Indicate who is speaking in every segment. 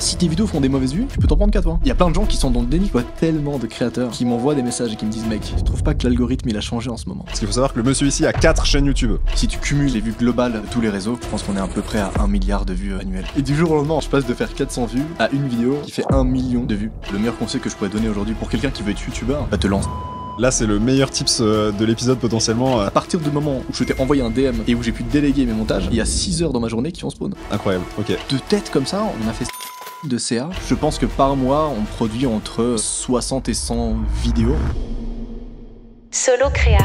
Speaker 1: Si tes vidéos font des mauvaises vues, tu peux t'en prendre qu'à toi. Il y a plein de gens qui sont dans le déni, quoi. Tellement de créateurs qui m'envoient des messages et qui me disent mec, tu trouves pas que l'algorithme il a changé en ce moment?
Speaker 2: Parce qu'il faut savoir que le monsieur ici a 4 chaînes YouTube.
Speaker 1: Si tu cumules les vues globales de tous les réseaux, je pense qu'on est à peu près à 1 milliard de vues annuelles. Et du jour au lendemain, je passe de faire 400 vues à une vidéo qui fait 1 million de vues. Le meilleur conseil que je pourrais donner aujourd'hui pour quelqu'un qui veut être youtubeur, bah te lance.
Speaker 2: Là, c'est le meilleur tips de l'épisode potentiellement.
Speaker 1: À partir du moment où je t'ai envoyé un DM et où j'ai pu déléguer mes montages, il y a 6 heures dans ma journée qui ont spawn.
Speaker 2: Incroyable, ok.
Speaker 1: De tête comme ça, on a fait de CA. Je pense que par mois, on produit entre 60 et 100 vidéos.
Speaker 3: Solo Créa.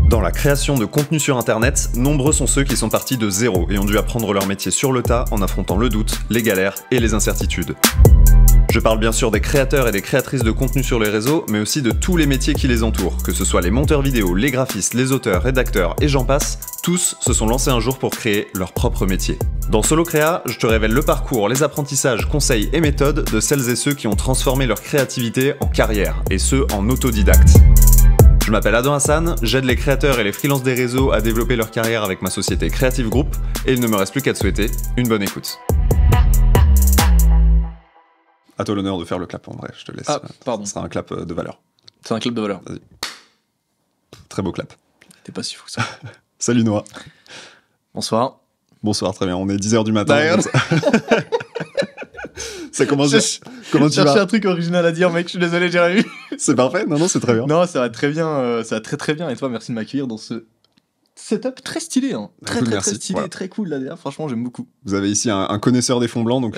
Speaker 4: Dans la création de contenu sur internet, nombreux sont ceux qui sont partis de zéro et ont dû apprendre leur métier sur le tas en affrontant le doute, les galères et les incertitudes. Je parle bien sûr des créateurs et des créatrices de contenu sur les réseaux, mais aussi de tous les métiers qui les entourent, que ce soit les monteurs vidéo, les graphistes, les auteurs, rédacteurs et j'en passe, tous se sont lancés un jour pour créer leur propre métier. Dans Solo Créa, je te révèle le parcours, les apprentissages, conseils et méthodes de celles et ceux qui ont transformé leur créativité en carrière, et ce en autodidacte. Je m'appelle Adam Hassan, j'aide les créateurs et les freelances des réseaux à développer leur carrière avec ma société Creative Group, et il ne me reste plus qu'à te souhaiter une bonne écoute.
Speaker 2: À toi l'honneur de faire le clap en vrai, je te laisse.
Speaker 1: Ah, pardon.
Speaker 2: Ce sera un clap de valeur.
Speaker 1: C'est un clap de valeur.
Speaker 2: Vas-y. Très beau clap.
Speaker 1: T'es pas si fou que ça.
Speaker 2: Salut Noah.
Speaker 1: Bonsoir.
Speaker 2: Bonsoir, très bien. On est 10h du matin.
Speaker 1: Bah,
Speaker 2: Ça commence bien. Comment tu
Speaker 1: cherchais
Speaker 2: vas?
Speaker 1: un truc original à dire, mec, je suis désolé, j'ai rien eu.
Speaker 2: C'est parfait? Non, c'est très bien.
Speaker 1: Non, ça va très bien, ça va très très bien. Et toi, merci de m'accueillir dans ce setup très stylé, hein. Très
Speaker 2: Écoute,
Speaker 1: très
Speaker 2: merci.
Speaker 1: très stylé,
Speaker 2: Voilà.
Speaker 1: très cool là derrière. Franchement, j'aime beaucoup.
Speaker 2: Vous avez ici un connaisseur des fonds blancs, donc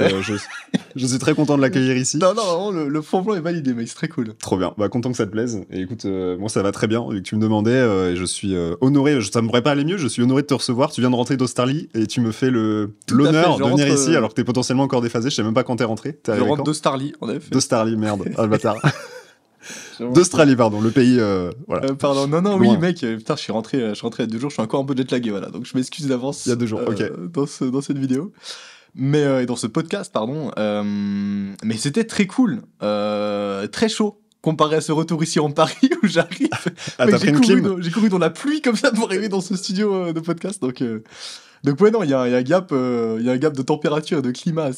Speaker 2: je suis très content de l'accueillir ici.
Speaker 1: Non, vraiment, le fond blanc est validé, mec, c'est très cool.
Speaker 2: Trop bien. Bah, content que ça te plaise. Et écoute, moi, ça va très bien, vu que tu me demandais, et je suis honoré. Ça me pourrait pas aller mieux, je suis honoré de te recevoir. Tu viens de rentrer d'Australie, et tu me fais l'honneur
Speaker 1: fait,
Speaker 2: de venir
Speaker 1: rentre,
Speaker 2: ici, alors que t'es potentiellement encore déphasé. Je sais même pas quand t'es rentré. T'es
Speaker 1: Je
Speaker 2: arrivé
Speaker 1: rentre
Speaker 2: quand?
Speaker 1: d'Australie, en effet.
Speaker 2: D'Australie, merde. Ah, le bâtard. D'Australie, pardon, le pays, voilà.
Speaker 1: Pardon, non,
Speaker 2: Loin.
Speaker 1: oui, mec, putain, je suis rentré à 2 jours, je suis encore un peu jetlagué, voilà. Donc je m'excuse d'avance.
Speaker 2: Il y a 2 jours, ok.
Speaker 1: Dans cette vidéo. Mais dans ce podcast, pardon. Mais c'était très cool. Très chaud. Comparé à ce retour ici en Paris où j'arrive.
Speaker 2: Ah,
Speaker 1: Mec,
Speaker 2: t'as pris une clim?
Speaker 1: j'ai couru dans la pluie comme ça pour arriver dans ce studio de podcast. Donc ouais, non, il y a un gap de température et de climat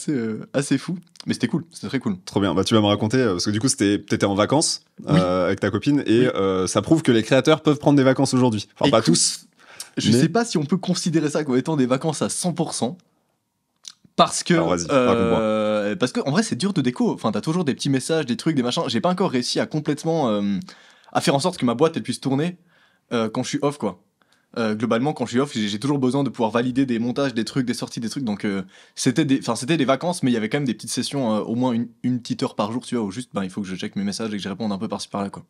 Speaker 1: assez fou. Mais c'était cool, c'était très cool.
Speaker 2: Trop bien. Bah, tu vas me raconter, parce que du coup, t'étais en vacances
Speaker 1: Oui.
Speaker 2: avec ta copine, et ça prouve que les créateurs peuvent prendre des vacances aujourd'hui. Enfin, pas
Speaker 1: Écoute,
Speaker 2: tous.
Speaker 1: Je
Speaker 2: Mais-
Speaker 1: sais pas si on peut considérer ça comme étant des vacances à 100%. Parce que,
Speaker 2: Alors, vas-y, raconte-moi.
Speaker 1: parce que en vrai c'est dur de déco. Enfin t'as toujours des petits messages, des trucs, des machins. J'ai pas encore réussi à complètement à faire en sorte que ma boîte elle puisse tourner quand je suis off quoi. Globalement quand je suis off j'ai toujours besoin de pouvoir valider des montages, des trucs, des sorties, des trucs. Donc c'était des vacances mais il y avait quand même des petites sessions au moins une petite heure par jour tu vois où juste il faut que je check mes messages et que je réponde un peu par-ci par-là quoi.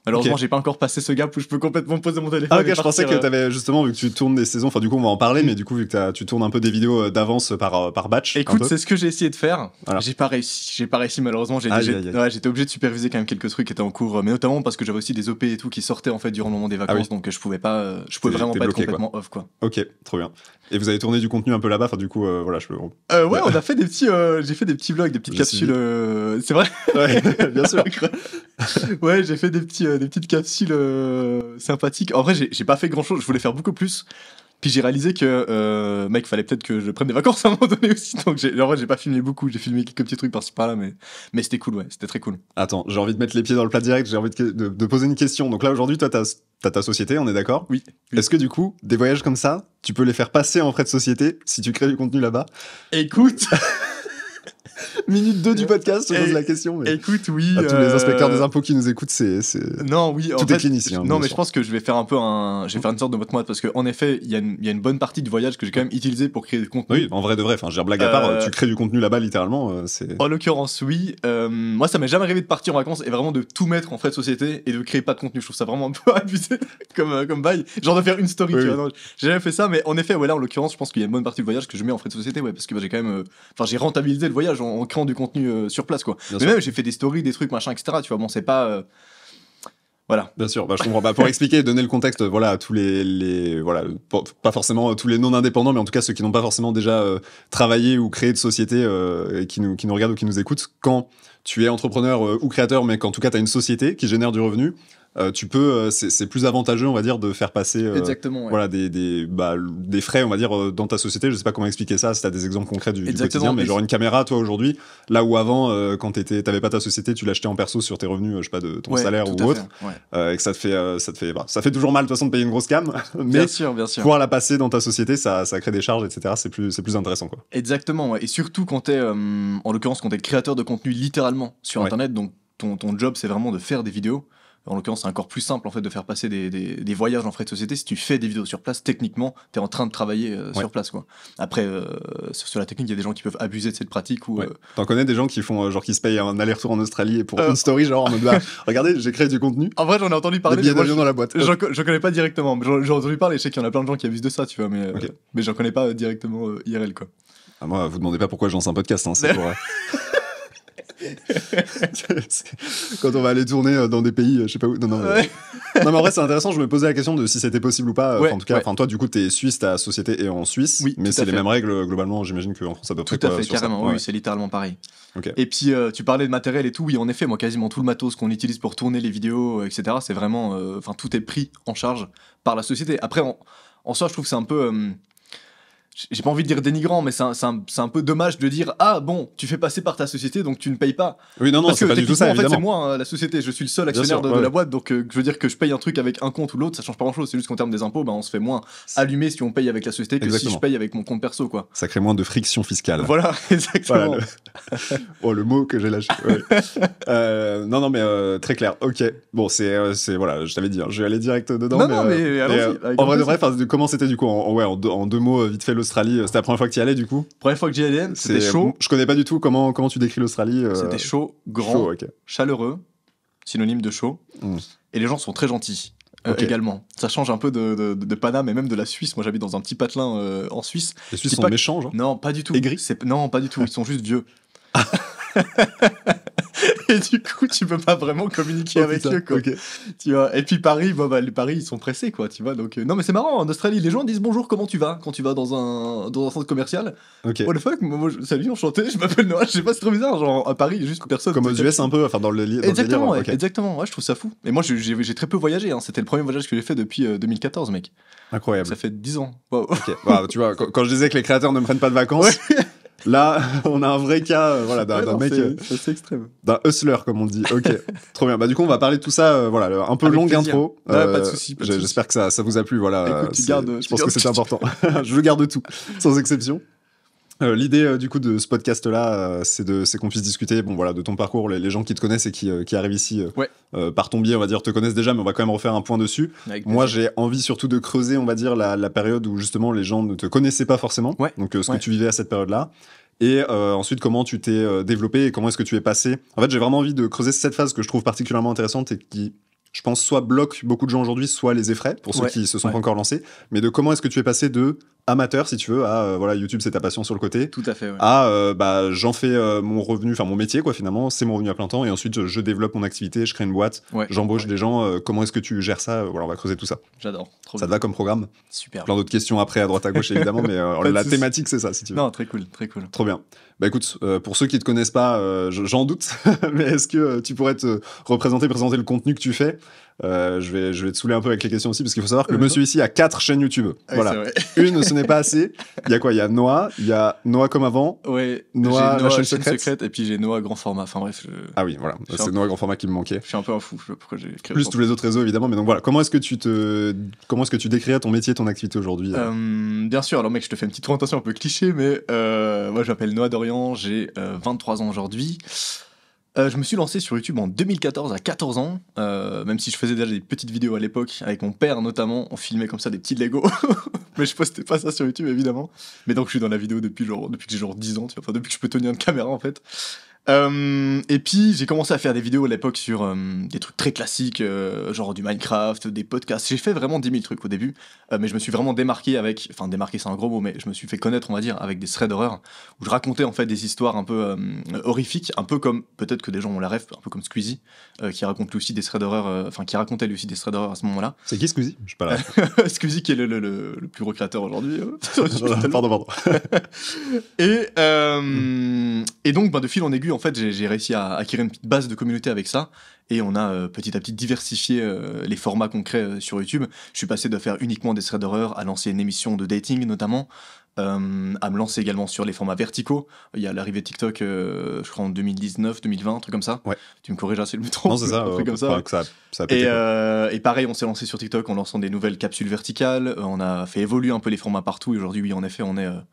Speaker 1: Malheureusement,
Speaker 2: Ok.
Speaker 1: j'ai pas encore passé ce gap où je peux complètement poser mon téléphone.
Speaker 2: Ah, ok,
Speaker 1: et
Speaker 2: je pensais
Speaker 1: partir,
Speaker 2: que t'avais justement, vu que tu tournes des saisons, enfin, du coup, on va en parler, mais du coup, vu que tu tournes un peu des vidéos d'avance par batch. un
Speaker 1: Écoute,
Speaker 2: peu.
Speaker 1: c'est ce que j'ai essayé de faire.
Speaker 2: Voilà.
Speaker 1: J'ai pas réussi malheureusement.
Speaker 2: Aïe, aïe, aïe.
Speaker 1: Ouais, j'étais obligé de superviser quand même quelques trucs qui étaient en cours, mais notamment parce que j'avais aussi des OP et tout qui sortaient en fait durant le moment des vacances,
Speaker 2: Ah oui.
Speaker 1: donc je pouvais vraiment
Speaker 2: T'es
Speaker 1: pas
Speaker 2: bloqué,
Speaker 1: être complètement off quoi.
Speaker 2: Ok, trop bien. Et vous avez tourné du contenu un peu là-bas, enfin, du coup, voilà,
Speaker 1: Ouais, on a fait des petits, j'ai fait des petits vlogs, des petites
Speaker 2: J'ai
Speaker 1: capsules. C'est vrai.
Speaker 2: Ouais, bien sûr.
Speaker 1: Ouais, j'ai fait des petites capsules sympathiques. En vrai, j'ai pas fait grand chose. Je voulais faire beaucoup plus. Puis j'ai réalisé que, mec, fallait peut-être que je prenne des vacances à un moment donné aussi. Donc, en vrai, j'ai pas filmé beaucoup. J'ai filmé quelques petits trucs par-ci par-là, mais c'était cool, ouais. C'était très cool.
Speaker 2: Attends, j'ai envie de mettre les pieds dans le plat direct, j'ai envie de poser une question. Donc là, aujourd'hui, toi, t'as ta société, on est d'accord?
Speaker 1: Oui.
Speaker 2: Est-ce que du coup, des voyages comme ça, tu peux les faire passer en frais de société si tu crées du contenu là-bas?
Speaker 1: Écoute,
Speaker 2: Minute 2 du podcast, je pose
Speaker 1: Et-
Speaker 2: la question. Mais...
Speaker 1: écoute, oui.
Speaker 2: À tous les inspecteurs des impôts qui nous écoutent, c'est...
Speaker 1: Non, oui. En
Speaker 2: Tout
Speaker 1: fait,
Speaker 2: est clean ici, hein,
Speaker 1: non,
Speaker 2: bien
Speaker 1: mais
Speaker 2: sûr.
Speaker 1: je pense que je vais faire je vais faire une sorte de mode parce que en effet, il y a une bonne partie du voyage que j'ai quand même utilisé pour créer du contenu.
Speaker 2: Oui, en vrai de vrai, enfin, je veux dire, blague à part,
Speaker 1: Euh,
Speaker 2: tu crées du contenu là-bas, littéralement, c'est...
Speaker 1: En l'occurrence, oui. Moi, ça m'est jamais arrivé de partir en vacances et vraiment de tout mettre en frais de société et de créer pas de contenu. Je trouve ça vraiment un peu abusé comme bail. Genre de faire une story,
Speaker 2: Oui,
Speaker 1: tu
Speaker 2: oui.
Speaker 1: vois. Non, j'ai jamais fait ça, mais en effet, ouais, là, en l'occurrence, je pense qu'il y a une bonne partie du voyage que je mets en frais de société, ouais, parce que j'ai quand même, j'ai rentabilisé le voyage en créant du contenu sur place, quoi.
Speaker 2: Bien
Speaker 1: Mais
Speaker 2: sûr.
Speaker 1: même, j'ai fait des stories, des trucs, machin, etc. Tu vois, bon, c'est pas. Voilà.
Speaker 2: Bien sûr, bah, je comprends. Bah, pour expliquer et donner le contexte, voilà, à tous voilà, pas forcément tous les non-indépendants, mais en tout cas ceux qui n'ont pas forcément déjà travaillé ou créé de société et qui nous regardent ou qui nous écoutent, quand tu es entrepreneur ou créateur, mais qu'en tout cas tu as une société qui génère du revenu, tu peux, c'est plus avantageux, on va dire, de faire passer
Speaker 1: Exactement. Ouais.
Speaker 2: voilà, des frais, on va dire, dans ta société. Je sais pas comment expliquer ça, si t'as des exemples concrets du
Speaker 1: Exactement,
Speaker 2: quotidien, mais
Speaker 1: mais
Speaker 2: genre une caméra, toi, aujourd'hui, là où avant, quand t'avais pas ta société, tu l'achetais en perso sur tes revenus, je sais pas, de ton salaire ou autre, et que ça fait toujours mal, de toute façon, de payer une grosse cam, mais
Speaker 1: bien sûr.
Speaker 2: pouvoir la passer dans ta société, ça crée des charges, etc. C'est plus intéressant, quoi.
Speaker 1: Exactement, ouais. Et surtout quand t'es, en l'occurrence, quand t'es créateur de contenu littéralement sur
Speaker 2: Ouais.
Speaker 1: Internet, donc ton job, c'est vraiment de faire des vidéos. En l'occurrence, c'est encore plus simple en fait de faire passer des voyages en frais de société. Si tu fais des vidéos sur place, techniquement, t'es en train de travailler sur place, quoi. Après, sur la technique, il y a des gens qui peuvent abuser de cette pratique ou.
Speaker 2: Ouais. T'en connais des gens qui font genre qui se payent un aller-retour en Australie et pour une story genre en mode bah, regardez, j'ai créé du contenu.
Speaker 1: En vrai, j'en ai entendu
Speaker 2: Des
Speaker 1: parler.
Speaker 2: billets
Speaker 1: mais moi,
Speaker 2: d'avion dans la boîte.
Speaker 1: je connais pas directement. Mais j'ai entendu parler. Je sais qu'il y en a plein de gens qui abusent de ça, tu vois. Mais j'en connais pas directement IRL, quoi.
Speaker 2: Ah, moi, vous demandez pas pourquoi je lance un podcast, hein, c'est pour. Quand on va aller tourner dans des pays, je sais pas où. Non, mais en vrai, c'est intéressant. Je me posais la question de si c'était possible ou pas. En tout cas, toi, du coup, t'es suisse, ta société est en Suisse.
Speaker 1: Oui,
Speaker 2: mais c'est les mêmes règles globalement. J'imagine qu'en France, à peu près.
Speaker 1: Tout à fait, carrément. Oui, c'est littéralement pareil.
Speaker 2: Okay.
Speaker 1: Et puis, tu parlais de matériel et tout. Oui, en effet, moi, quasiment tout le matos qu'on utilise pour tourner les vidéos, etc., c'est vraiment. Enfin, tout est pris en charge par la société. Après, en soi, je trouve que c'est un peu. J'ai pas envie de dire dénigrant, mais c'est un peu dommage de dire ah bon, tu fais passer par ta société donc tu ne payes pas.
Speaker 2: Oui, non,
Speaker 1: parce
Speaker 2: c'est
Speaker 1: que
Speaker 2: pas du tout ça.
Speaker 1: En fait,
Speaker 2: évidemment.
Speaker 1: c'est moi la société, je suis le seul actionnaire de la boîte, donc je veux dire que je paye un truc avec un compte ou l'autre, ça change pas grand chose. C'est juste qu'en termes des impôts, on se fait moins allumer si on paye avec la société que si je paye avec mon compte perso, quoi.
Speaker 2: Ça crée moins de friction fiscale.
Speaker 1: Voilà, exactement.
Speaker 2: Voilà, le mot que j'ai lâché. Ouais. Non, mais très clair. Ok. Bon, c'est voilà, je t'avais dit, je vais aller direct dedans.
Speaker 1: Mais allons-y.
Speaker 2: En vrai de vrai, comment c'était du coup en deux mots vite fait l'Australie. C'était la première fois que tu y allais du coup.
Speaker 1: Première fois que j'y allais, c'était chaud.
Speaker 2: Je connais pas du tout comment tu décris l'Australie.
Speaker 1: C'était chaud, grand, chaleureux, synonyme de chaud. Et les gens sont très gentils. Également. Ça change un peu de Paname et même de la Suisse. Moi, j'habite dans un petit patelin en Suisse.
Speaker 2: Les Suisses sont méchants, genre ?
Speaker 1: Non, pas du tout.
Speaker 2: Aigris ?
Speaker 1: Non, pas du tout. Ils sont juste vieux. Et du coup, tu peux pas vraiment communiquer avec eux, quoi.
Speaker 2: Okay.
Speaker 1: Tu vois. Et puis Paris, Paris, ils sont pressés, quoi. Tu vois. Donc non, mais c'est marrant. En Australie, les gens disent bonjour, comment tu vas quand tu vas dans un centre commercial.
Speaker 2: Okay.
Speaker 1: What the fuck, salut, enchanté. Je m'appelle Noah. Je sais pas, c'est trop bizarre. Genre à Paris, juste personne.
Speaker 2: Comme aux US un peu, enfin dans le délire.
Speaker 1: Exactement, ouais, exactement. Ouais, je trouve ça fou. Et moi, j'ai très peu voyagé. Hein. C'était le premier voyage que j'ai fait depuis 2014, mec.
Speaker 2: Incroyable.
Speaker 1: Ça fait 10 ans. Wow.
Speaker 2: Okay. Voilà, tu vois, quand je disais que les créateurs ne prennent pas de vacances. Là, on a un vrai cas d'un mec.
Speaker 1: C'est assez extrême.
Speaker 2: D'un hustler, comme on dit. Ok, trop bien. Bah, du coup, on va parler de tout ça. Un peu longue intro.
Speaker 1: Pas de soucis.
Speaker 2: J'espère que ça vous a plu. Voilà.
Speaker 1: Écoute,
Speaker 2: je pense que c'est important. Je garde tout, sans exception. L'idée du coup de ce podcast là c'est qu'on puisse discuter de ton parcours, les gens qui te connaissent et qui arrivent ici par ton biais on va dire te connaissent déjà, mais on va quand même refaire un point dessus. Moi j'ai envie surtout de creuser on va dire la période où justement les gens ne te connaissaient pas forcément, donc ce que tu vivais à cette période là et ensuite comment tu t'es développé et comment est-ce que tu es passé. En fait j'ai vraiment envie de creuser cette phase que je trouve particulièrement intéressante et qui je pense soit bloque beaucoup de gens aujourd'hui, soit les effraie pour ceux qui se sont pas encore lancés, mais de comment est-ce que tu es passé de amateur si tu veux à YouTube c'est ta passion sur le côté,
Speaker 1: tout à fait,
Speaker 2: à j'en fais mon revenu, enfin mon métier quoi finalement, c'est mon revenu à plein temps et ensuite je développe mon activité, je crée une boîte, j'embauche des gens, comment est-ce que tu gères ça, on va creuser tout ça.
Speaker 1: J'adore.
Speaker 2: Ça te va comme programme?
Speaker 1: Super.
Speaker 2: Plein d'autres questions après à droite à gauche évidemment, mais la thématique c'est ça si tu veux.
Speaker 1: Non, très cool.
Speaker 2: Trop bien. Bah écoute, pour ceux qui te connaissent pas, j'en doute, mais est-ce que tu pourrais te présenter le contenu que tu fais? Je vais te saouler un peu avec les questions aussi, parce qu'il faut savoir que le monsieur ici a 4 chaînes YouTube. Voilà. Une, ce n'est pas assez. Il y a quoi? Il y a Noah comme avant.
Speaker 1: Ouais.
Speaker 2: Noah, la chaîne secrète.
Speaker 1: Et puis j'ai Noah grand format. Enfin bref.
Speaker 2: Ah oui, voilà. C'est Noah grand format qui me manquait.
Speaker 1: Je suis un peu un fou. Je sais pas pourquoi j'ai créé.
Speaker 2: Plus tous les autres réseaux évidemment, mais donc voilà. Comment est-ce que tu décrirais ton métier, ton activité aujourd'hui?
Speaker 1: Bien sûr. Alors mec, je te fais une petite présentation un peu cliché, mais moi je m'appelle Noah Dorian, j'ai 23 ans aujourd'hui. Je me suis lancé sur YouTube en 2014 à 14 ans, même si je faisais déjà des petites vidéos à l'époque, avec mon père notamment, on filmait comme ça des petits Lego, mais je postais pas ça sur YouTube évidemment. Mais donc je suis dans la vidéo depuis que j'ai 10 ans, tu vois, enfin depuis que je peux tenir une caméra en fait. Et puis j'ai commencé à faire des vidéos à l'époque sur des trucs très classiques, genre du Minecraft, des podcasts. J'ai fait vraiment 10 000 trucs au début, mais je me suis vraiment démarqué démarqué c'est un gros mot, mais je me suis fait connaître on va dire avec des threads d'horreur où je racontais en fait des histoires un peu horrifiques, un peu comme peut-être que des gens ont la ref, un peu comme Squeezie qui raconte lui aussi des threads d'horreur, qui racontait lui aussi des threads d'horreur à ce moment-là.
Speaker 2: C'est qui Squeezie? Je sais pas là.
Speaker 1: Squeezie qui est le plus gros créateur aujourd'hui.
Speaker 2: Pardon.
Speaker 1: Et donc de fil en aiguille en fait, j'ai réussi à acquérir une petite base de communauté avec ça. Et on a petit à petit diversifié les formats qu'on crée sur YouTube. Je suis passé de faire uniquement des threads d'horreur à lancer une émission de dating notamment, à me lancer également sur les formats verticaux. Il y a l'arrivée de TikTok, je crois en 2019, 2020, un truc comme ça.
Speaker 2: Ouais.
Speaker 1: Tu me corrigeras si je me trompe.
Speaker 2: Non, c'est ça.
Speaker 1: Un truc comme ça.
Speaker 2: Ça a pété,
Speaker 1: et pareil, on s'est lancé sur TikTok en lançant des nouvelles capsules verticales. On a fait évoluer un peu les formats partout. Et aujourd'hui, oui, en effet, on a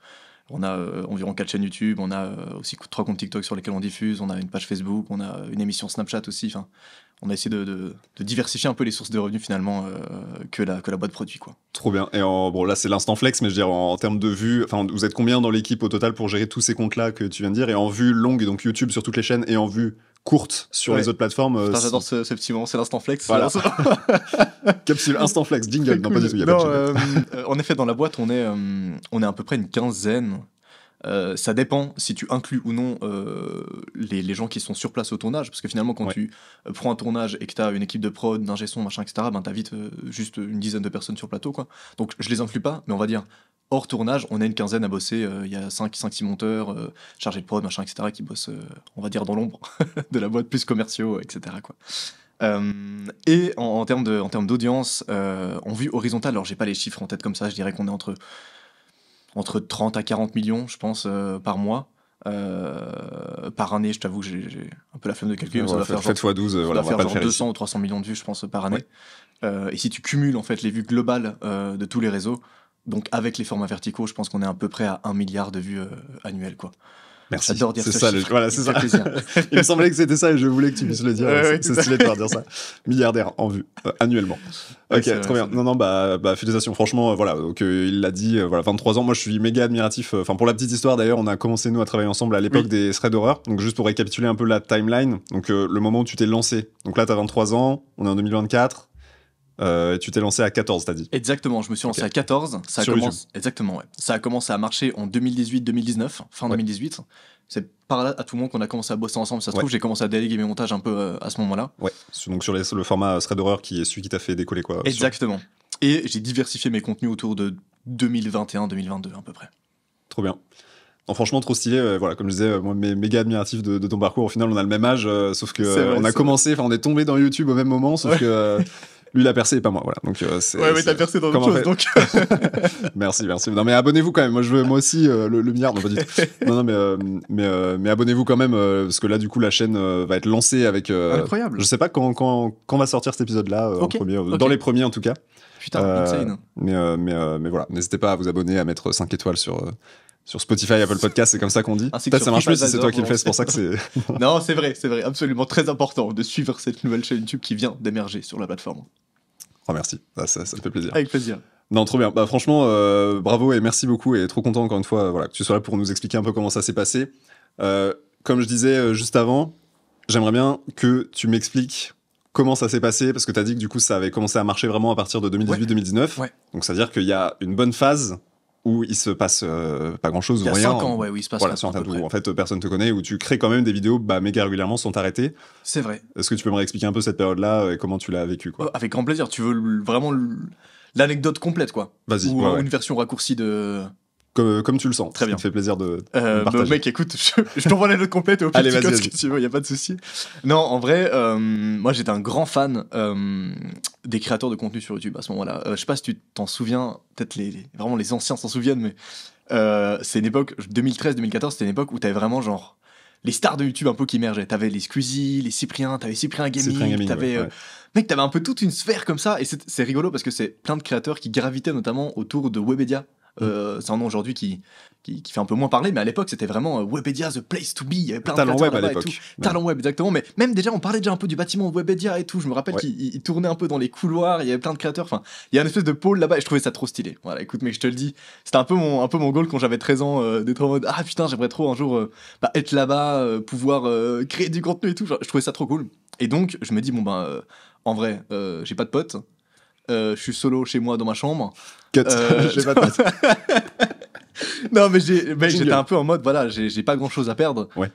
Speaker 1: environ 4 chaînes YouTube, on a aussi 3 comptes TikTok sur lesquels on diffuse, on a une page Facebook, on a une émission Snapchat aussi. Enfin, on a essayé de diversifier un peu les sources de revenus finalement que la boîte produit, quoi.
Speaker 2: Trop bien. Et bon, là, c'est l'instant flex, mais je veux dire, en termes de vues, vous êtes combien dans l'équipe au total pour gérer tous ces comptes-là que tu viens de dire, et en vue longue, donc YouTube sur toutes les chaînes, et en vue courte sur les autres plaplateformes.
Speaker 1: Putain, j'adore ce petit moment, c'est l'instant flex.
Speaker 2: Voilà. Capsule instant flex, jingle. Non, pas du tout, y a pas de jingle.
Speaker 1: En effet, dans la boîte, on est à peu près une quinzaine. Ça dépend si tu inclus ou non les gens qui sont sur place au tournage, parce que finalement quand tu prends un tournage et que tu as une équipe de prod, d'ingé son, machin, etc., ben t'as vite juste une dizaine de personnes sur plateau, quoi. Donc je les inclus pas, mais on va dire hors tournage, on a une quinzaine à bosser. Il y a 5-6 monteurs chargés de prod, machin, etc., qui bossent, on va dire, dans l'ombre de la boîte, plus commerciaux, etc., quoi. Et en termes d'audience, en vue horizontale, alors j'ai pas les chiffres en tête comme ça, je dirais qu'on est entre 30 à 40 millions, je pense, par mois. Par année, je t'avoue que j'ai un peu la flemme de calculer. Ça doit faire
Speaker 2: faites x 12,
Speaker 1: voilà,
Speaker 2: on va pas le faire
Speaker 1: 200
Speaker 2: ici.
Speaker 1: ou 300 millions de vues, je pense, par année. Et si tu cumules en fait les vues globales de tous les réseaux, donc avec les formats verticaux, je pense qu'on est à peu près à 1 milliard de vues annuelles, quoi.
Speaker 2: Merci.
Speaker 1: J'adore dire
Speaker 2: c'est
Speaker 1: ce
Speaker 2: ça,
Speaker 1: chiffre.
Speaker 2: voilà, c'est ça.
Speaker 1: Plaisir.
Speaker 2: Il me semblait que c'était ça et je voulais que tu puisses le dire. C'est stylé de pouvoir dire ça. Milliardaire en vue, annuellement. Ok, trop bien. Non, félicitations. Franchement, voilà, donc il l'a dit, 23 ans. Moi, je suis méga admiratif. Enfin, pour la petite histoire, d'ailleurs, on a commencé, nous, à travailler ensemble à l'époque des threads d'horreur. Donc, juste pour récapituler un peu la timeline. Donc, le moment où tu t'es lancé. Donc là, t'as 23 ans, on est en 2024. Et tu t'es lancé à 14, t'as dit.
Speaker 1: Exactement, je me suis lancé à 14. Ça a commencé à marcher en 2018-2019, fin 2018. C'est par là, à tout le monde, qu'on a commencé à bosser ensemble. Ça se trouve, j'ai commencé à déléguer mes montages un peu à ce moment-là.
Speaker 2: Ouais, donc sur le format thread d'horreur qui est celui qui t'a fait décoller, quoi.
Speaker 1: Exactement. Et j'ai diversifié mes contenus autour de 2021-2022 à peu près.
Speaker 2: Trop bien. Non, franchement, trop stylé. Voilà, comme je disais, moi, méga admiratif de ton parcours. Au final, on a le même âge, sauf que on a commencé, on est tombé dans YouTube au même moment, sauf que lui, il a percé et pas moi. Voilà. Donc,
Speaker 1: mais t'as percé dans autre chose, donc.
Speaker 2: Merci. Non, mais abonnez-vous quand même. Moi, je veux, moi aussi, le milliard. Non, pas du tout. Non, mais abonnez-vous quand même, parce que là, du coup, la chaîne va être lancée avec.
Speaker 1: Incroyable.
Speaker 2: Je sais pas quand va sortir cet épisode-là, en premier, dans les premiers en tout cas.
Speaker 1: Putain, insane.
Speaker 2: Mais voilà, n'hésitez pas à vous abonner, à mettre 5 étoiles sur Spotify, Apple Podcast, c'est comme ça qu'on dit. Peut-être ça marche plus si c'est toi qui le fais, c'est pour ça que c'est.
Speaker 1: Non, c'est vrai, absolument très important de suivre cette nouvelle chaîne YouTube qui vient d'émerger sur la plateforme.
Speaker 2: Oh, merci, ça me fait plaisir.
Speaker 1: Avec plaisir.
Speaker 2: Non, trop bien. Bah, franchement, bravo et merci beaucoup, et trop content encore une fois que tu sois là pour nous expliquer un peu comment ça s'est passé. Comme je disais juste avant, j'aimerais bien que tu m'expliques comment ça s'est passé, parce que tu as dit que du coup ça avait commencé à marcher vraiment à partir de 2018-2019.
Speaker 1: Ouais.
Speaker 2: Donc ça veut dire qu'il y a une bonne phase où il se passe pas grand chose ou rien.
Speaker 1: Il y a 5 ans, où il se passe
Speaker 2: voilà, sur Internet, où en fait personne te connaît, où tu crées quand même des vidéos méga régulièrement sans t'arrêter.
Speaker 1: C'est vrai.
Speaker 2: Est-ce que tu peux me réexpliquer un peu cette période-là et comment tu l'as vécu, quoi?
Speaker 1: Avec grand plaisir. Tu veux vraiment l'anecdote complète, quoi?
Speaker 2: Vas-y.
Speaker 1: Ou une version raccourcie de.
Speaker 2: Comme tu le sens.
Speaker 1: Très bien.
Speaker 2: Ça me fait plaisir de partager.
Speaker 1: Mec, écoute, je t'envoie la note complète au petit code que tu veux, y a pas de souci. Non, en vrai, moi j'étais un grand fan des créateurs de contenu sur YouTube à ce moment-là. Je sais pas si tu t'en souviens, peut-être vraiment les anciens s'en souviennent, mais c'est une époque, 2013-2014, c'était une époque où t'avais vraiment genre les stars de YouTube un peu qui émergeaient. T'avais les Squeezie, les Cyprien, t'avais Cyprien Gaming, t'avais... Mec, t'avais un peu toute une sphère comme ça, et c'est rigolo parce que c'est plein de créateurs qui gravitaient notamment autour de Webedia. C'est un nom aujourd'hui qui fait un peu moins parler, mais à l'époque c'était vraiment Webedia, the place to be. Il y avait plein de
Speaker 2: Talent Web
Speaker 1: là-bas
Speaker 2: à l'époque.
Speaker 1: Et tout. Talent Web, exactement. Mais même déjà, on parlait déjà un peu du bâtiment Webedia et tout. Je me rappelle qu'il tournait un peu dans les couloirs. Il y avait plein de créateurs. Enfin, il y a une espèce de pôle là-bas et je trouvais ça trop stylé. Voilà, écoute, mec, je te le dis, c'était un peu mon goal quand j'avais 13 ans, d'être en mode ah putain, j'aimerais trop un jour être là-bas, pouvoir créer du contenu et tout. Genre, je trouvais ça trop cool. Et donc, je me dis en vrai, j'ai pas de potes. Je suis solo chez moi dans ma chambre.
Speaker 2: J'ai pas de potes.
Speaker 1: Non, mais j'étais un peu en mode, voilà, j'ai pas grand chose à perdre.
Speaker 2: Ouais.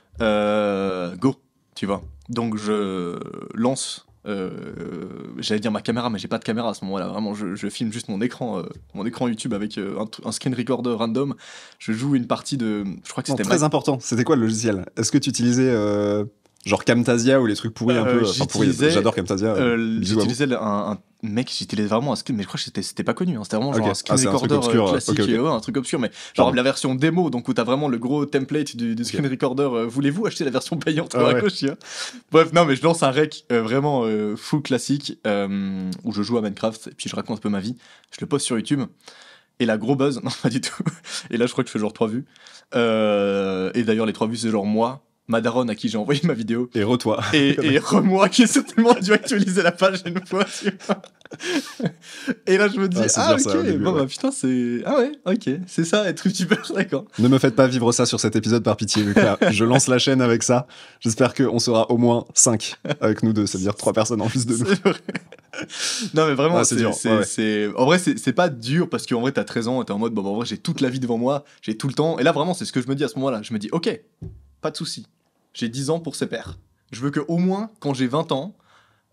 Speaker 1: Go, tu vois. Donc je lance J'allais dire ma caméra, mais j'ai pas de caméra à ce moment-là. Vraiment, je filme juste mon écran YouTube avec un screen recorder random. Je joue une partie de. Je crois que c'était
Speaker 2: très important. C'était quoi le logiciel? Est-ce que tu utilisais genre Camtasia ou les trucs pourris un peu? J'adore Camtasia.
Speaker 1: J'utilisais un mec, j'utilisais vraiment un screen, mais je crois que c'était pas connu. Hein. C'était vraiment genre un screen recorder classique, un truc obscur, mais genre la version démo, donc où t'as vraiment le gros template du screen recorder. Voulez-vous acheter la version payante à gauche? Bref, non, mais je lance un rec vraiment full classique où je joue à Minecraft et puis je raconte un peu ma vie. Je le poste sur YouTube. Et la gros buzz, non pas du tout. Et là, je crois que je fais genre 3 vues. Et d'ailleurs, les 3 vues, c'est genre moi, ma daronne à qui j'ai envoyé ma vidéo.
Speaker 2: Et re-toi.
Speaker 1: Et moi qui ai certainement dû actualiser la page une fois. Tu vois. Et là, je me dis, putain, c'est. Ah ouais, ok, c'est ça, être youtubeur, d'accord.
Speaker 2: Ne me faites pas vivre ça sur cet épisode par pitié, Lucas. Je lance la chaîne avec ça. J'espère qu'on sera au moins 5 avec nous deux, c'est-à-dire 3 personnes en plus de nous.
Speaker 1: C'est vrai. Non, mais vraiment, c'est dur. En vrai, c'est pas dur parce qu'en vrai, t'as 13 ans et t'es en mode, en vrai, j'ai toute la vie devant moi, j'ai tout le temps. Et là, vraiment, c'est ce que je me dis à ce moment-là. Je me dis, ok, pas de souci. J'ai 10 ans pour ces pairs. Je veux qu'au moins, quand j'ai 20 ans,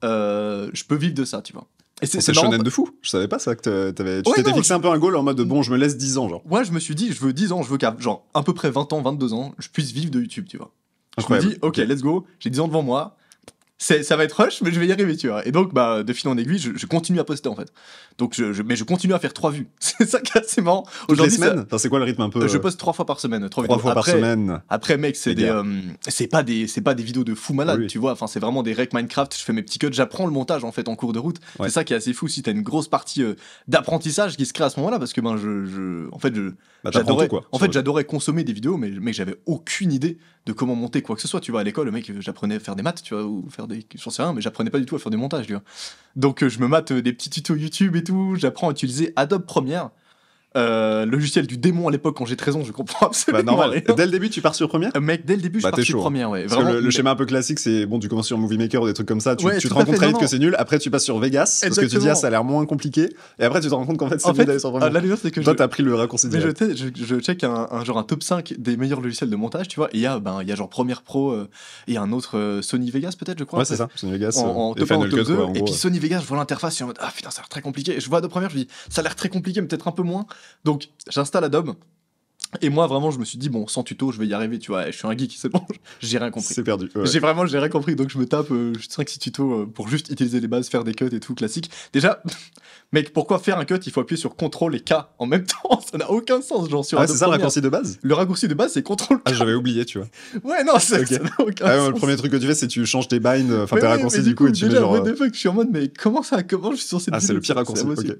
Speaker 1: je peux vivre de ça, tu vois.
Speaker 2: Et c'est shonen de fou. Je savais pas ça que tu t'étais fixé un peu un goal en mode bon, je me laisse 10 ans, genre.
Speaker 1: Ouais, je me suis dit, je veux 10 ans, je veux qu'à genre à peu près 20 ans, 22 ans, je puisse vivre de YouTube, tu vois.
Speaker 2: Incroyable.
Speaker 1: Je me dis, ok, let's go, j'ai 10 ans devant moi. Ça va être rush, mais je vais y arriver, tu vois. Et donc, de fil en aiguille, je continue à poster, en fait. Donc, mais je continue à faire 3 vues. C'est ça qui est assez marrant.
Speaker 2: Aujourd'hui, c'est quoi le rythme un peu
Speaker 1: Je poste 3 fois par semaine. 3
Speaker 2: fois par semaine.
Speaker 1: Après, mec, c'est pas des vidéos de fou malade, tu vois. Enfin, c'est vraiment des recs Minecraft. Je fais mes petits cuts. J'apprends le montage, en fait, en cours de route. Ouais. C'est ça qui est assez fou. Si t'as une grosse partie d'apprentissage qui se crée à ce moment-là, parce que j'adorais consommer des vidéos, mais j'avais aucune idée de comment monter quoi que ce soit. Tu vois, à l'école, le mec, j'apprenais à faire des maths, tu vois, ou faire j'en sais rien, mais j'apprenais pas du tout à faire du montage, tu vois. Donc je me mate des petits tutos YouTube et tout, j'apprends à utiliser Adobe Premiere, logiciel du démon à l'époque quand j'ai 13 ans, je comprends absolument rien.
Speaker 2: Dès le début, tu pars sur Premiere?
Speaker 1: Mec, dès le début, je pars sur Premiere, ouais.
Speaker 2: Parce que le schéma un peu classique, c'est bon, tu commences sur Movie Maker ou des trucs comme ça, tu te rends compte très vite que c'est nul, après tu passes sur Vegas, parce que tu dis, ça a l'air moins compliqué, et après tu te rends compte qu'en fait, c'est mieux d'aller sur Premiere.
Speaker 1: L'anecdote, c'est que
Speaker 2: toi, t'as pris le raccourci direct.
Speaker 1: Mais je check un top 5 des meilleurs logiciels de montage, tu vois, et il y a genre Premiere Pro et un autre Sony Vegas, peut-être, je crois.
Speaker 2: Ouais, c'est ça, Sony Vegas.
Speaker 1: En top 1, top 2, et puis Sony Vegas, je vois l'interface, je suis en mode, ah putain, ça a l'air très compliqué. Je vois Adobe Premiere, je dis, ça a l'air très compliqué, mais peut-être un peu moins. Donc, j'installe Adobe. Et moi, vraiment, je me suis dit, bon, sans tuto, je vais y arriver, tu vois, je suis un geek, c'est bon, j'ai rien compris.
Speaker 2: C'est perdu. Ouais.
Speaker 1: J'ai rien compris, donc je me tape 5-6 tutos pour juste utiliser les bases, faire des cuts et tout, classique. Déjà, mec, pourquoi faire un cut? Il faut appuyer sur CTRL et K en même temps, ça n'a aucun sens, genre sur
Speaker 2: c'est ça le raccourci de base?
Speaker 1: Le raccourci de base, c'est CTRL K.
Speaker 2: Ah, j'avais oublié, tu vois.
Speaker 1: Ouais, non, ça n'a aucun sens.
Speaker 2: Le premier truc que tu fais, c'est tu changes tes binds, enfin tes raccourcis du coup, et tu
Speaker 1: mets
Speaker 2: genre.
Speaker 1: Déjà, je suis en mode, mais comment je suis sur cette vidéo?
Speaker 2: C'est le pire raccourci, ok.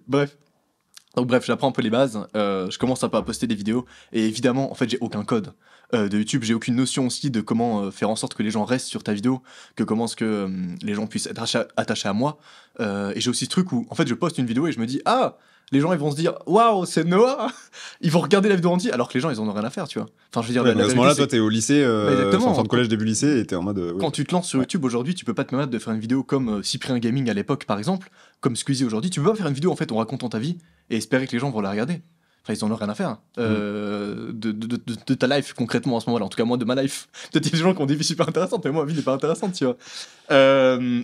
Speaker 1: Bref, j'apprends un peu les bases, je commence un peu à poster des vidéos, et évidemment, en fait, j'ai aucun code de YouTube, j'ai aucune notion aussi de comment faire en sorte que les gens restent sur ta vidéo, que comment est-ce que les gens puissent être attachés à moi, et j'ai aussi ce truc où, en fait, je poste une vidéo et je me dis, ah, les gens ils vont se dire, waouh, c'est Noah, ils vont regarder la vidéo entière, alors que les gens ils en ont rien à faire, tu vois. Enfin, je veux dire,
Speaker 2: à ce moment-là, toi, t'es au lycée, fin de collège, début lycée, et t'es en mode.
Speaker 1: Quand tu te lances sur YouTube aujourd'hui, tu peux pas te permettre de faire une vidéo comme Cyprien Gaming à l'époque, par exemple, comme Squeezie aujourd'hui. Tu peux pas faire une vidéo en fait en racontant ta vie et espérer que les gens vont la regarder. Enfin, ils en ont rien à faire de ta life concrètement à ce moment-là. En tout cas, moi, de ma life. Peut-être qu'il y a des gens qui ont des vies super intéressantes, mais moi, ma vie n'est pas intéressante, tu vois.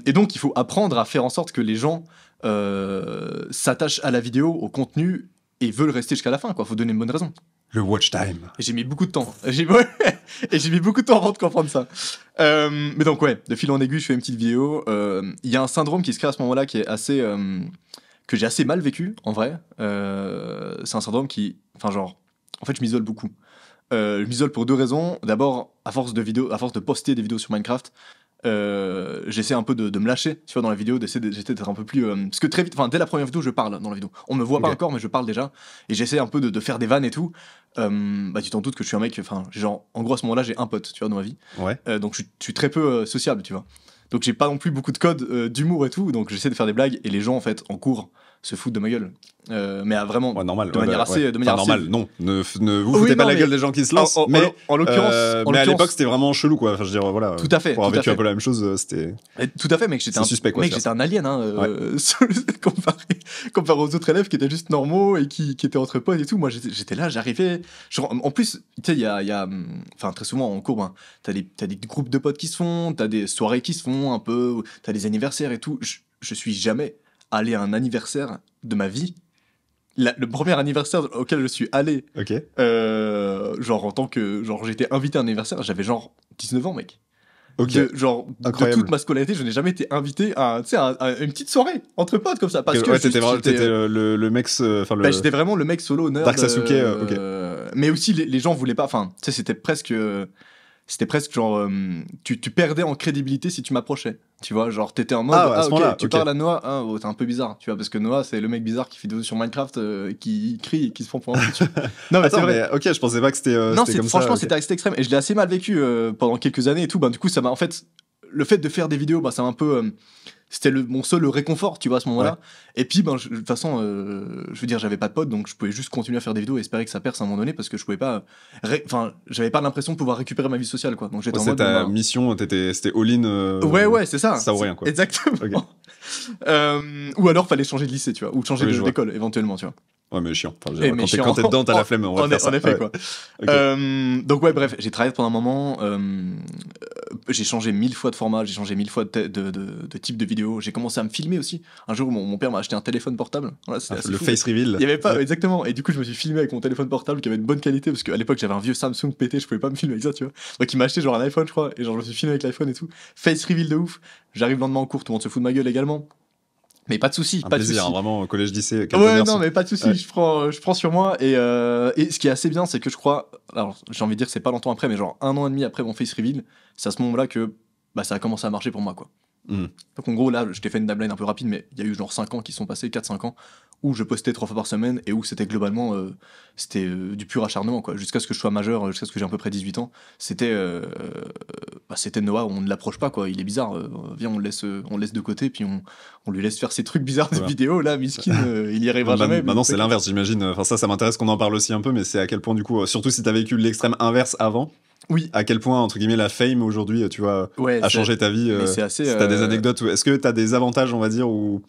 Speaker 1: Et donc, il faut apprendre à faire en sorte que les gens s'attachent à la vidéo, au contenu et veulent rester jusqu'à la fin, quoi. Faut donner une bonne raison.
Speaker 2: Le watch time.
Speaker 1: Et j'ai mis beaucoup de temps. J'ai mis beaucoup de temps avant de comprendre ça. Mais donc, ouais, de fil en aiguille, je fais une petite vidéo. Il y a un syndrome qui se crée à ce moment-là qui est assez. Que j'ai assez mal vécu, en vrai. C'est un syndrome qui. Enfin, genre. En fait, je m'isole beaucoup. Je m'isole pour 2 raisons. D'abord, à force de poster des vidéos sur Minecraft, j'essaie un peu de me lâcher, tu vois, dans la vidéo, j'essaie d'être un peu plus parce que très vite, enfin dès la première vidéo je parle dans la vidéo, on me voit pas encore mais je parle déjà et j'essaie un peu de faire des vannes et tout. Tu t'en doutes que je suis un mec, enfin genre en gros à ce moment là j'ai un pote, tu vois, dans ma vie, donc je suis très peu sociable, tu vois, donc j'ai pas non plus beaucoup de codes d'humour et tout, donc j'essaie de faire des blagues et les gens en fait en cours se foutent de ma gueule. Mais vraiment,
Speaker 2: normal,
Speaker 1: de manière assez.
Speaker 2: Normal, non. Ne vous foutez pas la gueule des gens qui se lancent. Mais
Speaker 1: en l'occurrence.
Speaker 2: Mais à l'époque, c'était vraiment chelou, quoi. Enfin, je veux dire, voilà.
Speaker 1: Tout à fait.
Speaker 2: Pour avoir vécu un peu la même chose, c'était.
Speaker 1: Tout à fait, mec. J'étais un alien, comparé aux autres élèves qui étaient juste normaux et qui étaient entre potes et tout. Moi, j'étais là, j'arrivais. En plus, tu sais, il y a. Enfin, très souvent en cours, t'as des groupes de potes qui se font, t'as des soirées qui se font un peu, t'as des anniversaires et tout. Je suis jamais allé à un anniversaire de ma vie. Le premier anniversaire auquel je suis allé, genre en tant que. Genre, j'étais invité à un anniversaire, j'avais genre 19 ans, mec. De toute ma scolarité, je n'ai jamais été invité à une petite soirée entre potes comme ça. Parce que
Speaker 2: t'étais le mec.
Speaker 1: J'étais vraiment le mec solo nerd.
Speaker 2: Dark Sasuke,
Speaker 1: mais aussi, les gens voulaient pas. Enfin, tu sais, c'était presque genre. Tu perdais en crédibilité si tu m'approchais. Tu vois, genre, t'étais en mode. Tu parles à Noah. T'es un peu bizarre, tu vois, parce que Noah, c'est le mec bizarre qui fait des vidéos sur Minecraft, qui crie et qui se prend pour un fou. Non, mais c'est vrai.
Speaker 2: Je pensais pas que c'était.
Speaker 1: Non, franchement, c'était assez extrême. Et je l'ai assez mal vécu pendant quelques années et tout. Du coup, ça m'a. En fait, le fait de faire des vidéos, ça m'a un peu. C'était mon seul réconfort, tu vois, à ce moment-là. Et puis, de toute façon, je veux dire, j'avais pas de potes, donc je pouvais juste continuer à faire des vidéos et espérer que ça perce à un moment donné, parce que je pouvais pas. Enfin, j'avais pas l'impression de pouvoir récupérer ma vie sociale, quoi. Donc j'étais en mode.
Speaker 2: Ta mission, c'était all-in.
Speaker 1: Ouais, c'est ça.
Speaker 2: Ça ou rien, quoi.
Speaker 1: Exactement. Ou alors, fallait changer de lycée, tu vois, ou changer d'école, éventuellement, tu vois.
Speaker 2: Ouais, mais chiant. Enfin, quand t'es dedans, t'as la flemme.
Speaker 1: En effet, quoi. Donc, bref, j'ai travaillé pendant un moment. J'ai changé 1000 fois de format, j'ai changé 1000 fois de type de vidéo. J'ai commencé à me filmer aussi. Un jour, mon père m'a acheté un téléphone portable. Voilà,
Speaker 2: le face reveal.
Speaker 1: Il y avait pas, exactement. Et du coup, je me suis filmé avec mon téléphone portable qui avait une bonne qualité, parce qu'à l'époque, j'avais un vieux Samsung pété, je pouvais pas me filmer avec ça, tu vois. Donc, il m'a acheté genre un iPhone, je crois. Et genre, je me suis filmé avec l'iPhone et tout. Face reveal de ouf. J'arrive le lendemain en cours, tout le monde se fout de ma gueule également. Mais pas de soucis,
Speaker 2: pas de soucis. Vraiment, collège, lycée.
Speaker 1: Ouais, non, mais pas de soucis, je prends sur moi. Et ce qui est assez bien, c'est que je crois. Alors, j'ai envie de dire que c'est pas longtemps après, mais genre 1 an et demi après mon face reveal, c'est à ce moment-là que ça a commencé à marcher pour moi, quoi. Donc, en gros, là, je t'ai fait une timeline un peu rapide, mais il y a eu genre 5 ans qui sont passés, 4-5 ans, où je postais 3 fois par semaine et où c'était globalement du pur acharnement, quoi. Jusqu'à ce que je sois majeur, jusqu'à ce que j'ai à peu près 18 ans, c'était Noah, on ne l'approche pas, quoi. Il est bizarre, viens, on le laisse de côté, puis on lui laisse faire ses trucs bizarres de vidéo, là, miskin, il y arrivera jamais.
Speaker 2: Maintenant, c'est l'inverse, j'imagine. Enfin, ça m'intéresse qu'on en parle aussi un peu, mais c'est à quel point, du coup, surtout si t'as vécu l'extrême inverse avant.
Speaker 1: Oui.
Speaker 2: À quel point, entre guillemets, la fame aujourd'hui, tu vois, a changé ta vie.
Speaker 1: C'est assez.
Speaker 2: Si t'as des anecdotes, est-ce que t'as des avantages, on va dire, ou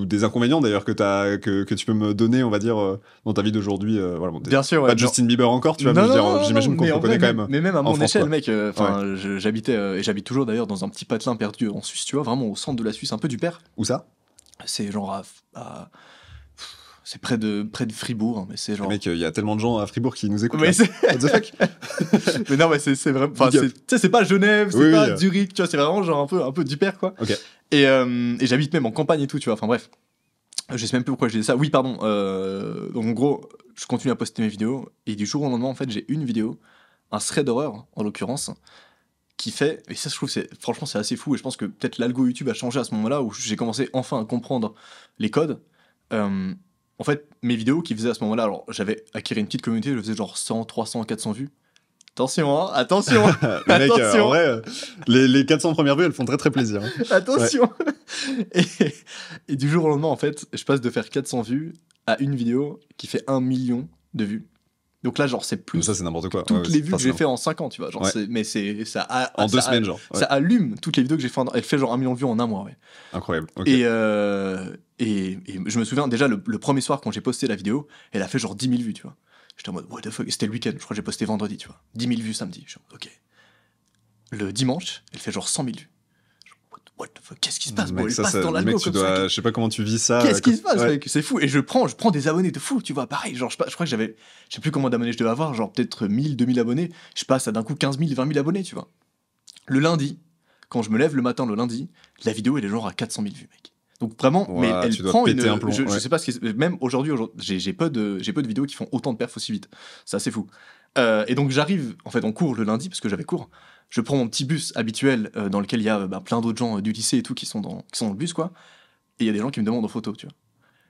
Speaker 2: des inconvénients d'ailleurs que tu peux me donner, on va dire, dans ta vie d'aujourd'hui. Voilà,
Speaker 1: bien sûr,
Speaker 2: pas de Justin Bieber encore, tu vois, j'imagine qu'on te reconnaît quand même.
Speaker 1: Mais même à mon
Speaker 2: France,
Speaker 1: échelle, mec, j'habitais et j'habite toujours d'ailleurs dans un petit patelin perdu en Suisse, tu vois, vraiment au centre de la Suisse, un peu du Père.
Speaker 2: Où ça?
Speaker 1: C'est genre c'est près de Fribourg, hein, mais c'est genre.
Speaker 2: Mec, il y a tellement de gens à Fribourg qui nous écoutent.
Speaker 1: Mais
Speaker 2: c'est... What the fuck?
Speaker 1: Mais non, mais c'est vraiment. Enfin, c'est pas Genève, c'est pas Zurich, tu vois, c'est vraiment genre un peu du Père, quoi.
Speaker 2: Okay.
Speaker 1: Et j'habite même en campagne et tout, tu vois. Enfin bref, je sais même plus pourquoi je disais ça. Oui, pardon. Donc en gros, je continue à poster mes vidéos et du jour au lendemain, en fait, j'ai une vidéo, un thread d'horreur en l'occurrence, qui fait. Et ça, je trouve, franchement, c'est assez fou. Et je pense que peut-être l'algo YouTube a changé à ce moment-là où j'ai commencé enfin à comprendre les codes. En fait, mes vidéos qui faisaient à ce moment-là, alors j'avais acquis une petite communauté, je faisais genre 100, 300, 400 vues. Attention, hein, attention.
Speaker 2: Mec, en vrai, les 400 premières vues, elles font très très plaisir. Hein.
Speaker 1: Attention. Ouais. Et du jour au lendemain, en fait, je passe de faire 400 vues à une vidéo qui fait 1 million de vues. Donc là, genre, c'est plus.
Speaker 2: Ça, c'est n'importe quoi.
Speaker 1: Toutes les vues que j'ai fait en 5 ans, tu vois. Genre, mais ça
Speaker 2: en 2 semaines, genre.
Speaker 1: Ça allume toutes les vidéos que j'ai fait. Elle fait genre 1 million de vues en un mois, ouais.
Speaker 2: Incroyable. Okay.
Speaker 1: Et je me souviens, déjà, le premier soir, quand j'ai posté la vidéo, elle a fait genre 10 000 vues, tu vois. J'étais en mode, what the fuck. C'était le week-end, je crois que j'ai posté vendredi, tu vois. 10 000 vues samedi. Je suis en mode, ok. Le dimanche, elle fait genre 100 000 vues. What the fuck, qu'est-ce qui se passe, bro? Elle passe dans l'algo comme ça.
Speaker 2: Je sais pas comment tu vis ça.
Speaker 1: Qu'est-ce qui se passe, mec? C'est fou. Et je prends des abonnés de fou, tu vois. Pareil, genre, je crois que j'avais, je sais plus combien d'abonnés je devais avoir, genre peut-être 1000, 2000 abonnés. Je passe à d'un coup 15 000, 20 000 abonnés, tu vois. Le lundi, quand je me lève le matin, le lundi, la vidéo, elle est genre à 400 000 vues, mec. Donc vraiment, mais elle prend une. Je sais pas ce qui. Même aujourd'hui, j'ai peu de vidéos qui font autant de perfs aussi vite. C'est assez fou. Et donc j'arrive en fait en cours le lundi parce que j'avais cours. Je prends mon petit bus habituel dans lequel il y a plein d'autres gens du lycée et tout qui sont dans le bus, quoi. Et il y a des gens qui me demandent en photo, tu vois.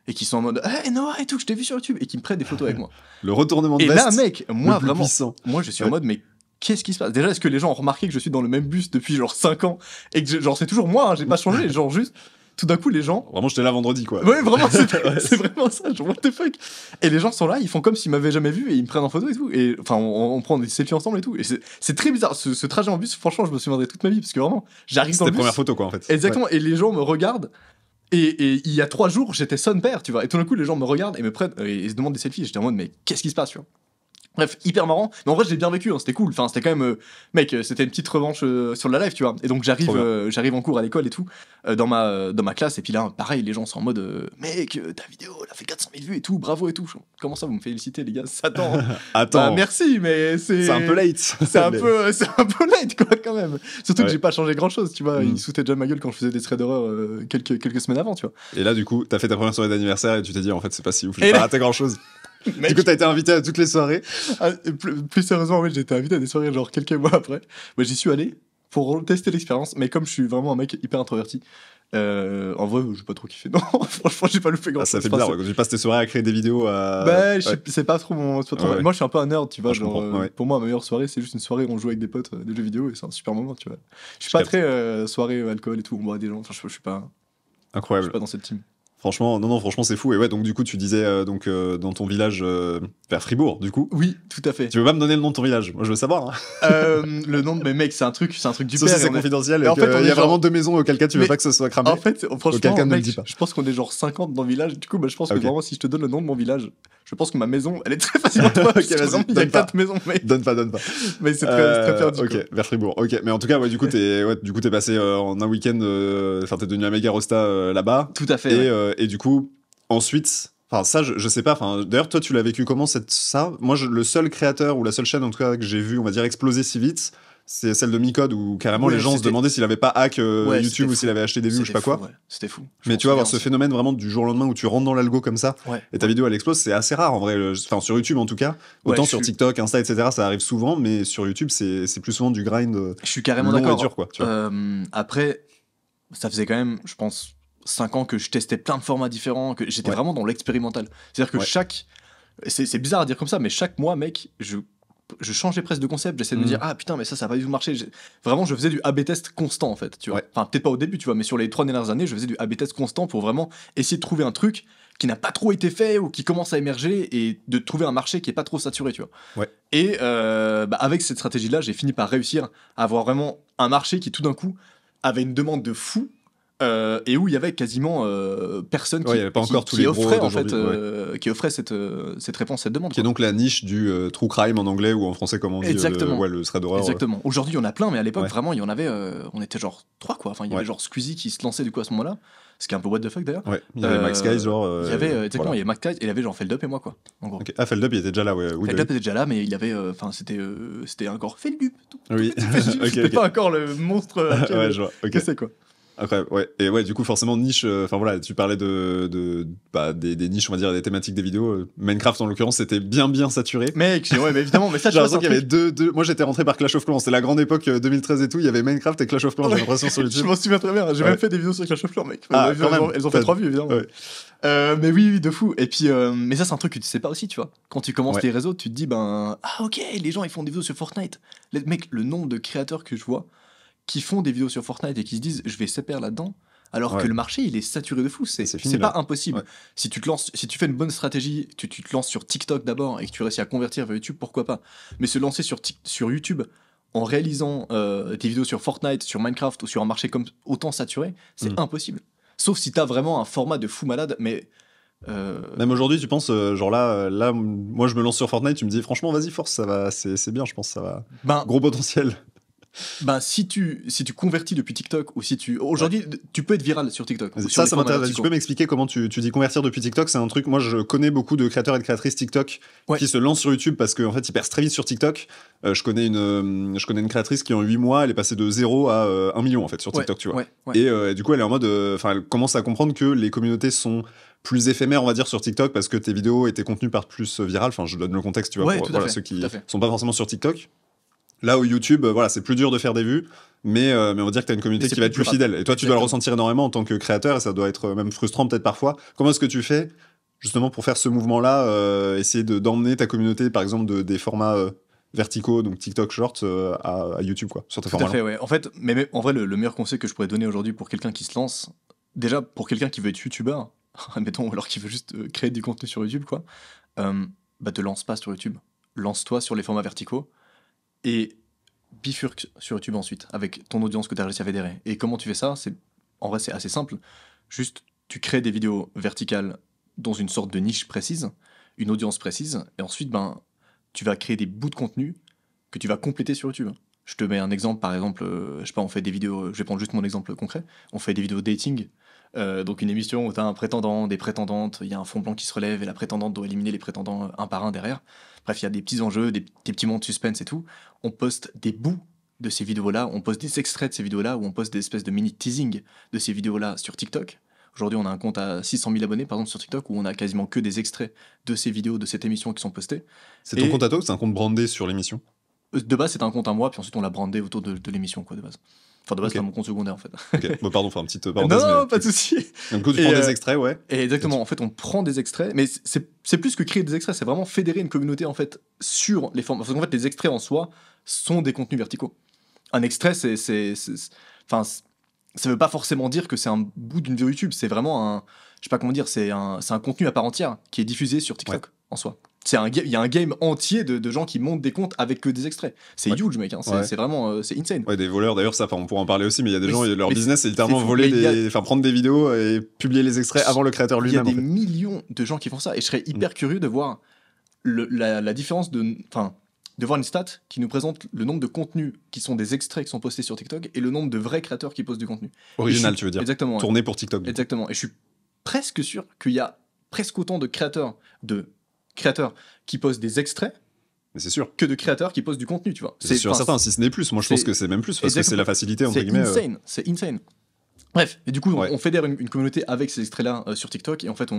Speaker 1: Et qui sont en mode hey Noah et tout, je t'ai vu sur YouTube, et qui me prennent des photos avec moi.
Speaker 2: Le retournement de
Speaker 1: veste.
Speaker 2: Et
Speaker 1: là, mec, moi vraiment,
Speaker 2: puissant.
Speaker 1: Moi je suis en mode mais qu'est-ce qui se passe? Déjà, est-ce que les gens ont remarqué que je suis dans le même bus depuis genre 5 ans et que genre c'est toujours moi, hein, j'ai pas changé, genre juste tout d'un coup, les gens.
Speaker 2: Vraiment, j'étais là vendredi, quoi.
Speaker 1: Ouais, vraiment, c'est vraiment ça. Genre, what the fuck. Et les gens sont là, ils font comme s'ils m'avaient jamais vu et ils me prennent en photo et tout. Et enfin, on prend des selfies ensemble et tout. Et c'est très bizarre. Ce trajet en bus, franchement, je me souviendrai toute ma vie parce que vraiment, j'arrive dans le bus.
Speaker 2: C'était la première photo, quoi, en fait.
Speaker 1: Exactement. Et les gens me regardent. Et il y a 3 jours, j'étais son père, tu vois. Et tout d'un coup, les gens me regardent et me prennent et se demandent des selfies. J'étais en mode, mais qu'est-ce qui se passe, tu vois. Bref, hyper marrant. Mais en vrai, je l'ai bien vécu, hein, c'était cool. Enfin, c'était quand même. Mec, c'était une petite revanche sur la live, tu vois. Et donc, j'arrive en cours à l'école et tout, dans ma classe. Et puis là, pareil, les gens sont en mode, mec, ta vidéo, elle a fait 400 000 vues et tout, bravo et tout. Comment ça, vous me félicitez, les gars? Attends.
Speaker 2: Attends.
Speaker 1: Bah, merci, mais c'est.
Speaker 2: C'est un peu late.
Speaker 1: C'est un peu late, quoi, quand même. Surtout que j'ai pas changé grand chose, tu vois. Ils foutaient déjà ma gueule quand je faisais des threads d'horreur quelques semaines avant, tu vois.
Speaker 2: Et là, du coup, t'as fait ta première soirée d'anniversaire et tu t'es dit, en fait, c'est pas si ouf, j'ai pas raté grand chose.
Speaker 1: Mec.
Speaker 2: Du coup, t'as été invité à toutes les soirées.
Speaker 1: Plus sérieusement, oui, j'ai été invité à des soirées genre quelques mois après. Mais j'y suis allé pour tester l'expérience. Mais comme je suis vraiment un mec hyper introverti, en vrai, j'ai pas trop kiffé. Non, franchement, j'ai pas loupé grand chose.
Speaker 2: Ça fait bizarre, quand tu passes tes soirées à créer des vidéos à.
Speaker 1: Bah, c'est pas trop mon.
Speaker 2: Ouais.
Speaker 1: Moi, je suis un peu un nerd, tu vois. Genre,
Speaker 2: ouais.
Speaker 1: Pour moi, ma meilleure soirée, c'est juste une soirée où on joue avec des potes des jeux vidéo et c'est un super moment, tu vois. Je suis pas très soirée alcool et tout, on boit des gens. Enfin, je suis pas.
Speaker 2: Incroyable.
Speaker 1: Je suis pas dans cette team.
Speaker 2: Franchement, franchement, c'est fou. Et ouais, donc du coup, tu disais dans ton village vers Fribourg, du coup.
Speaker 1: Oui, tout à fait.
Speaker 2: Tu veux pas me donner le nom de ton village? Moi, je veux savoir. Hein.
Speaker 1: Le nom de mes mecs, c'est un truc du
Speaker 2: Sauf
Speaker 1: père.
Speaker 2: si c'est confidentiel.
Speaker 1: En fait,
Speaker 2: il y a vraiment 2 maisons auquel cas tu veux pas que ce soit cramé.
Speaker 1: En fait, franchement,
Speaker 2: quelqu'un ne
Speaker 1: mec,
Speaker 2: le dit pas.
Speaker 1: je pense qu'on est genre 50 dans le village. Du coup, bah, je pense que
Speaker 2: Ok.
Speaker 1: vraiment, si je te donne le nom de mon village, je pense que ma maison, elle est très facilement trouvable.
Speaker 2: Ok, vas-y,
Speaker 1: Vraiment, il y a
Speaker 2: donne pas.
Speaker 1: 4 maisons, mec.
Speaker 2: Donne pas.
Speaker 1: Mais c'est très perdu.
Speaker 2: Ok,
Speaker 1: quoi.
Speaker 2: vers Fribourg. Ok, mais en tout cas, ouais, du coup, t'es passé en un week-end. Enfin, t'es devenu un méga rosta là-bas.
Speaker 1: Tout à fait. Ouais.
Speaker 2: Et du coup, ensuite. Enfin, ça, je sais pas. Enfin, d'ailleurs, toi, tu l'as vécu comment ça? Moi, le seul créateur ou la seule chaîne, en tout cas, que j'ai vu, on va dire, exploser si vite, c'est celle de Micode où carrément
Speaker 1: Ouais,
Speaker 2: les gens se demandaient s'il avait pas hack
Speaker 1: Ouais,
Speaker 2: YouTube ou
Speaker 1: c'était
Speaker 2: s'il avait acheté des vues ou je sais pas quoi.
Speaker 1: Ouais. C'était fou.
Speaker 2: Mais tu vois, avoir ce phénomène vraiment du jour au lendemain où tu rentres dans l'algo comme ça
Speaker 1: Ouais.
Speaker 2: et ta vidéo elle explose, c'est assez rare en vrai. Enfin, sur YouTube en tout cas. Autant sur TikTok, Insta, etc., ça arrive souvent, mais sur YouTube, c'est plus souvent du grind.
Speaker 1: Je suis carrément
Speaker 2: long
Speaker 1: d'accord.
Speaker 2: et dur, quoi, tu vois.
Speaker 1: Après, ça faisait quand même, je pense, 5 ans que je testais plein de formats différents, que j'étais vraiment dans l'expérimental. C'est-à-dire que c'est bizarre à dire comme ça, mais chaque mois, mec, je changeais presque de concept. J'essayais de me dire, ah putain, mais ça va pas du tout marcher. Vraiment, je faisais du A/B test constant, en fait. Tu vois. Enfin, peut-être pas au début, tu vois, mais sur les 3 dernières années, je faisais du A/B test constant pour vraiment essayer de trouver un truc qui n'a pas trop été fait ou qui commence à émerger et de trouver un marché qui est pas trop saturé, tu vois.
Speaker 2: Ouais.
Speaker 1: Et avec cette stratégie-là, j'ai fini par réussir à avoir vraiment un marché qui, tout d'un coup, avait une demande de fou. Et où il y avait quasiment personne qui,
Speaker 2: y avait pas encore tous
Speaker 1: qui
Speaker 2: les
Speaker 1: offrait
Speaker 2: gros
Speaker 1: en fait,
Speaker 2: d'aujourd'hui,
Speaker 1: qui offrait cette réponse, cette demande.
Speaker 2: Qui est donc la niche du true crime en anglais ou en français, comme on dit.
Speaker 1: Exactement.
Speaker 2: Le thread d'horreur.
Speaker 1: Exactement. Aujourd'hui, il y en a plein, mais à l'époque, vraiment, il y en avait. On était genre 3, quoi. Enfin, il y avait genre Squeezie qui se lançait du coup à ce moment-là. Ce qui est un peu what the fuck d'ailleurs.
Speaker 2: Ouais, il y avait Max Guys, genre.
Speaker 1: Il y avait, exactement, il y avait Max Guys et il y avait genre Feldup et moi, quoi. En gros.
Speaker 2: Okay. Ah, Feldup, il était déjà là, ouais.
Speaker 1: Feldup était déjà là, mais il y avait. Enfin, c'était encore Feldup.
Speaker 2: Oui.
Speaker 1: C'était pas encore le monstre.
Speaker 2: Ouais, je vois.
Speaker 1: Que c'est, quoi.
Speaker 2: Après, ouais. Et ouais, du coup, forcément, niche. Enfin voilà, tu parlais des niches, on va dire, des thématiques des vidéos. Minecraft, en l'occurrence, c'était bien saturé.
Speaker 1: Mec, ouais, mais évidemment, mais ça,
Speaker 2: j'ai l'impression qu'il y avait deux. Moi, j'étais rentré par Clash of Clans. C'était la grande époque 2013 et tout. Il y avait Minecraft et Clash of Clans, j'ai l'impression, sur YouTube.
Speaker 1: Je m'en souviens très bien. J'ai même fait des vidéos sur Clash of Clans, mec. Elles ont fait 3 vues, évidemment.
Speaker 2: Ouais.
Speaker 1: Mais oui, de fou. Et puis, mais ça, c'est un truc que tu sais pas aussi, tu vois. Quand tu commences tes réseaux, tu te dis, ah, ok, les gens, ils font des vidéos sur Fortnite. Mec, le nombre de créateurs que je vois qui font des vidéos sur Fortnite et qui se disent, je vais s'épaire là-dedans. Alors que le marché, il est saturé de fou. C'est pas impossible. Ouais. Si tu fais une bonne stratégie, tu te lances sur TikTok d'abord et que tu réussis à convertir vers YouTube, pourquoi pas. Mais se lancer sur YouTube en réalisant des vidéos sur Fortnite, sur Minecraft ou sur un marché comme autant saturé, c'est impossible. Sauf si t'as vraiment un format de fou malade, mais...
Speaker 2: Même aujourd'hui, tu penses, genre là, moi je me lance sur Fortnite, tu me dis franchement, vas-y, force, ça va, c'est bien, je pense, ça va. Gros potentiel.
Speaker 1: Si tu convertis depuis TikTok ou si tu aujourd'hui tu peux être viral sur TikTok.
Speaker 2: Ça m'intéresse. Tu peux m'expliquer comment tu dis convertir depuis TikTok? C'est un truc. Moi, je connais beaucoup de créateurs et de créatrices TikTok qui se lancent sur YouTube parce qu'en fait, ils percent très vite sur TikTok. Je connais une créatrice qui en 8 mois, elle est passée de 0 à 1 million en fait sur TikTok, tu vois. Et du coup, elle est en mode, elle commence à comprendre que les communautés sont plus éphémères, on va dire, sur TikTok parce que tes vidéos et tes contenus partent plus viral. Enfin, je donne le contexte, tu vois, pour ceux qui sont pas forcément sur TikTok. Là où YouTube, c'est plus dur de faire des vues, mais on va dire que tu as une communauté qui va être plus fidèle. Et toi, tu dois le ressentir énormément en tant que créateur, et ça doit être même frustrant peut-être parfois. Comment est-ce que tu fais, justement, pour faire ce mouvement-là, essayer d'emmener ta communauté, par exemple, des formats verticaux, donc TikTok Shorts, à YouTube, quoi, sur tes formats-là?
Speaker 1: Tout à fait, ouais. En fait, mais en vrai, le meilleur conseil que je pourrais donner aujourd'hui pour quelqu'un qui se lance, déjà, pour quelqu'un qui veut être youtubeur, admettons, ou alors qui veut juste créer du contenu sur YouTube, quoi, te lance pas sur YouTube. Lance-toi sur les formats verticaux et bifurque sur YouTube ensuite, avec ton audience que tu as réussi à fédérer. Et comment tu fais ça? En vrai, c'est assez simple. Juste, tu crées des vidéos verticales dans une sorte de niche précise, une audience précise, et ensuite, tu vas créer des bouts de contenu que tu vas compléter sur YouTube. Je te mets un exemple, par exemple, je sais pas, on fait des vidéos, je vais prendre juste mon exemple concret, on fait des vidéos dating, donc une émission où tu as un prétendant, des prétendantes, il y a un fond blanc qui se relève et la prétendante doit éliminer les prétendants un par un derrière. Bref, il y a des petits enjeux, des petits moments de suspense et tout. On poste des bouts de ces vidéos-là, on poste des extraits de ces vidéos-là, ou on poste des espèces de mini teasing de ces vidéos-là sur TikTok. Aujourd'hui, on a un compte à 600 000 abonnés, par exemple, sur TikTok, où on a quasiment que des extraits de ces vidéos, de cette émission qui sont postées.
Speaker 2: C'est ton compte à toi ou c'est un compte brandé sur l'émission?
Speaker 1: De base, c'est un compte à moi, puis ensuite on l'a brandé autour de l'émission, quoi, de base. Enfin, de base, c'est mon compte secondaire, en fait.
Speaker 2: Ok, pardon, enfin, petite parenthèse.
Speaker 1: Non, pas de souci.
Speaker 2: Donc, tu prends des extraits, ouais.
Speaker 1: Et exactement, en fait, on prend des extraits, mais c'est plus que créer des extraits, c'est vraiment fédérer une communauté, en fait, sur les formats. Parce qu'en fait, les extraits en soi sont des contenus verticaux. Un extrait, enfin, ça veut pas forcément dire que c'est un bout d'une vidéo YouTube, c'est vraiment je sais pas comment dire, c'est un contenu à part entière qui est diffusé sur TikTok, en soi. Il y a un game entier de gens qui montent des comptes avec que des extraits. C'est huge, mec. Hein. C'est vraiment c'est insane.
Speaker 2: Ouais, des voleurs, d'ailleurs, ça, on pourra en parler aussi, mais il y a des gens, leur business, c'est littéralement prendre des vidéos et publier les extraits avant le créateur lui-même.
Speaker 1: Il y a des millions de gens qui font ça. Et je serais hyper curieux de voir la différence de voir une stat qui nous présente le nombre de contenus qui sont des extraits qui sont postés sur TikTok et le nombre de vrais créateurs qui postent du contenu.
Speaker 2: Original, tu veux dire.
Speaker 1: Exactement.
Speaker 2: Tourné pour TikTok.
Speaker 1: Exactement. Et je suis presque sûr qu'il y a presque autant de créateurs qui postent des extraits,
Speaker 2: mais c'est sûr,
Speaker 1: que de créateurs qui postent du contenu, tu vois.
Speaker 2: C'est sûr, certain, si ce n'est plus. Moi, je pense que c'est même plus, parce que c'est la facilité, entre guillemets.
Speaker 1: C'est insane. Bref, et du coup, on fédère une communauté avec ces extraits-là sur TikTok, et en fait,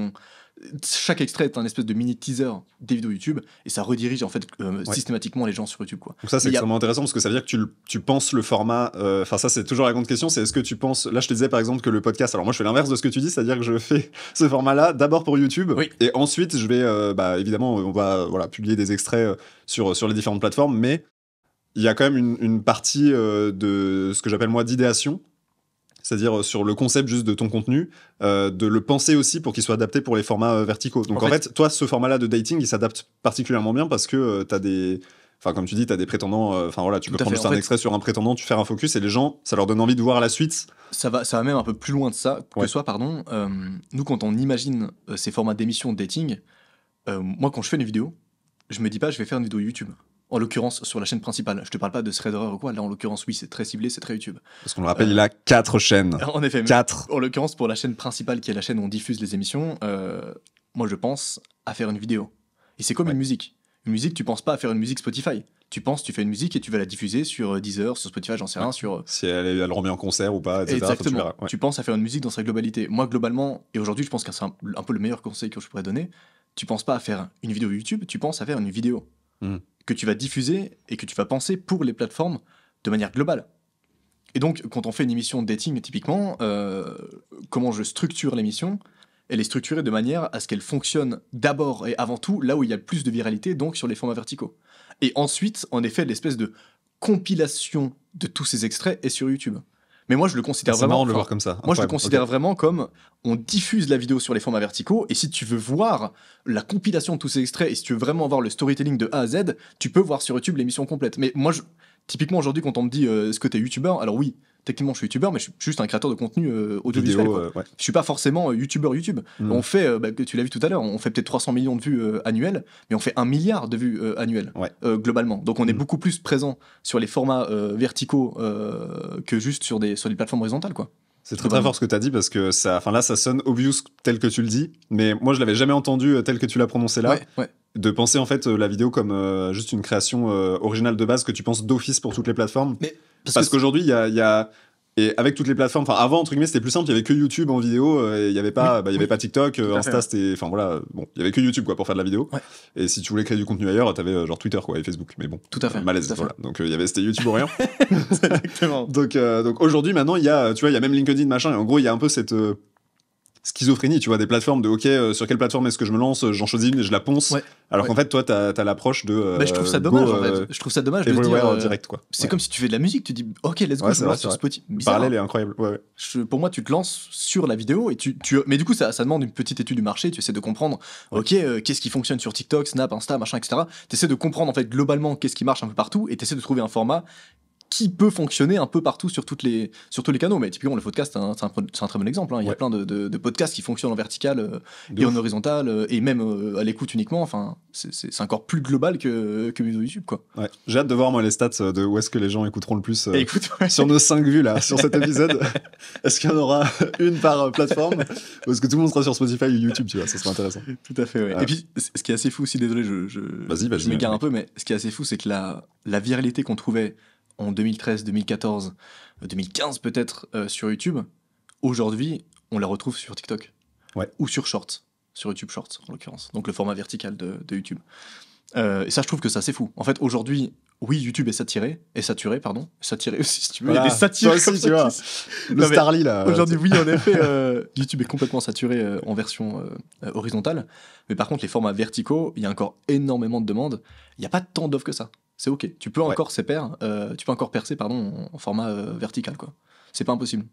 Speaker 1: chaque extrait est un espèce de mini teaser des vidéos YouTube, et ça redirige en fait systématiquement les gens sur YouTube, quoi.
Speaker 2: Donc ça, c'est extrêmement intéressant, parce que ça veut dire que tu penses le format. Enfin, ça, c'est toujours la grande question, c'est est-ce que tu penses. Là, je te disais par exemple que le podcast. Alors moi, je fais l'inverse de ce que tu dis, c'est-à-dire que je fais ce format-là d'abord pour YouTube, et ensuite, je vais, évidemment, on va publier des extraits sur les différentes plateformes, mais il y a quand même une partie de ce que j'appelle moi d'idéation. C'est-à-dire sur le concept juste de ton contenu, de le penser aussi pour qu'il soit adapté pour les formats verticaux. Donc en fait, toi, ce format-là de dating, il s'adapte particulièrement bien parce que t'as des... Enfin, comme tu dis, t'as des prétendants... Enfin voilà, tu peux prendre juste un extrait sur un prétendant, tu fais un focus et les gens, ça leur donne envie de voir la suite.
Speaker 1: Ça va même un peu plus loin de ça, nous, quand on imagine ces formats d'émissions de dating, moi, quand je fais une vidéo, je me dis pas, je vais faire une vidéo YouTube. En l'occurrence, sur la chaîne principale. Je te parle pas de Threader ou quoi. Là, en l'occurrence, oui, c'est très ciblé, c'est très YouTube.
Speaker 2: Parce qu'on le rappelle, il a 4 chaînes.
Speaker 1: En effet.
Speaker 2: 4.
Speaker 1: En l'occurrence, pour la chaîne principale, qui est la chaîne où on diffuse les émissions, moi, je pense à faire une vidéo. Et c'est comme une musique. Une musique, tu penses pas à faire une musique Spotify. Tu fais une musique et tu vas la diffuser sur Deezer, sur Spotify, j'en sais rien, sur...
Speaker 2: Si elle le remet en concert ou pas, etc.
Speaker 1: Exactement. Tu penses à faire une musique dans sa globalité. Moi, globalement, et aujourd'hui, je pense que c'est un peu le meilleur conseil que je pourrais donner, tu penses pas à faire une vidéo YouTube, tu penses à faire une vidéo. Que tu vas diffuser et que tu vas penser pour les plateformes de manière globale. Et donc, quand on fait une émission de dating, typiquement, comment je structure l'émission, elle est structurée de manière à ce qu'elle fonctionne d'abord et avant tout là où il y a le plus de viralité, donc sur les formats verticaux. Et ensuite, en effet, l'espèce de compilation de tous ces extraits est sur YouTube. Mais moi, je le considère vraiment...
Speaker 2: C'est marrant de le voir comme ça.
Speaker 1: Moi, je le considère vraiment comme on diffuse la vidéo sur les formats verticaux, et si tu veux voir la compilation de tous ces extraits, et si tu veux vraiment voir le storytelling de A à Z, tu peux voir sur YouTube l'émission complète. Mais moi, typiquement, aujourd'hui, quand on me dit est-ce que t'es youtubeur, alors oui, techniquement, je suis youtubeur, mais je suis juste un créateur de contenu audiovisuel. Je suis pas forcément youtubeur YouTube. On fait, tu l'as vu tout à l'heure, on fait peut-être 300 millions de vues annuelles, mais on fait 1 milliard de vues annuelles, globalement. Donc on est beaucoup plus présent sur les formats verticaux que juste sur des plateformes horizontales, quoi.
Speaker 2: C'est très très fort ce que tu as dit, parce que ça sonne obvious tel que tu le dis, mais moi je l'avais jamais entendu tel que tu l'as prononcé là. De penser en fait la vidéo comme juste une création originale de base que tu penses d'office pour toutes les plateformes. Mais parce qu'aujourd'hui il y a et avec toutes les plateformes, enfin avant entre guillemets c'était plus simple, il y avait que YouTube en vidéo, et il y avait pas il y avait pas TikTok, Insta, c'était enfin voilà, bon, il y avait que YouTube quoi pour faire de la vidéo. Et si tu voulais créer du contenu ailleurs, t'avais genre Twitter quoi et Facebook, mais bon.
Speaker 1: Tout à fait.
Speaker 2: Malaise, voilà. Donc c'était YouTube ou rien.
Speaker 1: Exactement.
Speaker 2: Donc aujourd'hui maintenant il y a même LinkedIn machin, et en gros il y a un peu cette schizophrénie, tu vois, des plateformes de sur quelle plateforme est-ce que je me lance, j'en choisis une et je la ponce. Ouais. Alors qu'en fait, toi, t'as l'approche de.
Speaker 1: Je trouve ça dommage, en fait. Je trouve ça dommage de se dire.
Speaker 2: Direct, quoi.
Speaker 1: C'est comme si tu fais de la musique, tu dis, ok, let's go, je me lance sur Spotify.
Speaker 2: Le parallèle est incroyable. Ouais.
Speaker 1: Pour moi, tu te lances sur la vidéo et mais du coup, ça demande une petite étude du marché. Tu essaies de comprendre, qu'est-ce qui fonctionne sur TikTok, Snap, Insta, machin, etc. Tu essaies de comprendre, en fait, globalement, qu'est-ce qui marche un peu partout et tu essaies de trouver un format qui peut fonctionner un peu partout sur tous les canaux. Mais typiquement, le podcast, c'est un très bon exemple. Il y a plein de podcasts qui fonctionnent en vertical et en horizontal, et même à l'écoute uniquement. Enfin, c'est encore plus global que YouTube, quoi.
Speaker 2: Ouais. J'ai hâte de voir, moi, les stats de où est-ce que les gens écouteront le plus sur nos 5 vues, là, sur cet épisode. Est-ce qu'il y en aura une par plateforme ou est-ce que tout le monde sera sur Spotify ou YouTube, tu vois, ça serait intéressant.
Speaker 1: Tout à fait, ouais. Et puis, ce qui est assez fou aussi, désolé, je m'égare un peu, mais ce qui est assez fou, c'est que la viralité qu'on trouvait en 2013, 2014, 2015 peut-être sur YouTube, aujourd'hui, on la retrouve sur TikTok.
Speaker 2: Ouais.
Speaker 1: Ou sur Shorts, sur YouTube Shorts en l'occurrence, donc le format vertical de YouTube. Et ça, je trouve que ça, c'est fou. En fait, aujourd'hui, oui, YouTube est saturé aussi, si tu veux.
Speaker 2: Voilà,
Speaker 1: il y a des satires
Speaker 2: aussi, tu vois. Le Starly, là.
Speaker 1: Aujourd'hui, oui, en effet, YouTube est complètement saturé en version horizontale. Mais par contre, les formats verticaux, il y a encore énormément de demandes. Il n'y a pas tant d'offres que ça. C'est ok. Tu peux encore percer en format vertical, quoi. C'est pas impossible.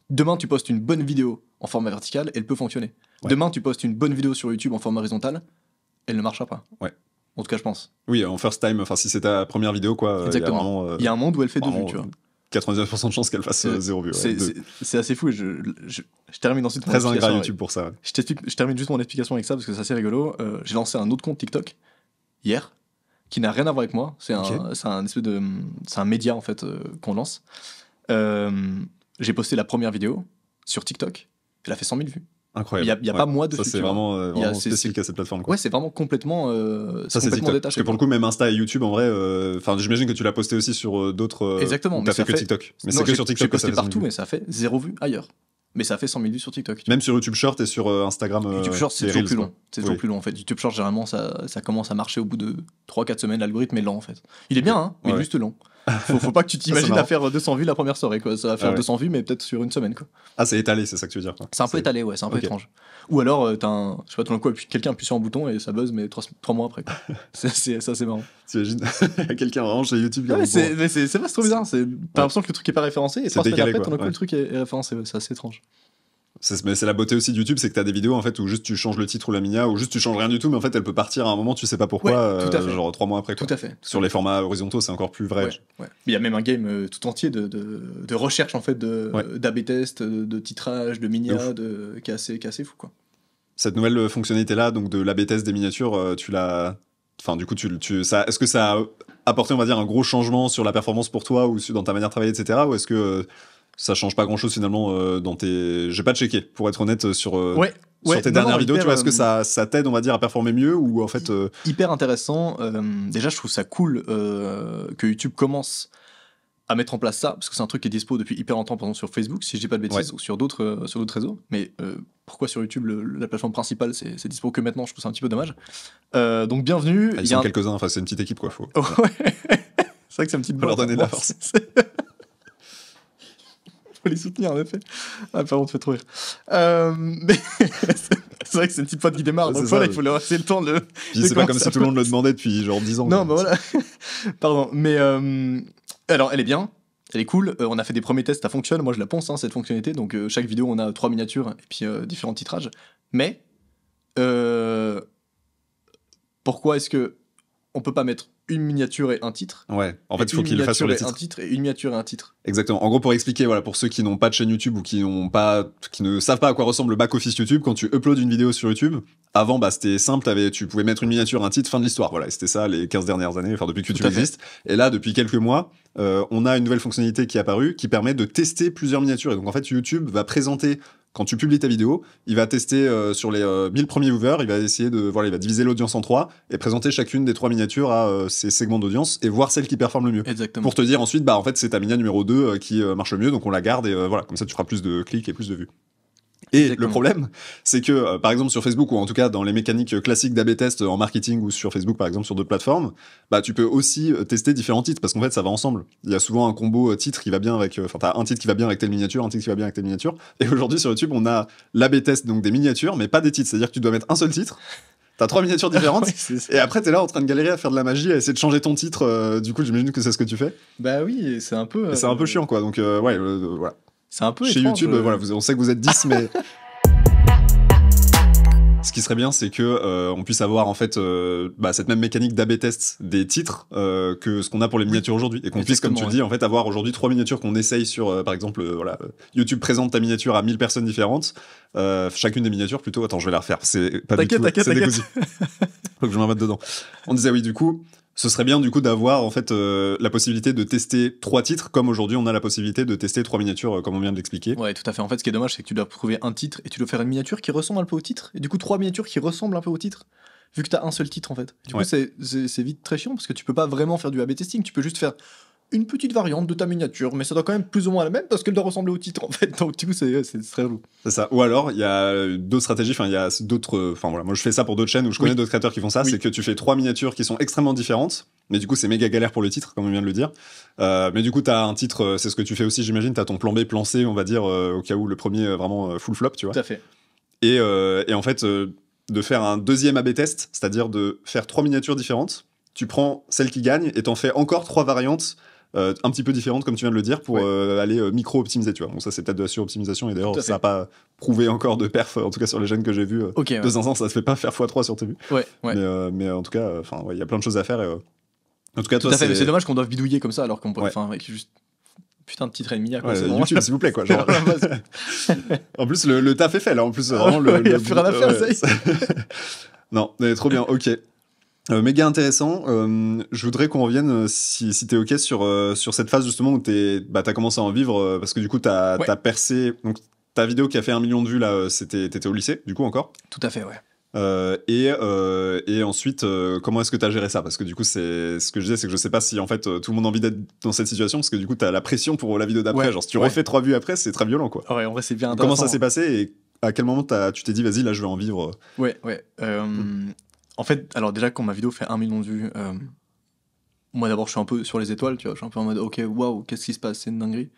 Speaker 1: Demain, tu postes une bonne vidéo en format vertical, elle peut fonctionner. Ouais. Demain, tu postes une bonne vidéo sur YouTube en format horizontal, elle ne marchera pas.
Speaker 2: Ouais.
Speaker 1: En tout cas, je pense.
Speaker 2: Oui, en first time, enfin, si c'est ta première vidéo, quoi.
Speaker 1: Exactement. Il y a un monde où elle fait 2 vues, tu vois.
Speaker 2: 99% de chances qu'elle fasse 0 vues.
Speaker 1: C'est assez fou. Et je termine ensuite mon
Speaker 2: explication. Très ingrat YouTube pour ça. Ouais.
Speaker 1: Je termine juste mon explication avec ça parce que c'est assez rigolo. J'ai lancé un autre compte TikTok hier qui n'a rien à voir avec moi. C'est un média en fait qu'on lance. J'ai posté la première vidéo sur TikTok. Elle a fait 100 000 vues.
Speaker 2: Incroyable.
Speaker 1: Il n'y a pas moi dessus.
Speaker 2: Ça, c'est vraiment spécifique à cette plateforme, quoi.
Speaker 1: Ouais, c'est vraiment complètement,
Speaker 2: ça, c'est complètement détaché. Parce que pour le coup, même Insta et YouTube, en vrai, j'imagine que tu l'as posté aussi sur d'autres.
Speaker 1: Exactement.
Speaker 2: T'as fait que TikTok. Mais c'est que sur TikTok.
Speaker 1: J'ai posté partout, mais ça fait 0 vues ailleurs. Mais ça fait 100 000 vues sur TikTok.
Speaker 2: Même sur YouTube Short et sur Instagram.
Speaker 1: YouTube Short, c'est toujours plus long. C'est toujours plus long, en fait. YouTube Short, généralement, ça commence à marcher au bout de 3-4 semaines. L'algorithme est lent, en fait. Il est bien, hein, mais il est juste lent. Faut pas que tu t'imagines à faire 200 vues la première soirée, quoi. Ça va faire 200 vues, mais peut-être sur une semaine, quoi.
Speaker 2: Ah, c'est étalé, c'est ça que tu veux dire, quoi.
Speaker 1: C'est un peu étalé, ouais, c'est un peu étrange. Ou alors, tout d'un coup, quelqu'un appuie sur un bouton et ça buzz, mais 3 mois après, quoi. C'est marrant.
Speaker 2: T'imagines, il y a quelqu'un vraiment chez YouTube.
Speaker 1: Ouais, c'est pas trop bizarre. T'as l'impression que le truc est pas référencé et 3 semaines après, tout d'un coup, le truc est référencé. C'est assez étrange.
Speaker 2: Mais c'est la beauté aussi de YouTube, c'est que t'as des vidéos en fait où juste tu changes le titre ou la miniature, ou juste tu changes rien du tout, mais en fait elle peut partir à un moment, tu sais pas pourquoi, genre 3 mois après, quoi.
Speaker 1: Tout à fait.
Speaker 2: Sur les formats horizontaux, c'est encore plus vrai.
Speaker 1: Ouais. Il y a même un game tout entier de recherche en fait d'A/B test, de titrage, de miniatures, qui est assez fou, quoi.
Speaker 2: Cette nouvelle fonctionnalité là, donc de l'A/B test des miniatures, tu l'as, enfin du coup est-ce que ça a apporté, on va dire, un gros changement sur la performance pour toi ou dans ta manière de travailler, etc., ou est-ce que ça change pas grand chose finalement dans tes. J'ai pas checké, pour être honnête, sur tes dernières vidéos, tu vois, est-ce que ça t'aide, on va dire, à performer mieux ou en fait.
Speaker 1: Hyper intéressant. Déjà, je trouve ça cool que YouTube commence à mettre en place ça, parce que c'est un truc qui est dispo depuis hyper longtemps, par exemple sur Facebook, si je dis pas de bêtises, ou sur d'autres réseaux. Mais pourquoi sur YouTube, la plateforme principale, c'est dispo que maintenant? Je trouve ça un petit peu dommage. Donc bienvenue.
Speaker 2: Ils sont quelques-uns, enfin c'est une petite équipe, quoi. Faut.
Speaker 1: Ouais. C'est vrai que c'est une petite boîte.
Speaker 2: Faut leur donner de la force.
Speaker 1: Faut les soutenir, en effet. Ah, pardon, te fait trop rire. Mais c'est vrai que c'est une petite pote qui démarre, donc voilà, il faut leur laisser le temps de.
Speaker 2: Puis c'est pas comme si tout le monde le demandait depuis genre 10 ans.
Speaker 1: Non, bah voilà. Pardon, mais alors elle est bien, elle est cool. On a fait des premiers tests, ça fonctionne. Moi, je la ponce, cette fonctionnalité. Donc chaque vidéo, on a 3 miniatures et puis différents titrages. Mais pourquoi est-ce que on peut pas mettre une miniature et un titre?
Speaker 2: Ouais, en fait, il faut qu'il le fasse sur les titres.
Speaker 1: Un titre et une miniature et un titre.
Speaker 2: Exactement. En gros, pour expliquer, voilà, pour ceux qui n'ont pas de chaîne YouTube ou qui ne savent pas à quoi ressemble le back-office YouTube, quand tu uploads une vidéo sur YouTube, avant, c'était simple, tu pouvais mettre une miniature, un titre, fin de l'histoire. Voilà, et c'était ça les 15 dernières années, enfin, depuis que YouTube existe. Et là, depuis quelques mois, on a une nouvelle fonctionnalité qui est apparue, qui permet de tester plusieurs miniatures. Et donc, en fait, YouTube va présenter, quand tu publies ta vidéo, il va tester sur les 1000 premiers viewers, il va essayer il va diviser l'audience en 3 et présenter chacune des 3 miniatures à ses segments d'audience et voir celle qui performe le mieux.
Speaker 1: Exactement.
Speaker 2: Pour te dire ensuite, en fait, c'est ta miniature numéro 2 qui marche le mieux, donc on la garde et voilà, comme ça tu feras plus de clics et plus de vues. Et
Speaker 1: Exactement.
Speaker 2: le problème, c'est que, par exemple, sur Facebook, ou en tout cas dans les mécaniques classiques d'A/B test en marketing ou sur Facebook, par exemple, sur d'autres plateformes, bah, tu peux aussi tester différents titres parce qu'en fait, ça va ensemble. Il y a souvent un combo titre qui va bien avec, enfin, t'as un titre qui va bien avec telle miniature, un titre qui va bien avec telle miniature. Et aujourd'hui, sur YouTube, on a l'A/B test, donc des miniatures, mais pas des titres. C'est-à-dire que tu dois mettre un seul titre. T'as 3 miniatures différentes.
Speaker 1: Ouais, c'est ça.
Speaker 2: Et après, t'es là en train de galérer à faire de la magie, à essayer de changer ton titre. Du coup, j'imagine que c'est ce que tu fais.
Speaker 1: Bah oui, c'est un peu.
Speaker 2: Et c'est un peu chiant, quoi. Donc, ouais, voilà.
Speaker 1: C'est un peu
Speaker 2: Chez
Speaker 1: étrange,
Speaker 2: YouTube, voilà, on sait que vous êtes 10, mais. Ce qui serait bien, c'est que on puisse avoir en fait cette même mécanique d'A/B test des titres que ce qu'on a pour les miniatures aujourd'hui, et qu'on puisse, comme tu le dis, en fait, avoir aujourd'hui 3 miniatures qu'on essaye sur, par exemple, YouTube présente ta miniature à 1000 personnes différentes. Chacune des miniatures, plutôt. Attends, je vais la refaire. C'est pas
Speaker 1: T'inquiète,
Speaker 2: du tout. C'est
Speaker 1: t'inquiète.
Speaker 2: décousu. Faut que je me remette dedans. On disait oui, du coup. Ce serait bien du coup d'avoir en fait la possibilité de tester 3 titres, comme aujourd'hui on a la possibilité de tester 3 miniatures, comme on vient de l'expliquer.
Speaker 1: Ouais, tout à fait. En fait, ce qui est dommage, c'est que tu dois trouver un titre et tu dois faire une miniature qui ressemble un peu au titre. Et du coup, 3 miniatures qui ressemblent un peu au titre, vu que t'as un seul titre en fait. Du coup, c'est vite très chiant parce que tu peux pas vraiment faire du A/B testing. Tu peux juste faire une petite variante de ta miniature, mais ça doit quand même plus ou moins la même parce qu'elle doit ressembler au titre en fait. Donc, du coup, c'est très relou.
Speaker 2: C'est ça. Ou alors, il y a d'autres stratégies, il y a d'autres. Enfin voilà, moi je fais ça pour d'autres chaînes où je connais d'autres créateurs qui font ça.
Speaker 1: Oui.
Speaker 2: C'est que tu fais 3 miniatures qui sont extrêmement différentes. Mais du coup, c'est méga galère pour le titre, comme on vient de le dire. Mais du coup, t'as un titre, c'est ce que tu fais aussi, j'imagine. T'as ton plan B, plan C, on va dire, au cas où le premier vraiment full flop, tu vois.
Speaker 1: Tout à fait.
Speaker 2: Et en fait, de faire un deuxième A/B test, c'est-à-dire de faire 3 miniatures différentes. Tu prends celle qui gagne et t'en fais encore 3 variantes un petit peu différentes, comme tu viens de le dire, pour aller micro-optimiser, tu vois. Bon, ça, c'est peut-être de la sur-optimisation, et d'ailleurs, ça n'a pas prouvé encore de perf, en tout cas sur les chaînes que j'ai vues. De 500, ça se fait pas faire x3 sur tes vues.
Speaker 1: Ouais.
Speaker 2: Mais en tout cas, il y a plein de choses à faire. En tout cas,
Speaker 1: toi, c'est dommage qu'on doive bidouiller comme ça alors qu'on peut. Enfin, avec juste. Putain de titre et demi, quoi.
Speaker 2: YouTube, s'il vous plaît, quoi. Genre... en plus, le taf est fait, là. En plus, vraiment,
Speaker 1: il y a plus rien à faire, ça y est.
Speaker 2: Non, mais trop bien, ok. Méga intéressant. Je voudrais qu'on revienne, si t'es ok, sur cette phase justement où t'as commencé à en vivre, parce que du coup, t'as percé. Donc, ta vidéo qui a fait 1 million de vues, là, t'étais au lycée, du coup, encore.
Speaker 1: Tout à fait, ouais.
Speaker 2: Et ensuite, comment est-ce que tu as géré ça? Parce que du coup, c'est ce que je disais, c'est que je sais pas si en fait tout le monde a envie d'être dans cette situation, parce que du coup, tu as la pression pour la vidéo d'après. Genre, si tu refais 3 vues après, c'est très violent, quoi.
Speaker 1: Ouais, en vrai, c'est bien
Speaker 2: intéressant. Comment ça s'est passé et à quel moment tu t'es dit, vas-y, là, je vais en vivre?
Speaker 1: Ouais. En fait, alors déjà, quand ma vidéo fait 1 million de vues, moi d'abord, je suis un peu sur les étoiles, tu vois. Je suis un peu en mode, ok, waouh, qu'est-ce qui se passe? C'est une dinguerie.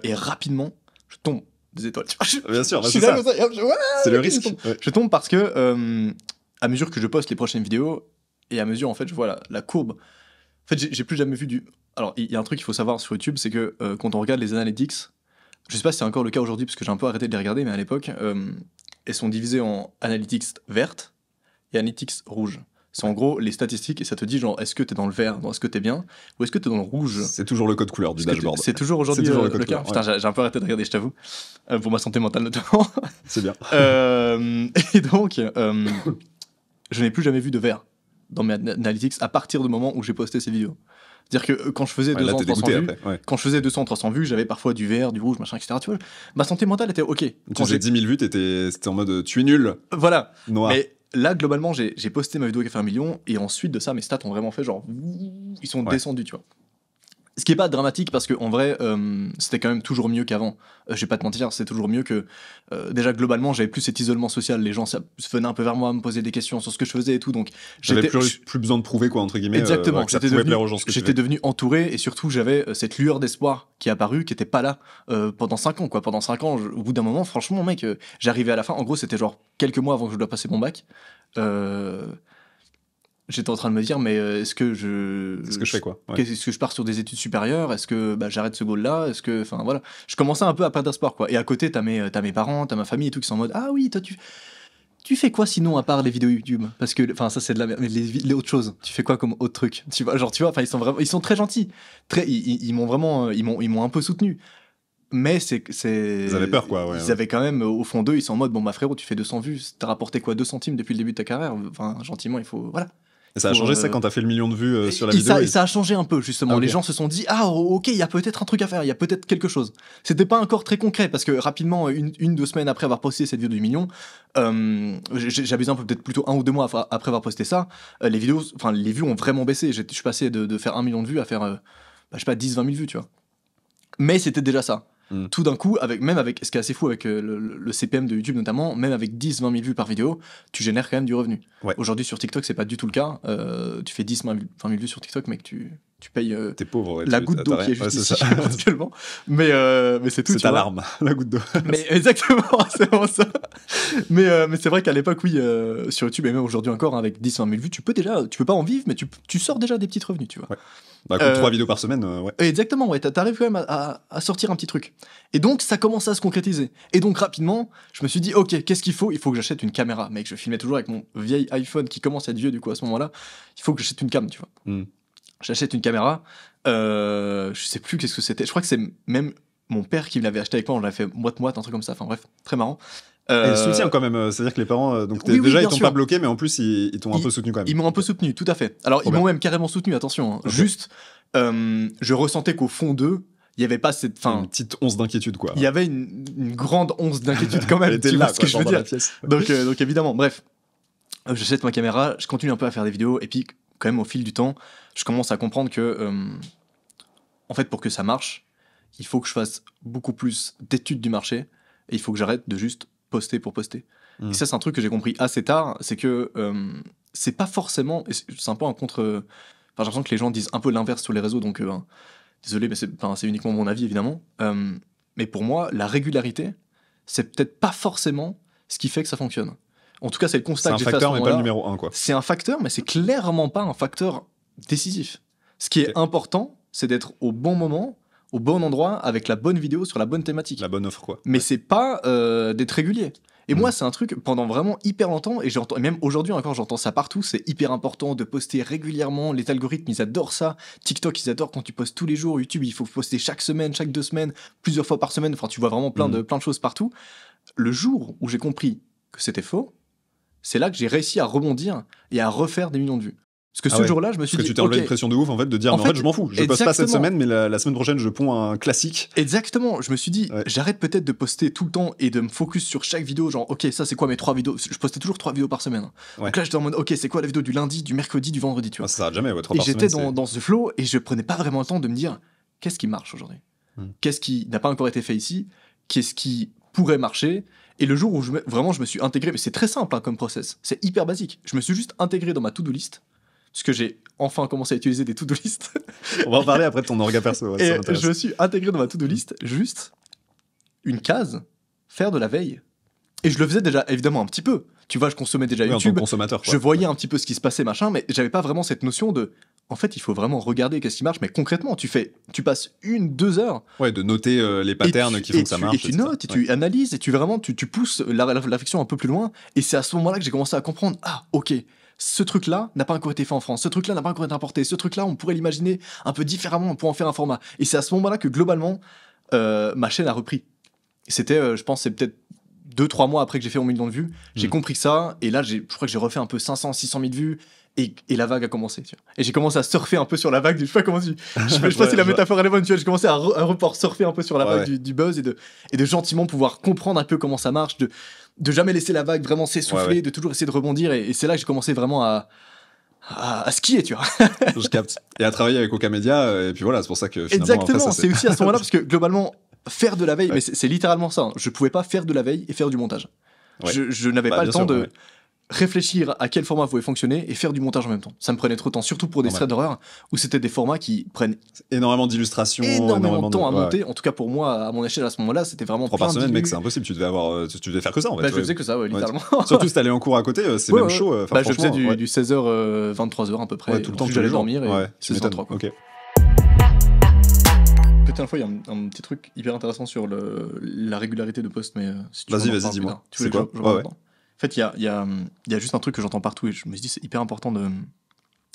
Speaker 1: Et rapidement, je tombe des étoiles. Tu vois,
Speaker 2: bien sûr,
Speaker 1: c'est ça.
Speaker 2: C'est le risque.
Speaker 1: Je tombe parce que à mesure que je poste les prochaines vidéos et à mesure en fait je vois la courbe. En fait, j'ai plus jamais vu du. Alors il y a un truc qu'il faut savoir sur YouTube, c'est que quand on regarde les analytics, je sais pas si c'est encore le cas aujourd'hui parce que j'ai un peu arrêté de les regarder, mais à l'époque elles sont divisées en analytics vertes et analytics rouges. C'est en gros les statistiques et ça te dit genre est-ce que t'es dans le vert, est-ce que t'es bien ou est-ce que t'es dans le rouge.
Speaker 2: C'est toujours le code couleur du dashboard.
Speaker 1: C'est toujours aujourd'hui le cas. Couleur, putain, j'ai un peu arrêté de regarder, je t'avoue, pour ma santé mentale notamment.
Speaker 2: C'est bien.
Speaker 1: Et donc, je n'ai plus jamais vu de vert dans mes analytics à partir du moment où j'ai posté ces vidéos. C'est-à-dire que quand je faisais 200-300 vues, quand je faisais 200-300 vues, j'avais parfois du vert, du rouge, machin, etc. Tu vois, ma santé mentale était ok.
Speaker 2: Quand j'ai 10 000 vues, c'était en mode tu es nul.
Speaker 1: Voilà.
Speaker 2: Noir.
Speaker 1: Mais là, globalement, j'ai posté ma vidéo qui a fait 1 million et ensuite de ça, mes stats ont vraiment fait genre. Ils sont descendus, tu vois. Ce qui est pas dramatique parce qu'en vrai, c'était quand même toujours mieux qu'avant. Je vais pas te mentir, c'est toujours mieux que. Déjà, globalement, j'avais plus cet isolement social. Les gens venaient un peu vers moi, me poser des questions sur ce que je faisais et tout. Donc,
Speaker 2: j'avais plus besoin de prouver, quoi, entre guillemets.
Speaker 1: Exactement.
Speaker 2: J'étais
Speaker 1: devenu entouré et surtout, j'avais cette lueur d'espoir qui est apparue, qui était pas là pendant 5 ans, quoi. Pendant 5 ans, au bout d'un moment, franchement, mec, j'arrivais à la fin. En gros, c'était genre quelques mois avant que je dois passer mon bac. J'étais en train de me dire, mais est-ce que je
Speaker 2: fais quoi?
Speaker 1: Est-ce que je pars sur des études supérieures? Est-ce que j'arrête ce goal-là? Est-ce que, enfin voilà, je commençais un peu à perdre espoir, quoi. Et à côté, t'as mes parents, t'as ma famille et tout qui sont en mode, ah oui, toi tu fais quoi sinon à part les vidéos YouTube? Parce que, enfin, ça c'est de la merde. Les autres choses, tu fais quoi comme autre truc? Tu vois, enfin, ils sont très gentils, ils m'ont vraiment, ils m'ont un peu soutenu. Mais
Speaker 2: ils avaient peur, quoi.
Speaker 1: Ils avaient quand même, au fond d'eux, ils sont en mode, bon, bah frérot, tu fais 200 vues, t'as rapporté quoi, 2 centimes depuis le début de ta carrière? Enfin, gentiment, il faut, voilà.
Speaker 2: Et ça a changé ça quand t'as fait le million de vues sur la vidéo?
Speaker 1: Ça a changé un peu, justement. Ah, okay. Les gens se sont dit, ah ok, il y a peut-être un truc à faire, il y a peut-être quelque chose. C'était pas encore très concret, parce que rapidement, 2 semaines après avoir posté cette vidéo du million, j'abuse un peu, peut-être plutôt 1 ou 2 mois après avoir posté ça, les vues ont vraiment baissé. Je suis passé de faire 1 million de vues à faire, je sais pas, 10-20 000 vues, tu vois. Mais c'était déjà ça. Tout d'un coup, même avec ce qui est assez fou avec le CPM de YouTube notamment, même avec 10-20 000 vues par vidéo, tu génères quand même du revenu. Aujourd'hui sur TikTok, c'est pas du tout le cas. Tu fais 10-20 000 vues sur TikTok, mec, tu payes
Speaker 2: t'es pauvre,
Speaker 1: la goutte d'eau qui est juste ici actuellement. Mais c'est tout.
Speaker 2: C'est ta larme, la goutte d'eau.
Speaker 1: Mais exactement, c'est vraiment ça. Mais c'est vrai qu'à l'époque, oui, sur YouTube et même aujourd'hui encore, avec 10-20 000 vues, tu peux pas en vivre, mais tu sors déjà des petits revenus, tu vois.
Speaker 2: Ouais. Bah, comme 3 vidéos par semaine, ouais.
Speaker 1: Exactement, ouais, t'arrives quand même à sortir un petit truc. Et donc, ça commence à se concrétiser. Et donc, rapidement, je me suis dit, ok, qu'est-ce qu'il faut ? Il faut que j'achète une caméra. Mec, je filmais toujours avec mon vieil iPhone qui commence à être vieux, du coup, à ce moment-là. Il faut que j'achète une cam, tu vois. J'achète une caméra. Je sais plus qu'est-ce que c'était. Je crois que c'est même mon père qui me l'avait acheté avec moi. On l'avait fait moite-moite, un truc comme ça. Enfin, bref, très marrant.
Speaker 2: Et le soutien quand même, c'est-à-dire que les parents, donc déjà ils t'ont pas bloqué, mais en plus ils t'ont un peu soutenu quand même.
Speaker 1: Ils m'ont un peu soutenu, tout à fait. Alors ils m'ont même carrément soutenu, attention. Hein. Okay. Juste, je ressentais qu'au fond d'eux, il y avait pas cette,
Speaker 2: une petite once d'inquiétude quoi.
Speaker 1: Il y avait une grande once d'inquiétude quand même.
Speaker 2: Tu vois ce que je veux dire.
Speaker 1: Donc évidemment, bref, j'achète ma caméra, je continue un peu à faire des vidéos, et puis quand même au fil du temps, je commence à comprendre que, en fait, pour que ça marche, il faut que je fasse beaucoup plus d'études du marché, et il faut que j'arrête de juste poster pour poster. Et ça, c'est un truc que j'ai compris assez tard, c'est que c'est pas forcément... C'est un peu un contre... Enfin, j'ai l'impression que les gens disent un peu l'inverse sur les réseaux, donc désolé, mais c'est uniquement mon avis, évidemment. Mais pour moi, la régularité, c'est peut-être pas forcément ce qui fait que ça fonctionne. En tout cas, c'est le constat que j'ai fait à ce moment-là.
Speaker 2: C'est un facteur, mais pas le numéro 1, quoi.
Speaker 1: C'est un facteur, mais c'est clairement pas un facteur décisif. Ce qui est important, c'est d'être au bon moment, au bon endroit, avec la bonne vidéo sur la bonne thématique.
Speaker 2: La bonne offre, quoi.
Speaker 1: Mais c'est pas d'être régulier. Et moi, c'est un truc, pendant vraiment hyper longtemps, et même aujourd'hui encore, j'entends ça partout, c'est hyper important de poster régulièrement, les algorithmes, ils adorent ça, TikTok, ils adorent quand tu postes tous les jours, YouTube, il faut poster chaque semaine, chaque 2 semaines, plusieurs fois par semaine, enfin, tu vois vraiment plein de choses partout. Le jour où j'ai compris que c'était faux, c'est là que j'ai réussi à rebondir et à refaire des millions de vues. Parce que ce jour-là, je me suis dit...
Speaker 2: Parce que tu t'es enlevé une pression de ouf, en fait, de dire, en fait, je m'en fous. Je poste pas cette semaine, mais la semaine prochaine, je ponds un classique.
Speaker 1: Exactement. Je me suis dit, j'arrête peut-être de poster tout le temps et de me focus sur chaque vidéo. Genre, ok, ça, c'est quoi mes 3 vidéos ? Je postais toujours 3 vidéos par semaine. Donc là, j'étais en mode, ok, c'est quoi la vidéo du lundi, du mercredi, du vendredi, tu vois.
Speaker 2: Ça s'arrête jamais, 3
Speaker 1: et
Speaker 2: par semaine.
Speaker 1: Et j'étais dans ce flow et je prenais pas vraiment le temps de me dire, qu'est-ce qui marche aujourd'hui ? Qu'est-ce qui n'a pas encore été fait ici ? Qu'est-ce qui pourrait marcher ? Et le jour où je me suis intégré, mais c'est très simple comme process, c'est hyper basique. Je me suis juste intégré dans ma to-do list, parce que j'ai enfin commencé à utiliser des to-do list.
Speaker 2: On va en parler après de ton orga perso.
Speaker 1: Et je me suis intégré dans ma to-do list juste une case, faire de la veille. Et je le faisais déjà évidemment un petit peu. Tu vois, je consommais déjà YouTube.
Speaker 2: En tant que consommateur, quoi.
Speaker 1: Je voyais un petit peu ce qui se passait, machin, mais j'avais pas vraiment cette notion de... En fait, il faut vraiment regarder qu'est-ce qui marche, mais concrètement, tu passes 1-2 heures.
Speaker 2: Ouais, de noter les patterns qui font que ça marche.
Speaker 1: Et tu notes, et tu analyses, et tu pousses la réflexion un peu plus loin. Et c'est à ce moment-là que j'ai commencé à comprendre, ah, ok, ce truc-là n'a pas encore été fait en France, ce truc-là n'a pas encore été importé, ce truc-là, on pourrait l'imaginer un peu différemment, on pourrait en faire un format. Et c'est à ce moment-là que, globalement, ma chaîne a repris. C'était, je pense, c'est peut-être 2-3 mois après que j'ai fait mon million de vues, j'ai compris ça, et là, je crois que j'ai refait un peu 500-600 000 vues, et la vague a commencé, tu vois. Et j'ai commencé à surfer un peu sur la vague je sais pas comment je sais pas si la métaphore elle est bonne, tu vois. J'ai commencé à surfer un peu sur la vague du buzz, et de gentiment pouvoir comprendre un peu comment ça marche, de jamais laisser la vague vraiment s'essouffler, de toujours essayer de rebondir, et c'est là que j'ai commencé vraiment à skier, tu vois.
Speaker 2: Je capte. Et à travailler avec Okamedia, et puis voilà, c'est pour ça que finalement...
Speaker 1: Exactement,
Speaker 2: après,
Speaker 1: c'est aussi à ce moment-là, parce que globalement, faire de la veille, mais c'est littéralement ça, hein. Je pouvais pas faire de la veille et faire du montage. Je n'avais pas le temps de réfléchir à quel format pouvait fonctionner et faire du montage en même temps. Ça me prenait trop de temps, surtout pour des threads d'horreur où c'était des formats qui prennent
Speaker 2: énormément d'illustrations,
Speaker 1: énormément de temps à monter. En tout cas pour moi, à mon échelle à ce moment-là, c'était vraiment
Speaker 2: 3 par semaine, mec, c'est impossible. Tu devais faire que ça en fait.
Speaker 1: Je faisais que ça, littéralement.
Speaker 2: Surtout si t'allais en cours à côté, c'est même chaud.
Speaker 1: Je faisais du 16h 23h à peu près.
Speaker 2: Tout le temps que
Speaker 1: j'allais dormir et
Speaker 2: c'est
Speaker 1: 3.
Speaker 2: Ok.
Speaker 1: Une fois, il y a un petit truc hyper intéressant sur la régularité de post, mais si tu
Speaker 2: vas-y, dis-moi.
Speaker 1: C'est quoi En fait, il y a juste un truc que j'entends partout et je me dis c'est hyper important de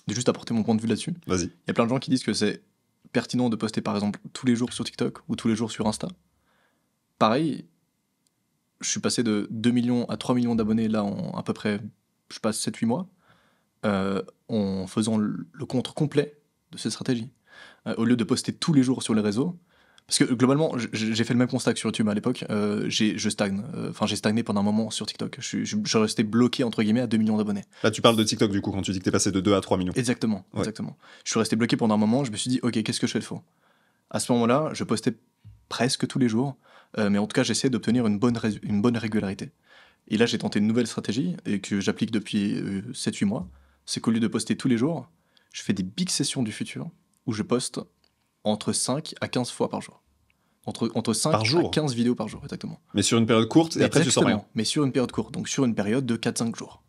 Speaker 1: juste apporter mon point de vue là-dessus.
Speaker 2: Vas-y.
Speaker 1: Il y a plein de gens qui disent que c'est pertinent de poster par exemple tous les jours sur TikTok ou tous les jours sur Insta. Pareil, je suis passé de 2 millions à 3 millions d'abonnés là en à peu près, je passe 7-8 mois, en faisant le contre complet de cette stratégie. Au lieu de poster tous les jours sur les réseaux, parce que globalement j'ai fait le même constat que sur YouTube à l'époque, je stagne, j'ai stagné pendant un moment sur TikTok, je restais bloqué entre guillemets à 2 millions d'abonnés.
Speaker 2: Là tu parles de TikTok du coup quand tu dis que t'es passé de 2 à 3 millions.
Speaker 1: Exactement. Je suis resté bloqué pendant un moment, je me suis dit ok, qu'est-ce que je fais de faux ? À ce moment-là, je postais presque tous les jours, mais en tout cas j'essaie d'obtenir une bonne régularité. Et là j'ai tenté une nouvelle stratégie et que j'applique depuis 7-8 mois, c'est qu'au lieu de poster tous les jours, je fais des big sessions du futur où je poste entre 5 à 15 fois par jour. Entre 5 à 15 vidéos par jour, exactement.
Speaker 2: Mais sur une période courte, et après tu sors rien.
Speaker 1: Mais sur une période courte, donc sur une période de 4-5 jours.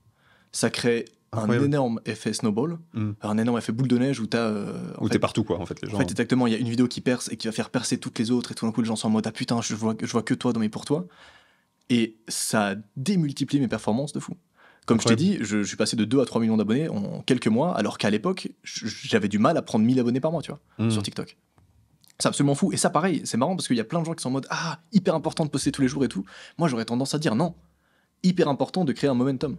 Speaker 1: Ça crée un énorme effet snowball, un énorme effet boule de neige où
Speaker 2: t'es partout, quoi, en fait, les gens.
Speaker 1: En fait, exactement, il y a une vidéo qui perce et qui va faire percer toutes les autres, et tout d'un coup, les gens sont en mode « Ah putain, je vois que toi dans mes pour toi ». Et ça démultiplie mes performances de fou. Comme je t'ai dit, je suis passé de 2 à 3 millions d'abonnés en quelques mois, alors qu'à l'époque, j'avais du mal à prendre 1000 abonnés par mois, tu vois, sur TikTok. C'est absolument fou. Et ça, pareil, c'est marrant parce qu'il y a plein de gens qui sont en mode « Ah, hyper important de poster tous les jours et tout ». Moi, j'aurais tendance à dire non. Hyper important de créer un momentum.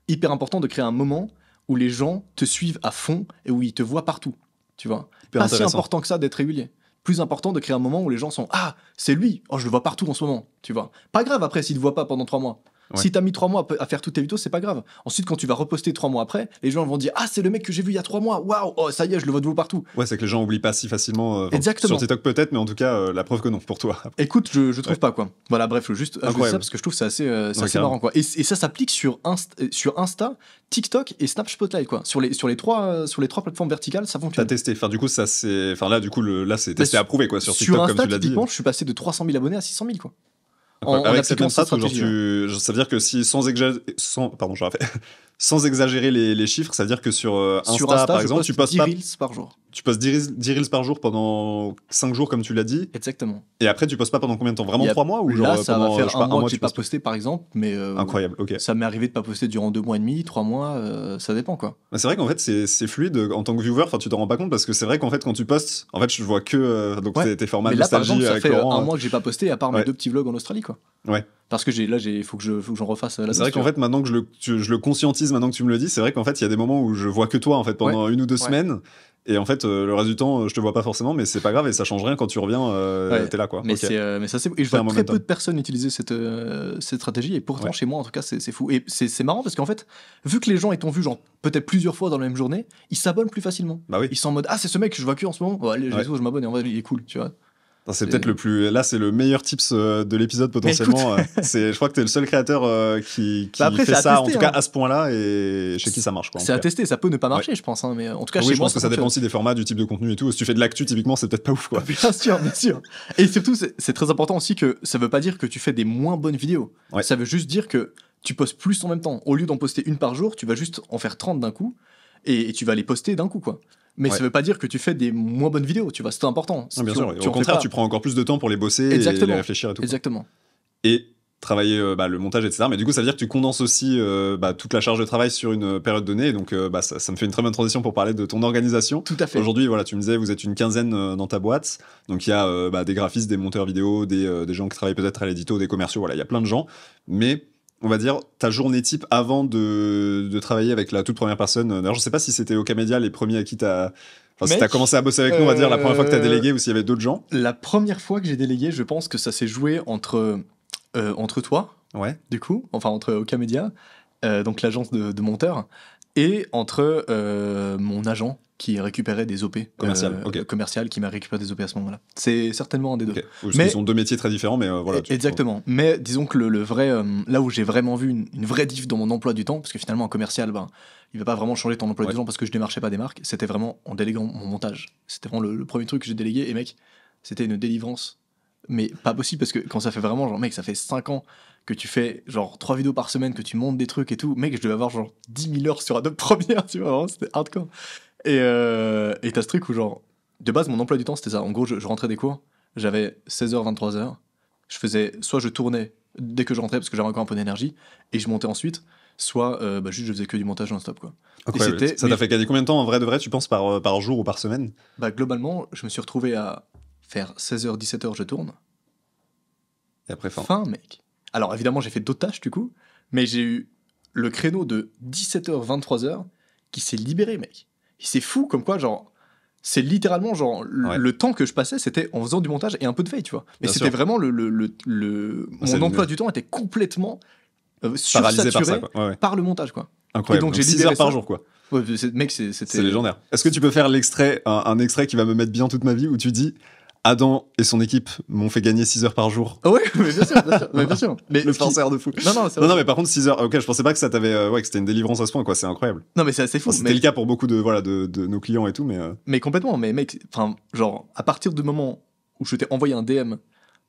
Speaker 1: Hyper important de créer un moment où les gens te suivent à fond et où ils te voient partout, tu vois. Pas si important que ça d'être régulier. Plus important de créer un moment où les gens sont « Ah, c'est lui, oh, je le vois partout en ce moment », tu vois. Pas grave après s'ils ne te voient pas pendant 3 mois. Ouais. Si t'as mis 3 mois à faire toutes tes vidéos, c'est pas grave. Ensuite, quand tu vas reposter 3 mois après, les gens vont dire « Ah, c'est le mec que j'ai vu il y a 3 mois, waouh, oh, ça y est, je le vois de vous partout ».
Speaker 2: Ouais, c'est que les gens oublient pas si facilement.
Speaker 1: Exactement.
Speaker 2: Sur TikTok peut-être, mais en tout cas, la preuve que non, pour toi.
Speaker 1: Écoute, je trouve pas, quoi. Voilà, bref, je veux juste ajouter ça parce que je trouve que c'est assez marrant, quoi. Et ça s'applique sur Insta, TikTok et Snap Spotlight, quoi. Sur les trois plateformes verticales, ça fonctionne.
Speaker 2: T'as testé. Enfin, du coup, ça c'est. Enfin, là, du coup, là, c'est testé, approuvé, quoi. Sur TikTok,
Speaker 1: Insta,
Speaker 2: comme tu l'as dit.
Speaker 1: je suis passé de 300 000 abonnés à 600 000, quoi.
Speaker 2: Avec cette strat, genre ça veut dire que si sans exagérer les chiffres, ça veut dire que sur Insta par exemple, tu postes
Speaker 1: 10 reels par jour.
Speaker 2: Tu postes 10 reels par jour pendant 5 jours comme tu l'as dit.
Speaker 1: Exactement.
Speaker 2: Et après tu postes pas pendant combien de temps? Vraiment 3 mois ou
Speaker 1: là,
Speaker 2: genre
Speaker 1: ça
Speaker 2: pendant,
Speaker 1: va faire un mois que
Speaker 2: tu
Speaker 1: j'ai pas posté par exemple, mais
Speaker 2: incroyable. OK.
Speaker 1: Ça m'est arrivé de pas poster durant 2 mois et demi, 3 mois, ça dépend quoi.
Speaker 2: C'est vrai qu'en fait c'est fluide en tant que viewer, enfin tu t'en rends pas compte parce que c'est vrai qu'en fait quand tu postes, en fait je vois que donc tes formats
Speaker 1: mais là, par exemple, ça fait
Speaker 2: Laurent,
Speaker 1: un mois que j'ai pas posté à part mes 2 petits vlogs en Australie quoi.
Speaker 2: Ouais.
Speaker 1: Parce que faut que j'en refasse la.
Speaker 2: C'est vrai qu'en fait maintenant que je le conscientise, maintenant que tu me le dis, c'est vrai qu'en fait il y a des moments où je vois que toi en fait pendant 1 ou 2 semaines. Et en fait, le reste du temps, je te vois pas forcément, mais c'est pas grave et ça change rien quand tu reviens, t'es là quoi.
Speaker 1: Mais mais ça c'est. Et je vois très peu de personnes utiliser cette stratégie et pourtant chez moi en tout cas c'est fou. Et c'est marrant parce qu'en fait, vu que les gens t'ont vu genre peut-être plusieurs fois dans la même journée, ils s'abonnent plus facilement.
Speaker 2: Bah oui.
Speaker 1: Ils sont en mode ah c'est ce mec que je vois que en ce moment. Bon, allez, je m'abonne et en vrai il est cool, tu vois.
Speaker 2: C'est peut-être le plus. Là, c'est le meilleur tips de l'épisode potentiellement. Je crois que t'es le seul créateur qui fait ça, en tout cas à ce point-là, et chez qui ça marche.
Speaker 1: C'est à tester, ça peut ne pas marcher, je pense. Mais en tout cas, chez moi,
Speaker 2: je pense que ça dépend aussi des formats, du type de contenu et tout. Si tu fais de l'actu, typiquement, c'est peut-être pas ouf, quoi.
Speaker 1: Bien sûr, bien sûr. Et surtout, c'est très important aussi que ça veut pas dire que tu fais des moins bonnes vidéos. Ouais. Ça veut juste dire que tu postes plus en même temps. Au lieu d'en poster une par jour, tu vas juste en faire 30 d'un coup, et tu vas les poster d'un coup, quoi. Mais ça veut pas dire que tu fais des moins bonnes vidéos, tu vois, c'est important.
Speaker 2: Bien sûr, au contraire, tu prends encore plus de temps pour les bosser et les réfléchir et tout.
Speaker 1: Exactement.
Speaker 2: Et travailler le montage, etc. Mais du coup, ça veut dire que tu condenses aussi toute la charge de travail sur une période donnée. Donc, ça me fait une très bonne transition pour parler de ton organisation.
Speaker 1: Tout à fait.
Speaker 2: Aujourd'hui, voilà, tu me disais, vous êtes une quinzaine dans ta boîte. Donc, il y a des graphistes, des monteurs vidéo, des gens qui travaillent peut-être à l'édito, des commerciaux. Voilà, il y a plein de gens. Mais on va dire ta journée type avant de travailler avec la toute première personne. D'ailleurs, je sais pas si c'était Okamedia les premiers à qui t'as si t'as commencé à bosser avec nous, on va dire la première fois que t'as délégué ou s'il y avait d'autres gens.
Speaker 1: La première fois que j'ai délégué, je pense que ça s'est joué entre toi, du coup, enfin entre Okamedia, donc l'agence de monteurs, et entre mon agent qui récupérait des OP commercial qui m'a récupéré des OP à ce moment-là. C'est certainement un des deux.
Speaker 2: Okay. Parce qu'ils sont deux métiers très différents, mais voilà.
Speaker 1: Exactement. Mais disons que le vrai, là où j'ai vraiment vu une vraie diff dans mon emploi du temps, parce que finalement un commercial, il va pas vraiment changer ton emploi du temps parce que je démarchais pas des marques, c'était vraiment en déléguant mon montage. C'était vraiment le premier truc que j'ai délégué, et mec, c'était une délivrance. Mais pas possible, parce que quand ça fait vraiment, genre, mec, ça fait 5 ans que tu fais genre 3 vidéos par semaine, que tu montes des trucs et tout, mec, je devais avoir genre 10 000 heures sur Adobe Premiere, tu vois, vraiment, c'était hardcore. Et t'as ce truc où genre, de base, mon emploi du temps, c'était ça. En gros, je rentrais des cours, j'avais 16h, 23h, soit je tournais dès que je rentrais, parce que j'avais encore un peu d'énergie, et je montais ensuite, soit juste je faisais que du montage non-stop, quoi.
Speaker 2: Okay, ça t'a fait gagner combien de temps en vrai de vrai, tu penses, par jour ou par semaine?
Speaker 1: Globalement, je me suis retrouvé à faire 16h, 17h, je tourne.
Speaker 2: Et après,
Speaker 1: fin, mec. Alors évidemment, j'ai fait d'autres tâches du coup, mais j'ai eu le créneau de 17h, 23h qui s'est libéré, mec. Et c'est fou comme quoi, genre, c'est littéralement genre le temps que je passais, c'était en faisant du montage et un peu de veille, tu vois. Mais c'était vraiment mon emploi du temps était complètement sursaturé par le montage, quoi.
Speaker 2: Incroyable.
Speaker 1: Et donc j'ai
Speaker 2: 6 heures par jour, quoi.
Speaker 1: Ouais, mec, c'était
Speaker 2: légendaire. Est-ce que tu peux faire un extrait qui va me mettre bien toute ma vie où tu dis Adam et son équipe m'ont fait gagner 6 heures par jour.
Speaker 1: Oui, mais bien sûr, bien sûr. Mais bien sûr. Mais
Speaker 2: Le forceur de fou. Non, mais par contre, 6 heures. Ok, je pensais pas que ça t'avait. Que c'était une délivrance à ce point, quoi. C'est incroyable.
Speaker 1: Non, mais c'est assez fou.
Speaker 2: C'était le cas pour beaucoup de nos clients et tout, mais.
Speaker 1: Mais complètement. Mais mec, enfin, genre, à partir du moment où je t'ai envoyé un DM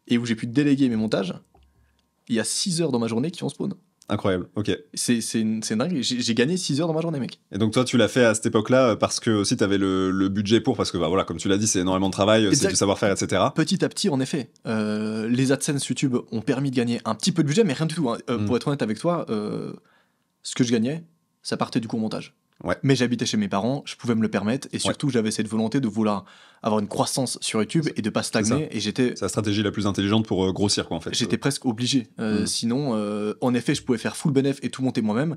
Speaker 1: et où j'ai pu déléguer mes montages, il y a 6 heures dans ma journée qui ont spawn.
Speaker 2: Incroyable, ok.
Speaker 1: C'est dingue, j'ai gagné 6 heures dans ma journée, mec.
Speaker 2: Et donc toi, tu l'as fait à cette époque-là parce que aussi t'avais le budget pour, parce que bah, voilà, comme tu l'as dit, c'est énormément de travail, c'est du savoir-faire, etc.
Speaker 1: Petit à petit, en effet, les AdSense YouTube ont permis de gagner un petit peu de budget, mais rien du tout. Hein. Pour être honnête avec toi, ce que je gagnais, ça partait du court montage.
Speaker 2: Ouais.
Speaker 1: Mais j'habitais chez mes parents, je pouvais me le permettre, et surtout j'avais cette volonté de vouloir avoir une croissance sur YouTube et de pas stagner. Et j'étais.
Speaker 2: C'est la stratégie la plus intelligente pour grossir, quoi, en fait.
Speaker 1: J'étais presque obligé. Sinon, en effet, je pouvais faire full bénéf et tout monter moi-même.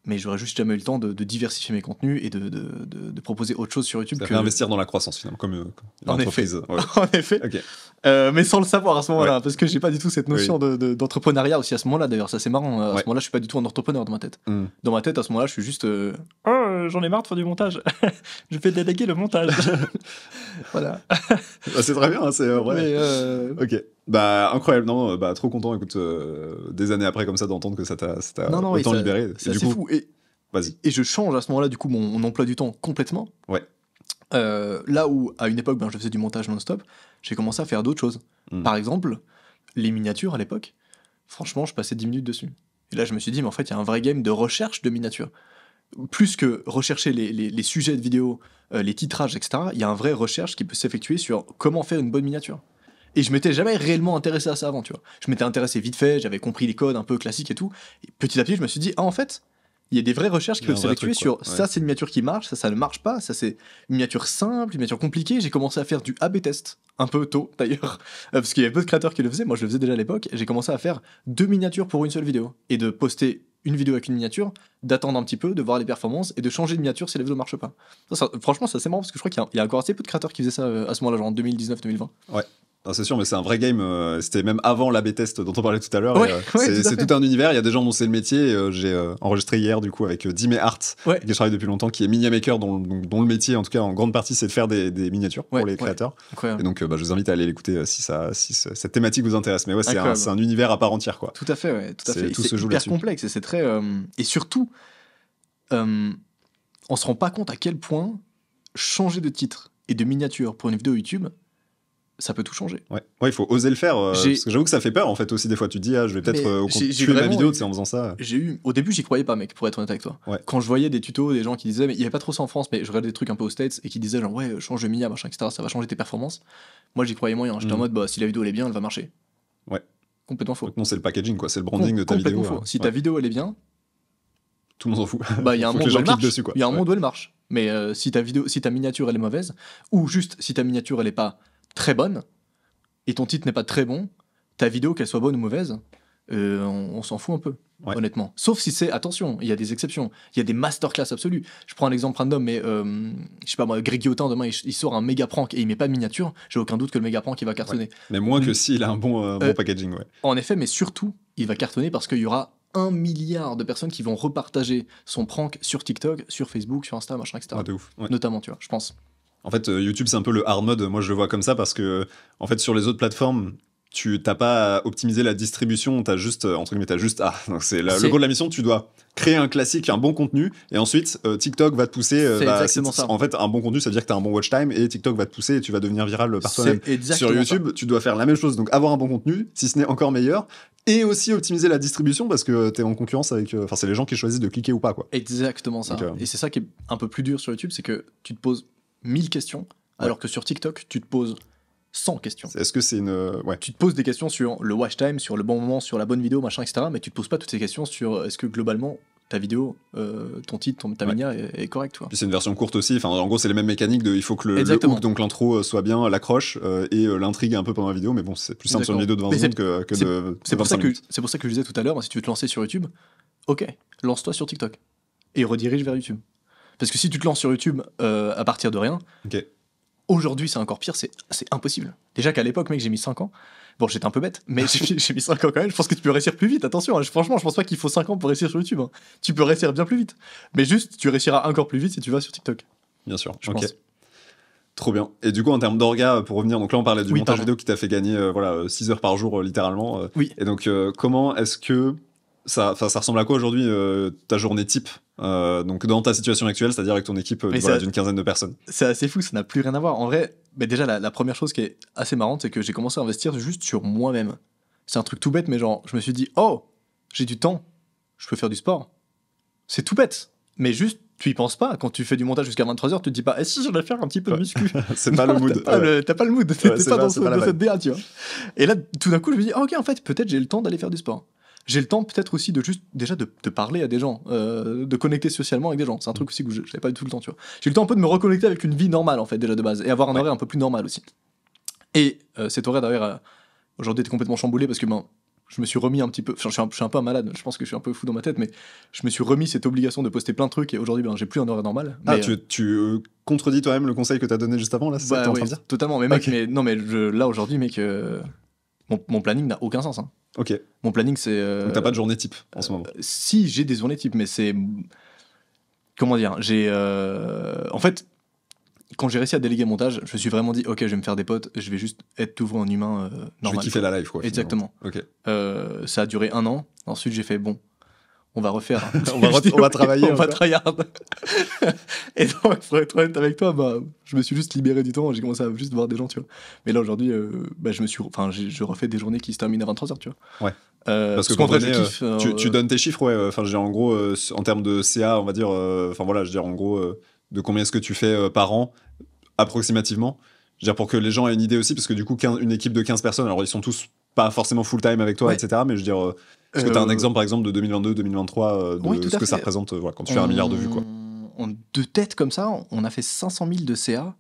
Speaker 1: Mais j'aurais juste jamais eu le temps de diversifier mes contenus et de proposer autre chose sur YouTube.
Speaker 2: Ça fait investir dans la croissance, finalement, comme une entreprise.
Speaker 1: Ouais. En effet.
Speaker 2: Okay.
Speaker 1: Mais sans le savoir à ce moment-là, parce que j'ai pas du tout cette notion d'entrepreneuriat aussi à ce moment-là. D'ailleurs, ça c'est marrant. À ce moment-là, je suis pas du tout un entrepreneur dans ma tête. Dans ma tête, à ce moment-là, je suis juste. J'en ai marre de faire du montage. Je vais déléguer le montage. Voilà.
Speaker 2: Bah, c'est très bien, hein, c'est vrai. Ok. Bah, incroyable, non, bah, trop content, écoute, des années après, comme ça, d'entendre que ça t'a autant libéré.
Speaker 1: C'est assez fou.
Speaker 2: Vas-y.
Speaker 1: Et je change à ce moment-là, du coup, mon emploi du temps complètement.
Speaker 2: Ouais.
Speaker 1: Là où, à une époque, je faisais du montage non-stop, j'ai commencé à faire d'autres choses. Par exemple, les miniatures à l'époque, franchement, je passais 10 minutes dessus. Et là, je me suis dit, mais en fait, il y a un vrai game de recherche de miniatures. Plus que rechercher les sujets de vidéos, les titrages, etc., il y a un vrai recherche qui peut s'effectuer sur comment faire une bonne miniature. Et je m'étais jamais réellement intéressé à ça avant, tu vois. Je m'étais intéressé vite fait, j'avais compris les codes un peu classiques et tout. Et petit à petit, je me suis dit, en fait, il y a des vraies recherches qui peuvent s'effectuer sur ça, c'est une miniature qui marche, ça ne marche pas, ça c'est une miniature simple, une miniature compliquée. J'ai commencé à faire du A/B test, un peu tôt d'ailleurs, parce qu'il y avait peu de créateurs qui le faisaient, moi je le faisais déjà à l'époque. J'ai commencé à faire 2 miniatures pour une seule vidéo, et de poster une vidéo avec une miniature, d'attendre un petit peu, de voir les performances, et de changer de miniature si la vidéo ne marche pas. Franchement, c'est assez marrant, parce que je crois qu'il y a encore assez peu de créateurs qui faisaient ça à ce moment-là, genre en 2019-2020.
Speaker 2: Ouais. Non, c'est sûr, mais c'est un vrai game. C'était même avant l'A/B test dont on parlait tout à l'heure. C'est tout un univers. Il y a des gens dont c'est le métier. J'ai enregistré hier du coup avec Dime Art, avec qui je travaille depuis longtemps, qui est mini maker, dont le métier, en tout cas en grande partie, c'est de faire des miniatures pour les créateurs. Et donc, je vous invite à aller l'écouter si cette thématique vous intéresse. Mais ouais, c'est un univers à part entière, quoi.
Speaker 1: Tout à fait, ouais. Tout à fait.
Speaker 2: Tout se joue
Speaker 1: hyper complexe et c'est très. Et surtout, on se rend pas compte à quel point changer de titre et de miniature pour une vidéo YouTube, ça peut tout changer.
Speaker 2: Ouais, il faut oser le faire. Parce que j'avoue que ça fait peur en fait aussi des fois. Tu te dis, je vais peut-être tuer ma vidéo en faisant ça.
Speaker 1: Au début, j'y croyais pas, mec, pour être honnête avec toi.
Speaker 2: Ouais.
Speaker 1: Quand je voyais des tutos, des gens qui disaient, mais il y avait pas trop ça en France, mais je regardais des trucs un peu aux States et qui disaient, genre, ouais, change de mini, machin, etc., ça va changer tes performances. Moi, j'y croyais moyen. J'étais en mode, si la vidéo elle est bien, elle va marcher.
Speaker 2: Ouais.
Speaker 1: Complètement faux.
Speaker 2: Donc, non, c'est le packaging, quoi. C'est le branding de ta vidéo.
Speaker 1: Faux. Si ta vidéo elle est bien,
Speaker 2: tout le monde s'en fout.
Speaker 1: Il y a un monde où elle marche. Il y a un monde où elle marche. Mais si ta miniature elle est mauvaise, ou juste si ta miniature elle est pas très bonne, et ton titre n'est pas très bon, ta vidéo, qu'elle soit bonne ou mauvaise, on s'en fout un peu, honnêtement. Sauf si c'est, attention, il y a des exceptions, il y a des masterclass absolues. Je prends un exemple random, mais je sais pas moi, Greg Guillotin, demain, il sort un méga prank et il met pas de miniature, j'ai aucun doute que le méga prank, il va cartonner.
Speaker 2: Ouais. Mais moins que s'il a un bon packaging, ouais.
Speaker 1: En effet, mais surtout, il va cartonner parce qu'il y aura 1 milliard de personnes qui vont repartager son prank sur TikTok, sur Facebook, sur Insta, machin, etc.
Speaker 2: De ouf. Ouais.
Speaker 1: Notamment, tu vois, je pense.
Speaker 2: En fait, YouTube, c'est un peu le hard mode. Moi, je le vois comme ça parce que, en fait, sur les autres plateformes, tu n'as pas à optimiser la distribution. Tu as juste, entre guillemets, donc c'est le goal de la mission. Tu dois créer un classique, un bon contenu, et ensuite, TikTok va te pousser.
Speaker 1: C'est exactement ça.
Speaker 2: En fait, un bon contenu, ça veut dire que tu as un bon watch time, et TikTok va te pousser et tu vas devenir viral par toi-même. Sur YouTube, tu dois faire la même chose. Donc, avoir un bon contenu, si ce n'est encore meilleur, et aussi optimiser la distribution parce que tu es en concurrence avec. Enfin, c'est les gens qui choisissent de cliquer ou pas, quoi.
Speaker 1: Exactement ça.
Speaker 2: Donc,
Speaker 1: et c'est ça qui est un peu plus dur sur YouTube, c'est que tu te poses 1000 questions, alors que sur TikTok, tu te poses 100 questions.
Speaker 2: Est-ce que c'est une...
Speaker 1: Tu te poses des questions sur le watch time, sur le bon moment, sur la bonne vidéo, machin, etc. Mais tu te poses pas toutes ces questions sur est-ce que globalement, ta vidéo, ton titre, ta mania est correct, toi.
Speaker 2: Puis c'est une version courte aussi. Enfin, en gros, c'est les mêmes mécaniques il faut que le hook, donc l'intro, soit bien, l'accroche et l'intrigue un peu pendant la vidéo. Mais bon, c'est plus simple sur une vidéo de 20 secondes que de 25 minutes.
Speaker 1: C'est pour ça que je disais tout à l'heure, si tu veux te lancer sur YouTube, ok, lance-toi sur TikTok et redirige vers YouTube. Parce que si tu te lances sur YouTube à partir de rien, aujourd'hui c'est encore pire, c'est impossible. Déjà qu'à l'époque, mec, j'ai mis 5 ans. Bon, j'étais un peu bête, mais j'ai mis 5 ans quand même. Je pense que tu peux réussir plus vite, attention. Hein. Franchement, je pense pas qu'il faut 5 ans pour réussir sur YouTube. Hein. Tu peux réussir bien plus vite. Mais juste, tu réussiras encore plus vite si tu vas sur TikTok.
Speaker 2: Bien sûr,
Speaker 1: je pense.
Speaker 2: Trop bien. Et du coup, en termes d'orga, pour revenir, donc là, on parlait du montage
Speaker 1: pardon.
Speaker 2: vidéo qui t'a fait gagner 6 heures par jour, littéralement.
Speaker 1: Oui.
Speaker 2: Et donc, comment est-ce que ça ressemble à quoi aujourd'hui ta journée type donc dans ta situation actuelle, c'est-à-dire avec ton équipe d'une quinzaine de personnes?
Speaker 1: C'est assez fou, ça n'a plus rien à voir. En vrai, déjà, la première chose qui est assez marrante, c'est que j'ai commencé à investir juste sur moi-même. C'est un truc tout bête, mais genre, je me suis dit, oh, j'ai du temps, je peux faire du sport. C'est tout bête, mais juste, tu y penses pas. Quand tu fais du montage jusqu'à 23h, tu te dis pas, eh si, je vais faire un petit peu de muscu.
Speaker 2: C'est pas le mood.
Speaker 1: T'as pas le mood, t'es pas dans
Speaker 2: la
Speaker 1: cette DA, tu vois. Et là, tout d'un coup, je me dis, ah, ok, en fait, peut-être j'ai le temps d'aller faire du sport. J'ai le temps peut-être aussi de juste, déjà, de parler à des gens, de connecter socialement avec des gens. C'est un truc aussi que je n'avais pas du tout le temps, tu vois. J'ai eu le temps un peu de me reconnecter avec une vie normale, en fait, déjà de base, et avoir un horaire un peu plus normal aussi. Et cet horaire, d'ailleurs, aujourd'hui, était complètement chamboulé parce que je me suis remis un petit peu, je suis un peu un malade, je pense que je suis un peu fou dans ma tête, mais je me suis remis cette obligation de poster plein de trucs et aujourd'hui, j'ai plus un horaire normal.
Speaker 2: Ah, tu contredis toi-même le conseil que t'as donné juste avant, là, c'est ça que t'es en train de dire?
Speaker 1: Totalement, mais mec,
Speaker 2: Okay.
Speaker 1: là aujourd'hui, mec, mon planning n'a aucun sens. Hein.
Speaker 2: Ok.
Speaker 1: Mon planning, c'est.
Speaker 2: Donc t'as pas de journée type en ce moment?
Speaker 1: Si, j'ai des journées type, mais c'est. Comment dire? En fait, quand j'ai réussi à déléguer le montage, je me suis vraiment dit, ok, je vais me faire des potes, je vais juste être toujours un humain normal.
Speaker 2: Je vais kiffer la live, quoi.
Speaker 1: Exactement.
Speaker 2: Ok.
Speaker 1: Ça a duré 1 an. Ensuite, j'ai fait, bon, on va refaire.
Speaker 2: on va travailler.
Speaker 1: On va tryhard. Et donc, pour être honnête avec toi, je me suis juste libéré du temps. J'ai commencé à juste voir des gens, tu vois. Mais là, aujourd'hui, je refais des journées qui se terminent à 23h, tu vois.
Speaker 2: Ouais. Parce que pour donner, tu donnes tes chiffres, ouais. Enfin, je veux dire, en gros, en termes de CA, on va dire, je veux dire, en gros, de combien est-ce que tu fais par an, approximativement. Je veux dire, pour que les gens aient une idée aussi, parce que du coup, une équipe de 15 personnes, alors ils sont tous pas forcément full-time avec toi, etc. Mais je veux dire, est-ce que tu as un exemple, par exemple, de 2022, 2023, de ce que ça représente quand tu fais 1 milliard de vues, quoi?
Speaker 1: De tête comme ça, on a fait 500 000 de CA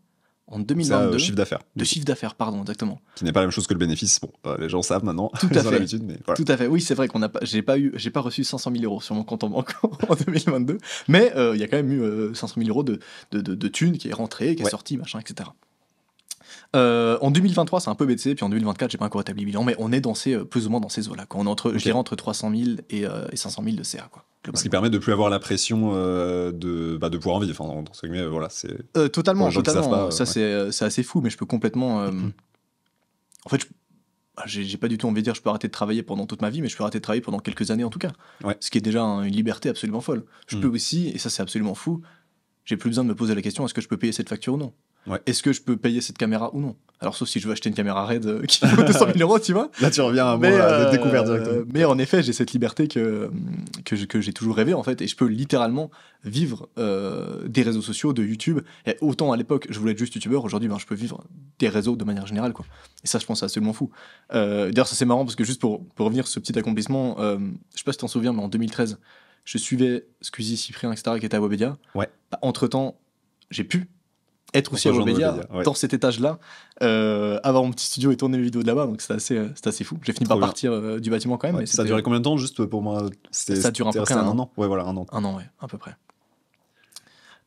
Speaker 1: en 2022.
Speaker 2: Ça, chiffre d'affaires.
Speaker 1: De chiffre d'affaires, pardon, exactement.
Speaker 2: Qui n'est pas la même chose que le bénéfice. Bon, les gens savent maintenant.
Speaker 1: Tout à fait.
Speaker 2: L'habitude, mais voilà.
Speaker 1: Tout à fait. Oui, c'est vrai j'ai pas reçu 500 000 euros sur mon compte en banque en 2022. Mais il y a quand même eu 500 000 euros de thunes qui est rentré, qui est sorti, machin, etc. En 2023, c'est un peu baissé, puis en 2024, j'ai pas encore établi le bilan, mais on est plus ou moins dans ces eaux-là. On est je dirais entre 300 000 et 500 000 de CA, quoi.
Speaker 2: Ce qui permet de plus avoir la pression de pouvoir en vivre. Enfin, entre guillemets, voilà, c'est.
Speaker 1: Totalement.
Speaker 2: Pas,
Speaker 1: ça, c'est assez fou, mais je peux complètement. En fait, j'ai pas du tout envie de dire je peux arrêter de travailler pendant toute ma vie, mais je peux arrêter de travailler pendant quelques années en tout cas.
Speaker 2: Ouais.
Speaker 1: Ce qui est déjà une liberté absolument folle. Je peux aussi, et ça c'est absolument fou, j'ai plus besoin de me poser la question est-ce que je peux payer cette facture ou non?
Speaker 2: Ouais.
Speaker 1: Est-ce que je peux payer cette caméra ou non? Alors, sauf si je veux acheter une caméra RED qui coûte 200 000 euros, tu vois.
Speaker 2: Là, tu reviens à moi, découvert directement.
Speaker 1: Mais en effet, j'ai cette liberté que j'ai toujours rêvé, en fait, et je peux littéralement vivre des réseaux sociaux, de YouTube. Et autant à l'époque, je voulais être juste youtubeur, aujourd'hui, je peux vivre des réseaux de manière générale, quoi. Et ça, je pense, c'est absolument fou. D'ailleurs, ça, c'est marrant, parce que juste pour revenir sur ce petit accomplissement, je sais pas si t'en souviens, mais en 2013, je suivais Squeezie, Cyprien, etc., qui étaient à Webedia.
Speaker 2: Ouais.
Speaker 1: Entre-temps, j'ai pu être aussi à Webedia, dans cet étage-là, avoir mon petit studio et tourner mes vidéos de là-bas, donc c'était assez fou. J'ai fini par partir du bâtiment quand même.
Speaker 2: Ouais,
Speaker 1: mais
Speaker 2: ça a duré combien de temps, juste pour moi?
Speaker 1: Ça dure à peu près un an.
Speaker 2: Ouais, voilà, un an.
Speaker 1: Un an, ouais, à peu près.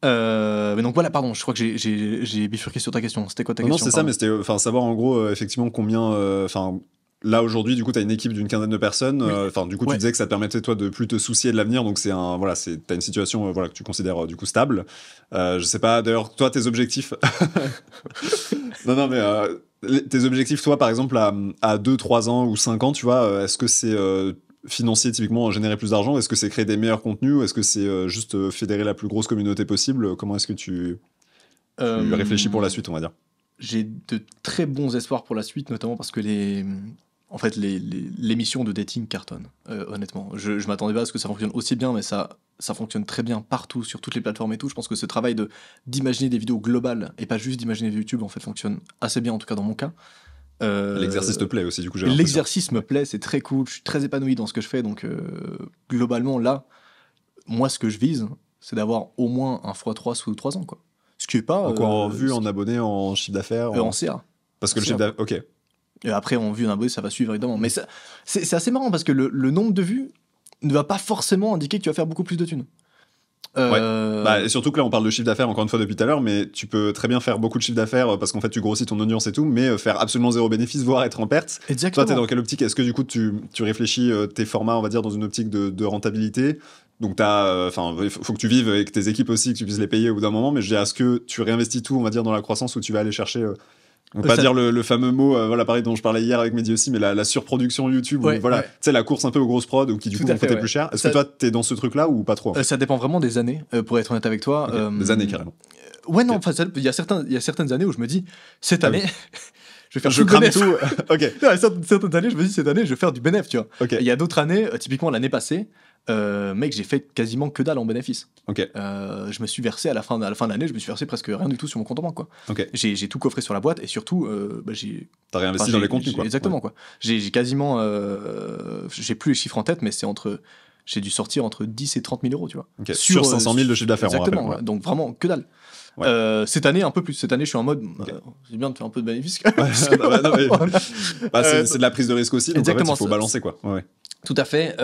Speaker 1: Mais donc voilà, pardon, je crois que j'ai bifurqué sur ta question. C'était quoi ta question?
Speaker 2: Non, c'est ça, mais c'était savoir en gros, effectivement, combien. Là aujourd'hui, du coup, tu as une équipe d'une quinzaine de personnes. Du coup, tu disais que ça te permettait toi de plus te soucier de l'avenir. Donc t'as une situation que tu considères du coup stable. Je sais pas. D'ailleurs, toi, tes objectifs. non, mais tes objectifs, toi, par exemple, à 2, 3 ans ou 5 ans, tu vois, est-ce que c'est financier typiquement générer plus d'argent? Est-ce que c'est créer des meilleurs contenus? Ou est-ce que c'est juste fédérer la plus grosse communauté possible? Comment est-ce que tu réfléchis pour la suite, on va dire?
Speaker 1: J'ai de très bons espoirs pour la suite, notamment parce que l'émission de dating cartonne, honnêtement. Je m'attendais pas à ce que ça fonctionne aussi bien, mais ça fonctionne très bien partout, sur toutes les plateformes et tout. Je pense que ce travail d'imaginer des vidéos globales et pas juste d'imaginer des YouTube, en fait, fonctionne assez bien, en tout cas dans mon cas.
Speaker 2: L'exercice te plaît aussi, du coup.
Speaker 1: L'exercice me plaît, c'est très cool, je suis très épanoui dans ce que je fais, donc globalement, là, moi, ce que je vise, c'est d'avoir au moins un x3 sous 3 ans, quoi. Ce qui est pas...
Speaker 2: en vue, en abonnés, en chiffre d'affaires
Speaker 1: en CA.
Speaker 2: Parce que le chiffre d'affaires... Ok.
Speaker 1: Et après, en vue, en abonné, ça va suivre, évidemment. Mais c'est assez marrant, parce que le nombre de vues ne va pas forcément indiquer que tu vas faire beaucoup plus de thunes.
Speaker 2: Et surtout que là on parle de chiffre d'affaires encore une fois depuis tout à l'heure, mais tu peux très bien faire beaucoup de chiffre d'affaires parce qu'en fait tu grossis ton audience et tout, mais faire absolument zéro bénéfice, voire être en perte.
Speaker 1: Exactement.
Speaker 2: Toi t'es dans quelle optique? Est-ce que du coup tu réfléchis tes formats, on va dire, dans une optique de rentabilité, Donc il faut que tu vives avec tes équipes aussi, que tu puisses les payer au bout d'un moment. Mais je dirais, est-ce que tu réinvestis tout, on va dire, dans la croissance, où tu vas aller chercher on va pas dire le fameux mot, voilà, pareil, dont je parlais hier avec Mehdi aussi, mais la surproduction YouTube, tu sais, la course un peu aux grosses prods, ou qui du coup vont coûter plus cher. Est-ce que toi, t'es dans ce truc-là ou pas trop?
Speaker 1: Ça dépend vraiment des années, pour être honnête avec toi.
Speaker 2: Des années, carrément.
Speaker 1: Ouais, non, enfin, il y a certaines années où je me dis, cette année, je vais faire
Speaker 2: je crame tout. Ok.
Speaker 1: Certaines années, je me dis, cette année, je vais faire du bénéf, tu vois.
Speaker 2: Okay.
Speaker 1: Il y a d'autres années, typiquement l'année passée, mec, j'ai fait quasiment que dalle en bénéfice.
Speaker 2: Okay.
Speaker 1: Je me suis versé à la fin de l'année, je me suis versé presque rien du tout sur mon compte en banque, quoi.
Speaker 2: Okay.
Speaker 1: J'ai tout coffré sur la boîte et surtout,
Speaker 2: t'as réinvesti dans les contenus, quoi.
Speaker 1: Exactement, quoi. J'ai quasiment, j'ai plus les chiffres en tête, mais c'est j'ai dû sortir entre 10 et 30 000 euros, tu vois.
Speaker 2: Okay. Sur 500 000 de chiffre d'affaires.
Speaker 1: Exactement,
Speaker 2: rappelle,
Speaker 1: donc vraiment que dalle.
Speaker 2: Ouais.
Speaker 1: Cette année, un peu plus. Cette année, je suis en mode, c'est bien de faire un peu de bénéfice.
Speaker 2: C'est de la prise de risque aussi, donc en fait, il faut balancer, quoi. Ouais.
Speaker 1: Tout à fait,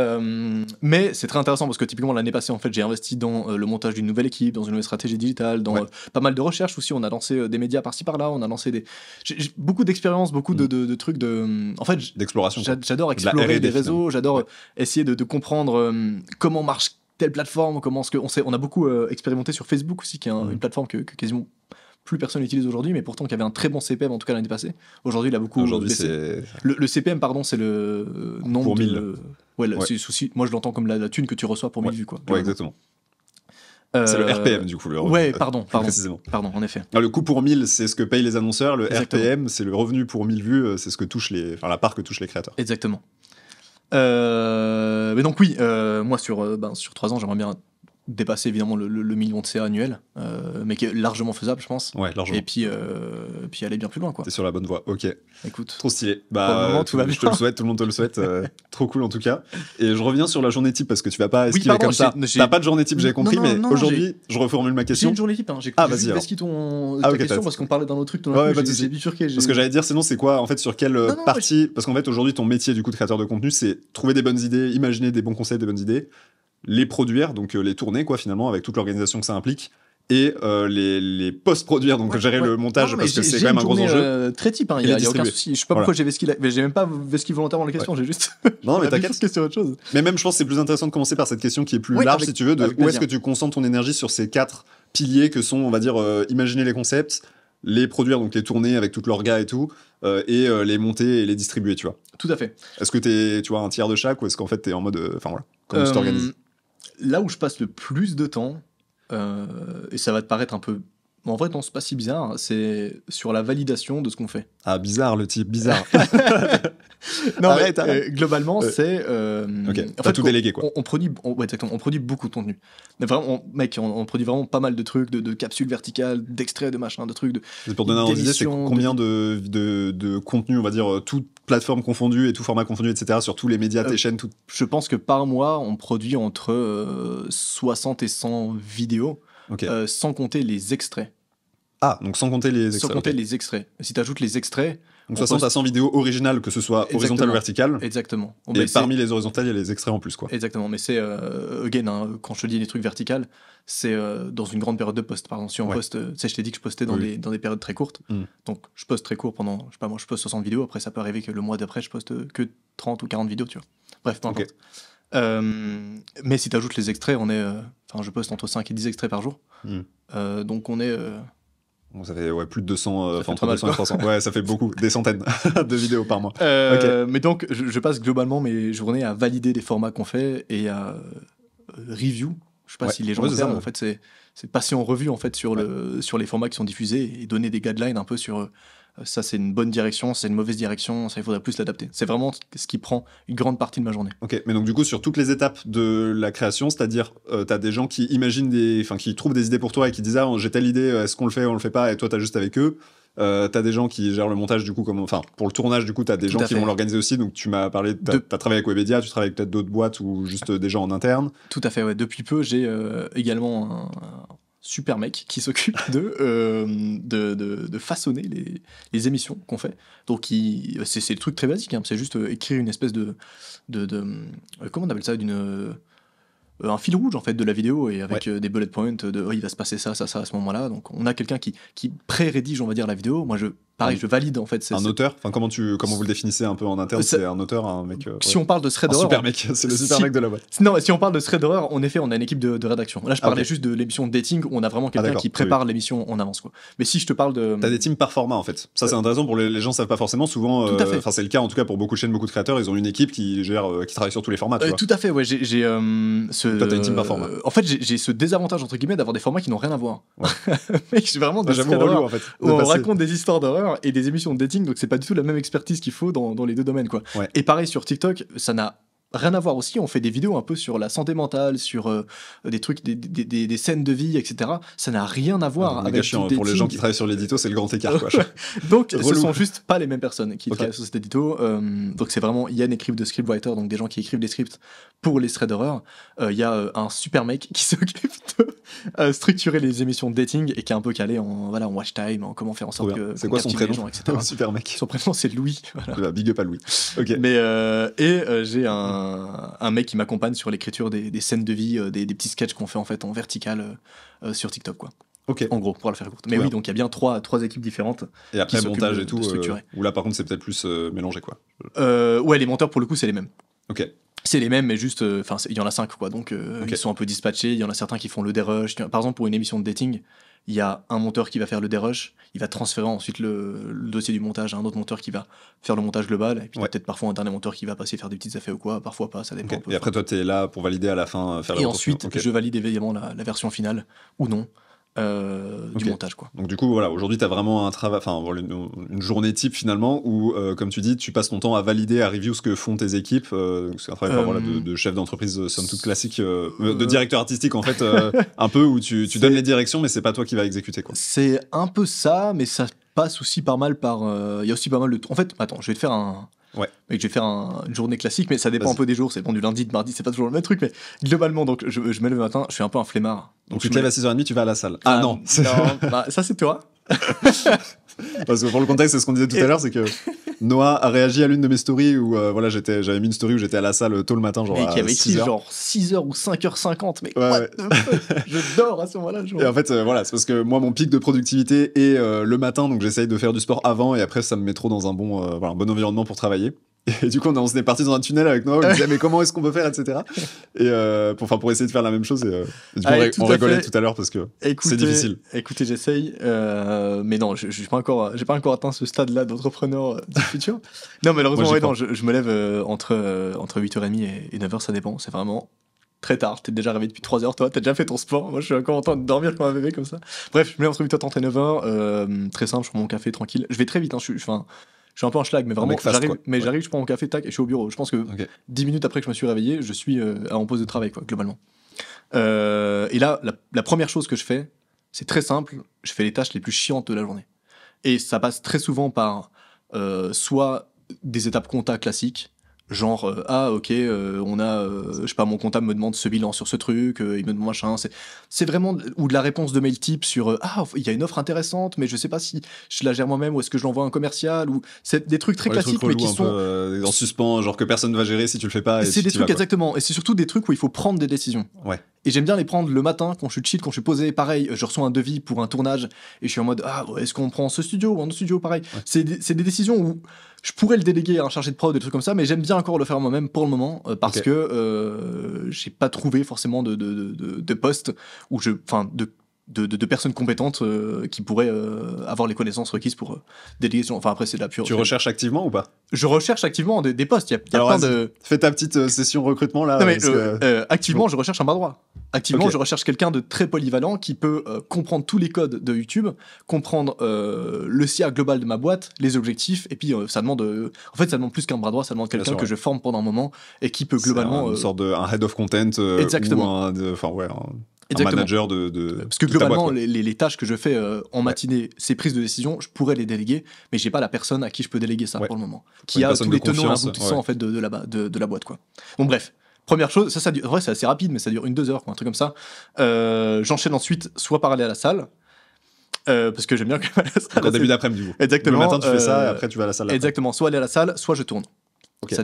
Speaker 1: mais c'est très intéressant parce que typiquement l'année passée, en fait, j'ai investi dans le montage d'une nouvelle équipe, dans une nouvelle stratégie digitale, dans pas mal de recherches aussi. On a lancé des médias par-ci par-là, on a lancé j'ai beaucoup d'expériences, beaucoup de trucs en fait,
Speaker 2: d'exploration.
Speaker 1: J'adore explorer des réseaux, j'adore essayer de comprendre comment marche telle plateforme, on a beaucoup expérimenté sur Facebook aussi, qui est une plateforme que quasiment plus personne n'utilise aujourd'hui, mais pourtant qui avait un très bon CPM, en tout cas l'année passée. Aujourd'hui, il a beaucoup baissé. Le CPM, pardon, c'est le nombre
Speaker 2: pour 1000.
Speaker 1: C'est souci. Moi, je l'entends comme la thune que tu reçois pour 1000 vues, quoi.
Speaker 2: Ouais, exactement. C'est le RPM, du coup.
Speaker 1: Pardon.
Speaker 2: Précisément.
Speaker 1: Pardon, en effet.
Speaker 2: Alors, le coût pour 1000, c'est ce que payent les annonceurs. Le
Speaker 1: Exactement.
Speaker 2: RPM, c'est le revenu pour 1000 vues, c'est ce que touche la part que touchent les créateurs.
Speaker 1: Exactement. Mais donc oui, moi sur 3 ans, j'aimerais bien dépasser évidemment le million de CA annuel, mais qui est largement faisable, je pense.
Speaker 2: Ouais, largement.
Speaker 1: Et puis aller bien plus loin, quoi.
Speaker 2: T'es sur la bonne voie, ok.
Speaker 1: Écoute.
Speaker 2: Trop stylé.
Speaker 1: Pour le moment, tout va bien.
Speaker 2: Je te le souhaite, tout le monde te le souhaite. Trop cool en tout cas. Et je reviens sur la journée type parce que tu vas pas esquiver comme ça. T'as pas de journée type, j'ai compris, mais aujourd'hui, je reformule ma question.
Speaker 1: J'ai une journée type, hein. J'ai
Speaker 2: vas-y.
Speaker 1: esquivé ta question parce qu'on parlait d'un autre truc. J'ai bifurqué.
Speaker 2: Parce que j'allais dire, sinon, c'est quoi, en fait, sur quelle partie. Parce qu'en fait, aujourd'hui, ton métier du coup de créateur de contenu, c'est trouver des bonnes idées, imaginer des bons conseils, des bonnes idées, les produire, donc les tourner, quoi, finalement, avec toute l'organisation que ça implique. Et les post-produire, donc gérer le montage, parce que c'est quand même un gros enjeu.
Speaker 1: Très type, il n'y a aucun souci. Je sais pas pourquoi j'ai même pas vesquille volontairement la question, j'ai juste.
Speaker 2: Non, mais t'inquiète.
Speaker 1: Sur autre chose.
Speaker 2: Mais même, je pense que c'est plus intéressant de commencer par cette question qui est plus large, si tu veux, de où est-ce que tu concentres ton énergie sur ces 4 piliers que sont, on va dire, imaginer les concepts, les produire, donc les tourner avec toute l'orga et tout, et les monter et les distribuer, tu vois.
Speaker 1: Tout à fait.
Speaker 2: Est-ce que t'es, tu vois, un tiers de chaque, ou est-ce qu'en fait t'es en mode, comment tu t'organises?
Speaker 1: Là où je passe le plus de temps, et ça va te paraître un peu... En vrai, non, c'est pas si bizarre, c'est sur la validation de ce qu'on fait.
Speaker 2: Ah, bizarre, le type, bizarre.
Speaker 1: Non, arrête. Globalement, c'est...
Speaker 2: Ok, en fait, tout délégué, quoi.
Speaker 1: On produit beaucoup de contenu. Mais vraiment, on produit vraiment pas mal de trucs, de capsules verticales, d'extraits, de machin, de trucs.
Speaker 2: Pour donner un idée, c'est combien de contenu, on va dire, toute plateforme confondue et tout format confondu, etc., sur tous les médias, tes chaînes, tout.
Speaker 1: Je pense que par mois, on produit entre 60 et 100 vidéos, sans compter les extraits.
Speaker 2: Ah, donc sans compter les extraits.
Speaker 1: Sans compter les extraits. Si tu ajoutes les extraits...
Speaker 2: Donc 60 à 100 vidéos originales, que ce soit horizontale ou verticale.
Speaker 1: Exactement.
Speaker 2: Et parmi les horizontales, il y a les extraits en plus, quoi.
Speaker 1: Exactement, mais c'est, quand je te dis des trucs verticales, c'est dans une grande période de post. Par exemple, si on poste, tu sais, je t'ai dit que je postais dans des périodes très courtes. Donc je poste très court pendant, je sais pas moi, je poste 60 vidéos, après ça peut arriver que le mois d'après, je poste que 30 ou 40 vidéos, tu vois. Bref, peu importe. Mais si tu ajoutes les extraits, je poste entre 5 et 10 extraits par jour. Donc on est...
Speaker 2: ça fait plus de 200, entre 200 et 300. Ouais, ça fait beaucoup, des centaines de vidéos par mois.
Speaker 1: Mais donc, je passe globalement mes journées à valider les formats qu'on fait et à review. Je sais pas si les gens le savent, en fait, c'est passer en revue en fait sur les formats qui sont diffusés et donner des guidelines un peu sur ça, c'est une bonne direction, c'est une mauvaise direction, ça, il faudrait plus l'adapter. C'est vraiment ce qui prend une grande partie de ma journée. Ok,
Speaker 2: mais donc du coup, sur toutes les étapes de la création, c'est-à-dire, t'as des gens qui imaginent qui trouvent des idées pour toi et qui disent « Ah, j'ai telle idée, est-ce qu'on le fait, on le fait pas ?» et toi, t'as juste avec eux. T'as des gens qui gèrent le montage, du coup, pour le tournage, du coup, t'as des gens qui vont l'organiser aussi. Donc, tu m'as parlé, t'as travaillé avec Webedia, tu travailles avec peut-être d'autres boîtes ou juste des gens en interne.
Speaker 1: Tout à fait, ouais. Depuis peu, j'ai également un super mec qui s'occupe de façonner les émissions qu'on fait. Donc, c'est le truc très basique, hein. C'est juste écrire une espèce de comment on appelle ça, un fil rouge en fait de la vidéo et avec des bullet points il va se passer ça à ce moment-là. Donc on a quelqu'un qui pré-rédige, on va dire, la vidéo. Moi pareil, je valide en fait.
Speaker 2: Un auteur, enfin comment vous le définissez un peu en interne, c'est un auteur, un mec.
Speaker 1: Si on parle de thread horror,
Speaker 2: super mec, c'est le super mec de la boîte.
Speaker 1: Non, si on parle de thread horror, en effet, on a une équipe de rédaction. Là, je parlais juste de l'émission de dating où on a vraiment quelqu'un qui prépare l'émission en avance, quoi. Mais si je te parle de,
Speaker 2: t'as des teams par format en fait. Ça c'est intéressant pour les gens savent pas forcément. Souvent, enfin c'est le cas en tout cas pour beaucoup de chaînes, beaucoup de créateurs, ils ont une équipe qui gère, qui travaille sur tous les formats.
Speaker 1: Tout à fait, ouais. Toi,
Speaker 2: t'as une team par format.
Speaker 1: En fait, j'ai ce désavantage entre guillemets d'avoir des formats qui n'ont rien à voir. Mais j'ai vraiment des
Speaker 2: j'avoue relou en fait.
Speaker 1: Où on raconte des histoires d'horreur et des émissions de dating, donc c'est pas du tout la même expertise qu'il faut dans les deux domaines, quoi.
Speaker 2: Ouais.
Speaker 1: Et pareil sur TikTok, ça n'a rien à voir aussi. On fait des vidéos un peu sur la santé mentale, sur des trucs, des scènes de vie, etc. Ça n'a rien à voir avec
Speaker 2: chiant, pour les gens qui travaillent sur l'édito, c'est le grand écart, quoi.
Speaker 1: Donc ce sont juste pas les mêmes personnes qui travaillent sur cet édito. Donc c'est vraiment Yann écrive de scriptwriter, donc des gens qui écrivent des scripts pour les threads d'horreur. Il y a un super mec qui s'occupe de structurer les émissions de dating et qui est un peu calé en watch time, en comment faire en sorte que
Speaker 2: c'est quoi son prénom,
Speaker 1: gens, etc.
Speaker 2: Super mec.
Speaker 1: Son prénom c'est Louis. Voilà.
Speaker 2: Big up à Louis. Ok.
Speaker 1: Mais j'ai un mec qui m'accompagne sur l'écriture des scènes de vie, des petits sketchs qu'on fait en fait en vertical sur TikTok, quoi.
Speaker 2: Ok.
Speaker 1: En gros, pour la faire courte. Mais oui, donc il y a bien trois équipes différentes.
Speaker 2: Et après montage et tout, où là par contre c'est peut-être plus mélangé, quoi.
Speaker 1: Ouais, les monteurs pour le coup c'est les mêmes.
Speaker 2: Ok.
Speaker 1: C'est les mêmes, mais juste, enfin, il y en a 5, quoi. Donc ils sont un peu dispatchés. Il y en a certains qui font le dérush. Par exemple, pour une émission de dating, il y a un monteur qui va faire le dérush, il va transférer ensuite le dossier du montage à un autre monteur qui va faire le montage global, et puis peut-être parfois un dernier monteur qui va passer faire des petites affaires ou quoi, parfois pas, ça dépend un peu.
Speaker 2: Et après toi t'es là pour valider à la fin, faire la
Speaker 1: et ensuite je valide évidemment la version finale ou non du montage, quoi.
Speaker 2: Donc du coup voilà, aujourd'hui t'as vraiment un travail, enfin une journée type finalement où comme tu dis tu passes ton temps à valider, à review ce que font tes équipes, c'est un travail de chef d'entreprise somme toute classique, de directeur artistique en fait, un peu où tu donnes les directions mais c'est pas toi qui va exécuter, quoi.
Speaker 1: C'est un peu ça, mais ça passe aussi pas mal par il y a aussi pas mal de en fait attends, je vais te faire une journée classique, mais ça dépend un peu des jours, c'est bon, du lundi, de mardi, c'est pas toujours le même truc, mais globalement, donc je me lève le matin, je suis un peu un flemmard.
Speaker 2: Donc tu te lèves à 6h30, tu vas à la salle. Non,
Speaker 1: ça c'est toi.
Speaker 2: Parce que pour le contexte, c'est ce qu'on disait tout à l'heure, c'est que Noah a réagi à l'une de mes stories où j'avais mis une story où j'étais à la salle tôt le matin, genre à 6h.
Speaker 1: Genre 6h ou 5h50, mais je dors à ce moment-là.
Speaker 2: Et en fait, c'est parce que moi, mon pic de productivité est le matin, donc j'essaye de faire du sport avant, et après, ça me met trop dans un bon environnement pour travailler. Et du coup, on s'est parti dans un tunnel avec Noah, on disait mais comment est-ce qu'on peut faire, etc. Et pour essayer de faire la même chose. Et du coup, on rigolait tout à l'heure parce que c'est difficile.
Speaker 1: Écoutez, j'essaye, mais non, j'ai pas encore atteint ce stade-là d'entrepreneur du futur. Non, malheureusement, je me lève entre 8h30 et 9h, ça dépend. C'est vraiment très tard. T'es déjà réveillé depuis 3h, toi, t'as déjà fait ton sport. Moi, je suis encore en train de dormir comme un bébé comme ça. Bref, je me lève entre 8h30 et 9h. Très simple, je prends mon café tranquille. Je vais très vite, hein, je suis un peu en schlag, mais vraiment, j'arrive, je prends mon café, tac, et je suis au bureau. Je pense que 10 minutes après que je me suis réveillé, je suis en pause de travail, quoi, globalement. Et là, la première chose que je fais, c'est très simple, je fais les tâches les plus chiantes de la journée. Et ça passe très souvent par soit des étapes compta classiques, genre on a je sais pas, mon comptable me demande ce bilan sur ce truc, il me demande machin, c'est vraiment, ou de la réponse de mail type sur il y a une offre intéressante mais je sais pas si je la gère moi-même ou est-ce que je l'envoie à un commercial, ou c'est des trucs très classiques mais qui sont
Speaker 2: en suspens, genre que personne ne va gérer si tu le fais pas, et
Speaker 1: c'est des trucs exactement, et c'est surtout des trucs où il faut prendre des décisions. Et j'aime bien les prendre le matin quand je suis chill, quand je suis posé. Pareil, je reçois un devis pour un tournage et je suis en mode est-ce qu'on prend ce studio ou un autre studio, pareil. C'est des décisions où je pourrais le déléguer à un chargé de prod, des trucs comme ça, mais j'aime bien encore le faire moi-même pour le moment parce que j'ai pas trouvé forcément de poste où de personnes compétentes qui pourraient avoir les connaissances requises pour déléguer. Enfin, après, c'est de la pure.
Speaker 2: Tu recherches activement ou pas ?
Speaker 1: Je recherche activement des postes. Il y a plein de.
Speaker 2: Fais ta petite session recrutement là.
Speaker 1: Non, mais activement, je recherche un bras droit. Activement, je recherche quelqu'un de très polyvalent qui peut comprendre tous les codes de YouTube, comprendre le SIA global de ma boîte, les objectifs, et puis ça demande. En fait, ça demande plus qu'un bras droit, ça demande quelqu'un que je forme pendant un moment et qui peut globalement.
Speaker 2: Une sorte un head of content.
Speaker 1: Exactement.
Speaker 2: Un manager de
Speaker 1: parce que globalement les tâches que je fais en matinée, ces prises de décision, je pourrais les déléguer, mais j'ai pas la personne à qui je peux déléguer ça pour le moment, qui a tous les tenants et aboutissants en fait de la boîte, quoi. Bon, bref, première chose, ça dure, en vrai c'est assez rapide, mais ça dure 1-2 heures, quoi, un truc comme ça. J'enchaîne ensuite soit par aller à la salle, parce que j'aime bien quand même aller à la salle.
Speaker 2: En début d'après-midi, du coup.
Speaker 1: Exactement.
Speaker 2: Le matin tu fais ça et après tu vas à la salle.
Speaker 1: Exactement, soit aller à la salle, soit je tourne.
Speaker 2: Okay.
Speaker 1: Ça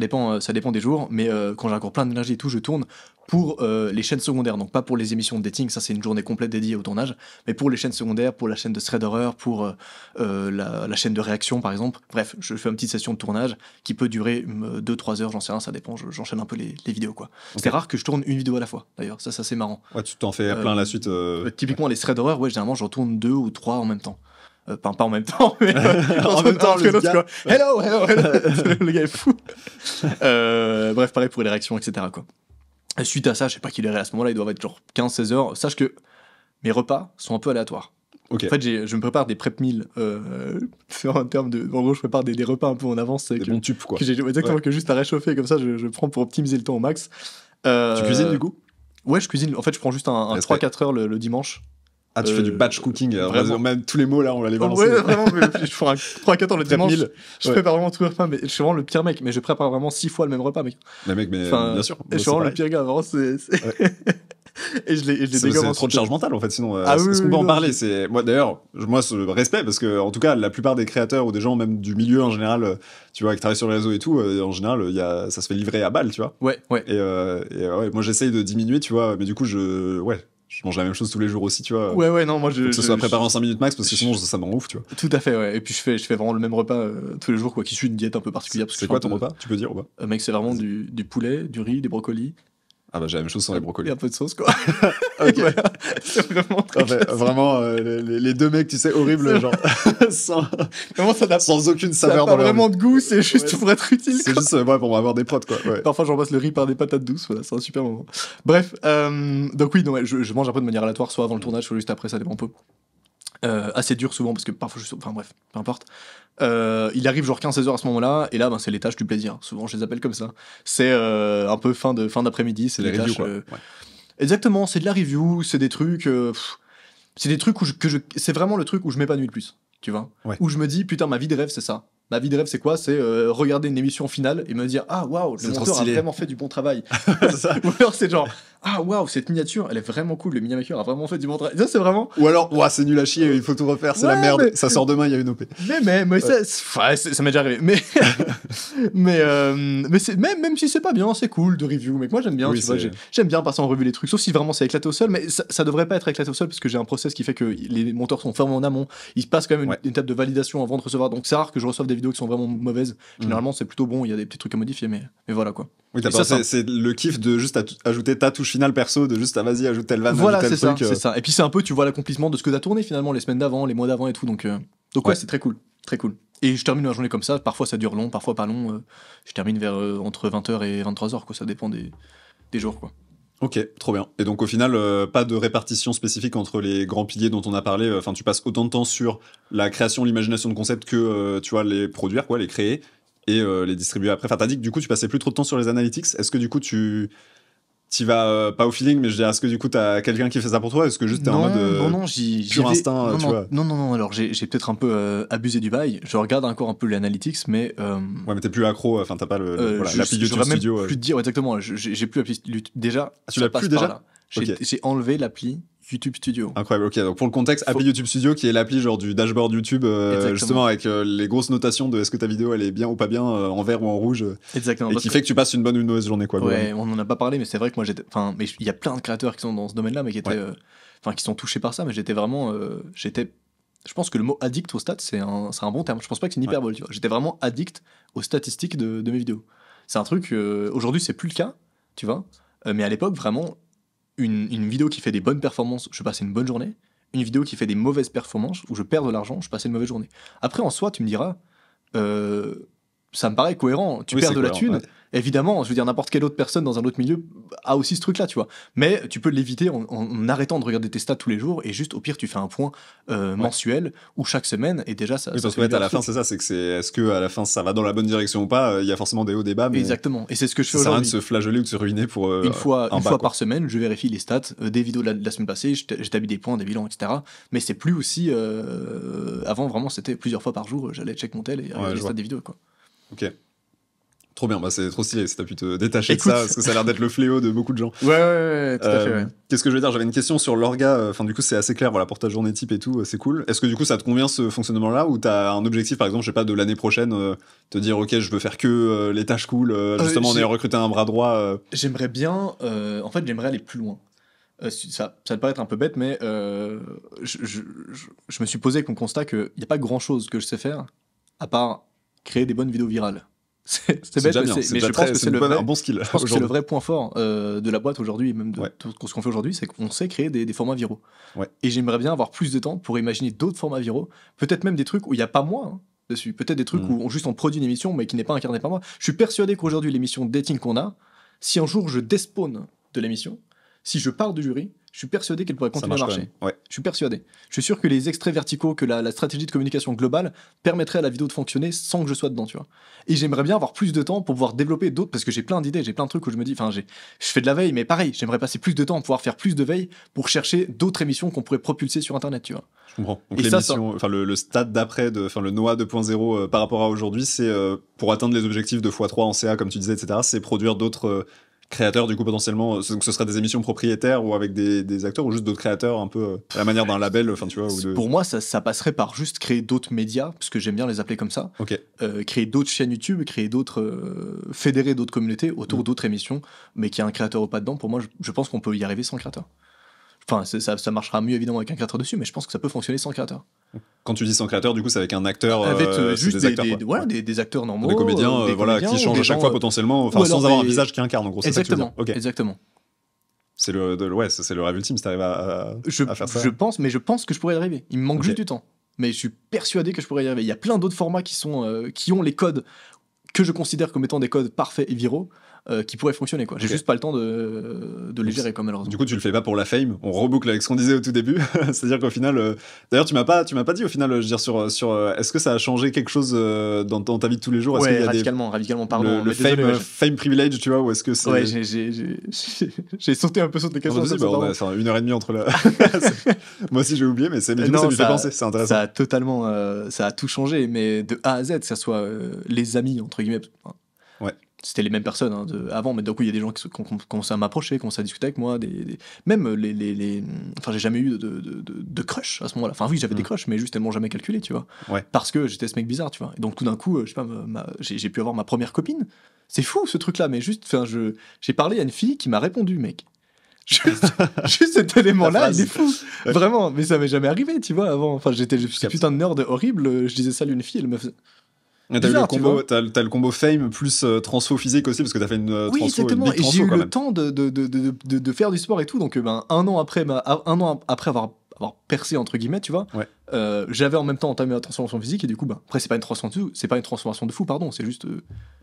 Speaker 1: dépend des jours, mais quand j'ai encore plein d'énergie et tout, je tourne pour les chaînes secondaires, donc pas pour les émissions de dating, ça c'est une journée complète dédiée au tournage, mais pour les chaînes secondaires, pour la chaîne de Thread Horror, pour la chaîne de réaction par exemple. Bref, je fais une petite session de tournage qui peut durer 2-3 heures, j'en sais rien, ça dépend, j'enchaîne un peu les vidéos quoi. Okay. C'est rare que je tourne une vidéo à la fois d'ailleurs, ça c'est marrant.
Speaker 2: Ouais, tu t'en fais plein à la suite.
Speaker 1: Typiquement les Thread Horror, ouais, généralement j'en tourne 2 ou 3 en même temps. Pas en même temps, mais
Speaker 2: en même temps, le gars.
Speaker 1: Quoi. Hello. Le gars est fou. Bref, pareil pour les réactions, etc. Quoi. Et suite à ça, je sais pas qu'il est à ce moment-là, ils doivent être genre 15-16 heures. Sache que mes repas sont un peu aléatoires.
Speaker 2: Okay.
Speaker 1: En fait, je me prépare des prep meals. En termes de, en gros, je prépare des repas un peu en avance.
Speaker 2: Des bons tubes, quoi.
Speaker 1: Exactement, que juste à réchauffer, comme ça, je prends pour optimiser le temps au max.
Speaker 2: Tu cuisines du coup ?
Speaker 1: Ouais, je cuisine. En fait, je prends juste un 3-4 heures le dimanche.
Speaker 2: Ah, tu fais du batch cooking, même tous les mots là, on va les balancer.
Speaker 1: Ouais, vraiment, je fais un 3-4 ans le dimanche. Je prépare vraiment tous les repas, mais je suis vraiment le pire mec, mais je prépare vraiment 6 fois le même repas, mec.
Speaker 2: Mais mec, bien sûr.
Speaker 1: Et je suis vraiment le pire gars, vraiment, c'est... Et je les dégomme.
Speaker 2: C'est trop de charge mentale en fait, sinon.
Speaker 1: Est-ce
Speaker 2: qu'on peut en parler ? Moi d'ailleurs, ce respect, parce que en tout cas, la plupart des créateurs ou des gens même du milieu en général, tu vois, qui travaillent sur les réseaux et tout, en général, ça se fait livrer à balle, tu vois.
Speaker 1: Ouais.
Speaker 2: Et moi j'essaye de diminuer, tu vois, mais du coup, je mange la même chose tous les jours aussi, tu vois.
Speaker 1: Ouais, non, moi
Speaker 2: que ce soit préparé en 5 minutes max, parce que sinon ça me rend ouf, tu vois.
Speaker 1: Tout à fait, ouais. Et puis je fais vraiment le même repas tous les jours, quoi, qui suit une diète un peu particulière.
Speaker 2: C'est quoi ton repas ? Tu peux dire ou pas ?
Speaker 1: Mec, c'est vraiment du poulet, du riz, des brocolis.
Speaker 2: Ah bah j'ai la même chose sans les brocolis.
Speaker 1: Et un peu de sauce, quoi.
Speaker 2: Ok.
Speaker 1: Voilà. C'est vraiment très
Speaker 2: vraiment, les deux mecs, tu sais, horribles, genre, sans aucune saveur
Speaker 1: dans vraiment de goût, c'est juste pour être utile.
Speaker 2: C'est juste pour avoir des potes, quoi. Ouais.
Speaker 1: Parfois, je remplace le riz par des patates douces, voilà, c'est un super moment. Bref, donc oui, je mange un peu de manière aléatoire, soit avant le tournage, soit juste après, ça dépend un peu. Assez dur souvent, parce que parfois, enfin bref, peu importe. Il arrive genre 15-16 heures à ce moment-là, et là, c'est les tâches du plaisir. Souvent, je les appelle comme ça. C'est un peu fin d'après-midi, c'est des tâches.
Speaker 2: Ouais.
Speaker 1: Exactement, c'est de la review, c'est des trucs. C'est des trucs c'est vraiment le truc où je m'épanouis le plus, tu vois.
Speaker 2: Ouais.
Speaker 1: Où je me dis, putain, ma vie de rêve, c'est ça. Ma vie de rêve, c'est quoi ? C'est regarder une émission finale et me dire, ah waouh, le monteur a vraiment fait du bon travail. Ça. Ou alors c'est genre, ah waouh, cette miniature, elle est vraiment cool, le minimaker a vraiment fait du bon travail. Ça, c'est vraiment.
Speaker 2: Ou alors, c'est nul à chier, il faut tout refaire, c'est la merde, ça sort demain, il y a une OP.
Speaker 1: Mais ouais. ça m'est déjà arrivé. Mais même si c'est pas bien, c'est cool de review. Mais moi, j'aime bien, tu vois, j'aime bien passer en revue les trucs, sauf si vraiment c'est éclaté au sol, mais ça devrait pas être éclaté au sol parce que j'ai un process qui fait que les monteurs sont fermés en amont. Ils passent quand même une étape de validation avant de recevoir. Donc c'est rare que je reçoive des vidéos qui sont vraiment mauvaises. Généralement, c'est plutôt bon, il y a des petits trucs à modifier, mais voilà quoi.
Speaker 2: Oui, c'est le kiff de juste ajouter ta touche finale perso, de juste vas-y, ajoute telle vanne,
Speaker 1: voilà,
Speaker 2: ajoute tel truc.
Speaker 1: C'est ça. Et puis c'est un peu, tu vois l'accomplissement de ce que t'as tourné finalement les semaines d'avant, les mois d'avant et tout. Donc ouais, c'est très cool. Très cool. Et je termine ma journée comme ça. Parfois ça dure long, parfois pas long. Je termine vers entre 20h et 23h, quoi. Ça dépend des jours, quoi.
Speaker 2: Ok, trop bien. Et donc au final, pas de répartition spécifique entre les grands piliers dont on a parlé. Enfin, tu passes autant de temps sur la création, l'imagination de concepts que tu vois les produire, quoi, les créer et les distribuer après. Enfin, t'as dit que du coup tu passais plus trop de temps sur les analytics. Est-ce que du coup tu vas pas au feeling, mais je dirais, est-ce que du coup t'as quelqu'un qui fait ça pour toi ? Est-ce que juste t'es en mode pur instinct, tu vois ?
Speaker 1: Non, alors j'ai peut-être un peu abusé du bail. Je regarde encore un peu les analytics, mais
Speaker 2: ouais, mais t'es plus accro. Enfin, t'as pas l'appli YouTube
Speaker 1: Studio.
Speaker 2: Même
Speaker 1: plus te dire exactement. J'ai plus l'appli déjà.
Speaker 2: Tu l'as plus déjà ?
Speaker 1: J'ai enlevé l'appli YouTube Studio.
Speaker 2: Incroyable. Ok, donc pour le contexte, appli YouTube Studio qui est l'appli genre du dashboard YouTube, justement avec les grosses notations de est-ce que ta vidéo elle est bien ou pas bien, en vert ou en rouge.
Speaker 1: Exactement.
Speaker 2: Et qui fait que tu passes une bonne ou une mauvaise journée, quoi.
Speaker 1: Ouais, on en a pas parlé, mais c'est vrai que moi mais il y a plein de créateurs qui sont dans ce domaine-là, mais qui étaient, qui sont touchés par ça, mais j'étais vraiment, je pense que le mot addict aux stats, c'est un bon terme. Je pense pas que c'est une hyperbole, tu vois. J'étais vraiment addict aux statistiques de mes vidéos. C'est un truc, aujourd'hui c'est plus le cas, tu vois. Mais à l'époque, vraiment, une vidéo qui fait des bonnes performances, je passais une bonne journée. Une vidéo qui fait des mauvaises performances, où je perds de l'argent, je passais une mauvaise journée. Après, en soi, tu me diras, ça me paraît cohérent. Tu perds de la thune. Ouais. Évidemment, je veux dire, n'importe quelle autre personne dans un autre milieu a aussi ce truc-là, tu vois. Mais tu peux l'éviter en arrêtant de regarder tes stats tous les jours, et juste, au pire, tu fais un point mensuel ou chaque semaine, et déjà, ça.
Speaker 2: Oui, parce qu'en fait, à la fin, c'est ça, est-ce que à la fin, ça va dans la bonne direction ou pas ? Il y a forcément des hauts, des bas, mais.
Speaker 1: Exactement. Et c'est ce que je fais
Speaker 2: aujourd'hui. Ça sert à rien de se flageoler ou de se ruiner pour.
Speaker 1: Une fois par semaine, je vérifie les stats des vidéos de la semaine passée, j'établis des points, des bilans, etc. Mais c'est plus aussi. Avant, vraiment, c'était plusieurs fois par jour, j'allais check mon tel et les stats des vidéos, quoi.
Speaker 2: Ok. Trop bien, bah c'est trop stylé si t'as pu te détacher de ça, parce que ça a l'air d'être le fléau de beaucoup de gens.
Speaker 1: Ouais, tout à fait. Ouais.
Speaker 2: Qu'est-ce que je veux dire? J'avais une question sur l'orga, enfin du coup c'est assez clair, voilà, pour ta journée type et tout, c'est cool. Est-ce que du coup ça te convient ce fonctionnement-là, ou t'as un objectif, par exemple, je sais pas, de l'année prochaine, te dire ok, je veux faire que les tâches cool, justement en ayant recruté un bras droit
Speaker 1: J'aimerais bien, en fait j'aimerais aller plus loin. Ça va te paraître un peu bête, mais je me suis posé avec mon constat qu'il n'y a pas grand-chose que je sais faire, à part créer des bonnes vidéos virales. C'est bête, mais je pense que c'est
Speaker 2: un bon skill.
Speaker 1: Je pense que c'est le vrai point fort de la boîte aujourd'hui, et même de tout ce qu'on fait aujourd'hui, c'est qu'on sait créer des formats viraux.
Speaker 2: Ouais.
Speaker 1: Et j'aimerais bien avoir plus de temps pour imaginer d'autres formats viraux, peut-être même des trucs où il n'y a pas moi dessus, peut-être des trucs où on produit une émission mais qui n'est pas incarnée par moi. Je suis persuadé qu'aujourd'hui, l'émission de dating qu'on a, si un jour je despawn de l'émission, si je pars du jury, je suis persuadé qu'elle pourrait continuer à marcher.
Speaker 2: Ouais.
Speaker 1: Je suis persuadé. Je suis sûr que les extraits verticaux, que la stratégie de communication globale permettrait à la vidéo de fonctionner sans que je sois dedans, tu vois. Et j'aimerais bien avoir plus de temps pour pouvoir développer d'autres, parce que j'ai plein d'idées, j'ai plein de trucs où je me dis, enfin, je fais de la veille, mais pareil, j'aimerais passer plus de temps à pouvoir faire plus de veille pour chercher d'autres émissions qu'on pourrait propulser sur Internet, tu vois.
Speaker 2: Je comprends. Donc l'émission, enfin le stade d'après, enfin le NOAA 2.0 par rapport à aujourd'hui, c'est pour atteindre les objectifs de x3 en CA, comme tu disais, etc., c'est produire d'autres créateurs, du coup, potentiellement, donc ce seraient des émissions propriétaires ou avec des acteurs ou juste d'autres créateurs, un peu à la manière d'un label, enfin tu vois.
Speaker 1: Pour moi, ça passerait par juste créer d'autres médias, parce que j'aime bien les appeler comme ça.
Speaker 2: Ok.
Speaker 1: Créer d'autres chaînes YouTube, créer d'autres. Fédérer d'autres communautés autour d'autres émissions, mais qu'il y a un créateur ou pas dedans. Pour moi, je pense qu'on peut y arriver sans créateur. Enfin, ça marchera mieux évidemment avec un créateur dessus, mais je pense que ça peut fonctionner sans créateur.
Speaker 2: Quand tu dis sans créateur, du coup, c'est avec un acteur.
Speaker 1: Avec juste
Speaker 2: des acteurs,
Speaker 1: des acteurs normaux.
Speaker 2: Des comédiens, qui changent à chaque fois potentiellement, sans avoir un visage qui incarne, en gros.
Speaker 1: Exactement.
Speaker 2: Okay.
Speaker 1: Exactement.
Speaker 2: C'est le rêve ultime si t'arrives à faire ça.
Speaker 1: Je pense que je pourrais y arriver. Il me manque juste du temps. Mais je suis persuadé que je pourrais y arriver. Il y a plein d'autres formats qui ont les codes que je considère comme étant des codes parfaits et viraux. Qui pourrait fonctionner, quoi. J'ai juste pas le temps de les gérer, comme malheureusement.
Speaker 2: Du coup, tu le fais pas pour la fame. On reboucle avec ce qu'on disait au tout début. C'est-à-dire qu'au final, d'ailleurs, tu m'as pas dit au final, je veux dire sur est-ce que ça a changé quelque chose dans ta vie de tous les jours? Est-ce qu'il y a
Speaker 1: radicalement, pardon.
Speaker 2: Le fame privilege, tu vois, ou est-ce que c'est...
Speaker 1: Ouais, j'ai sauté un peu sur tes questions.
Speaker 2: C'est 1h30 entre là. Moi aussi, j'ai oublié, mais du coup, ça lui fait penser. C'est intéressant.
Speaker 1: Ça a totalement, ça a tout changé, mais de A à Z, que ça soit les amis entre guillemets.
Speaker 2: Ouais.
Speaker 1: C'était les mêmes personnes avant, mais d'un coup il y a des gens qui ont commencé à m'approcher, commencé à discuter avec moi, même les enfin j'ai jamais eu de crush à ce moment-là. Enfin oui, j'avais des crushs, mais juste elles m'ont jamais calculé, tu vois.
Speaker 2: Ouais.
Speaker 1: Parce que j'étais ce mec bizarre, tu vois. Et donc tout d'un coup, je sais pas, j'ai pu avoir ma première copine. C'est fou ce truc-là, mais juste, enfin j'ai parlé à une fille qui m'a répondu, mec. Juste cet élément-là, il est fou. Vraiment, mais ça m'est jamais arrivé, tu vois, avant. Enfin, j'étais putain de nerd horrible, je disais ça à une fille, elle me faisait...
Speaker 2: T'as le combo fame plus transfo physique aussi, parce que t'as fait une
Speaker 1: oui,
Speaker 2: transfo,
Speaker 1: exactement.
Speaker 2: Une big transfo,
Speaker 1: et j'ai eu
Speaker 2: quand
Speaker 1: le
Speaker 2: même.
Speaker 1: temps de faire du sport et tout, donc un an après avoir percé entre guillemets, tu vois, j'avais en même temps entamé la transformation physique, et du coup après c'est pas une transformation de fou, pardon, c'est juste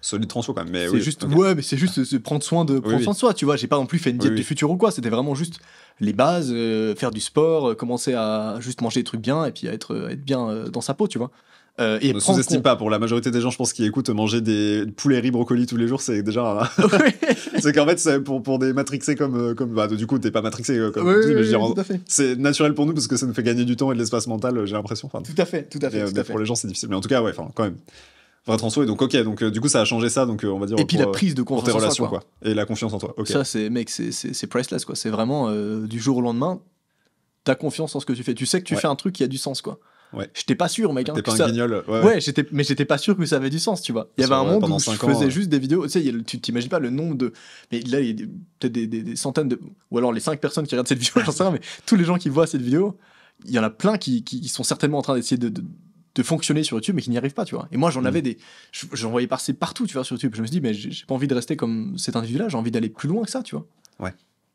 Speaker 2: solide transfo quand même, mais
Speaker 1: c'est juste mais c'est juste prendre soin de soi, tu vois. J'ai pas non plus fait une diète du futur ou quoi, c'était vraiment juste les bases, faire du sport, commencer à juste manger des trucs bien, et puis à être bien dans sa peau, tu vois.
Speaker 2: Et ne sous-estime pas, pour la majorité des gens, je pense, qui écoutent, manger des poulets riz brocoli tous les jours, c'est déjà c'est qu'en fait, c'est pour des matrixés comme bah, du coup t'es pas matrixé comme tu dis, mais je veux dire, c'est naturel pour nous parce que ça nous fait gagner du temps et de l'espace mental, j'ai l'impression. Tout
Speaker 1: à fait.
Speaker 2: Pour les gens c'est difficile, mais en tout cas quand même vrai transfo. Et donc donc du coup ça a changé ça, donc on va dire,
Speaker 1: et puis la prise de confiance
Speaker 2: pour tes relations,
Speaker 1: en soi,
Speaker 2: quoi. Et la confiance en toi,
Speaker 1: ça c'est priceless, quoi. C'est vraiment du jour au lendemain t'as confiance en ce que tu fais, tu sais que tu fais un truc qui a du sens, quoi.
Speaker 2: Ouais.
Speaker 1: J'étais pas sûr, mec.
Speaker 2: T'es pas un guignol.
Speaker 1: Mais j'étais pas sûr que ça avait du sens, tu vois. Il y avait un monde où je faisais juste des vidéos. Tu sais, tu t'imagines pas le nombre de. Mais là, il y a peut-être des centaines de. Ou alors les 5 personnes qui regardent cette vidéo, j'en sais rien, mais tous les gens qui voient cette vidéo, il y en a plein qui sont certainement en train d'essayer de fonctionner sur YouTube, mais qui n'y arrivent pas, tu vois. Et moi, j'en avais j'en voyais passer partout, tu vois, sur YouTube. Je me suis dit, mais j'ai pas envie de rester comme cet individu-là, j'ai envie d'aller plus loin que ça, tu vois.
Speaker 2: Ouais.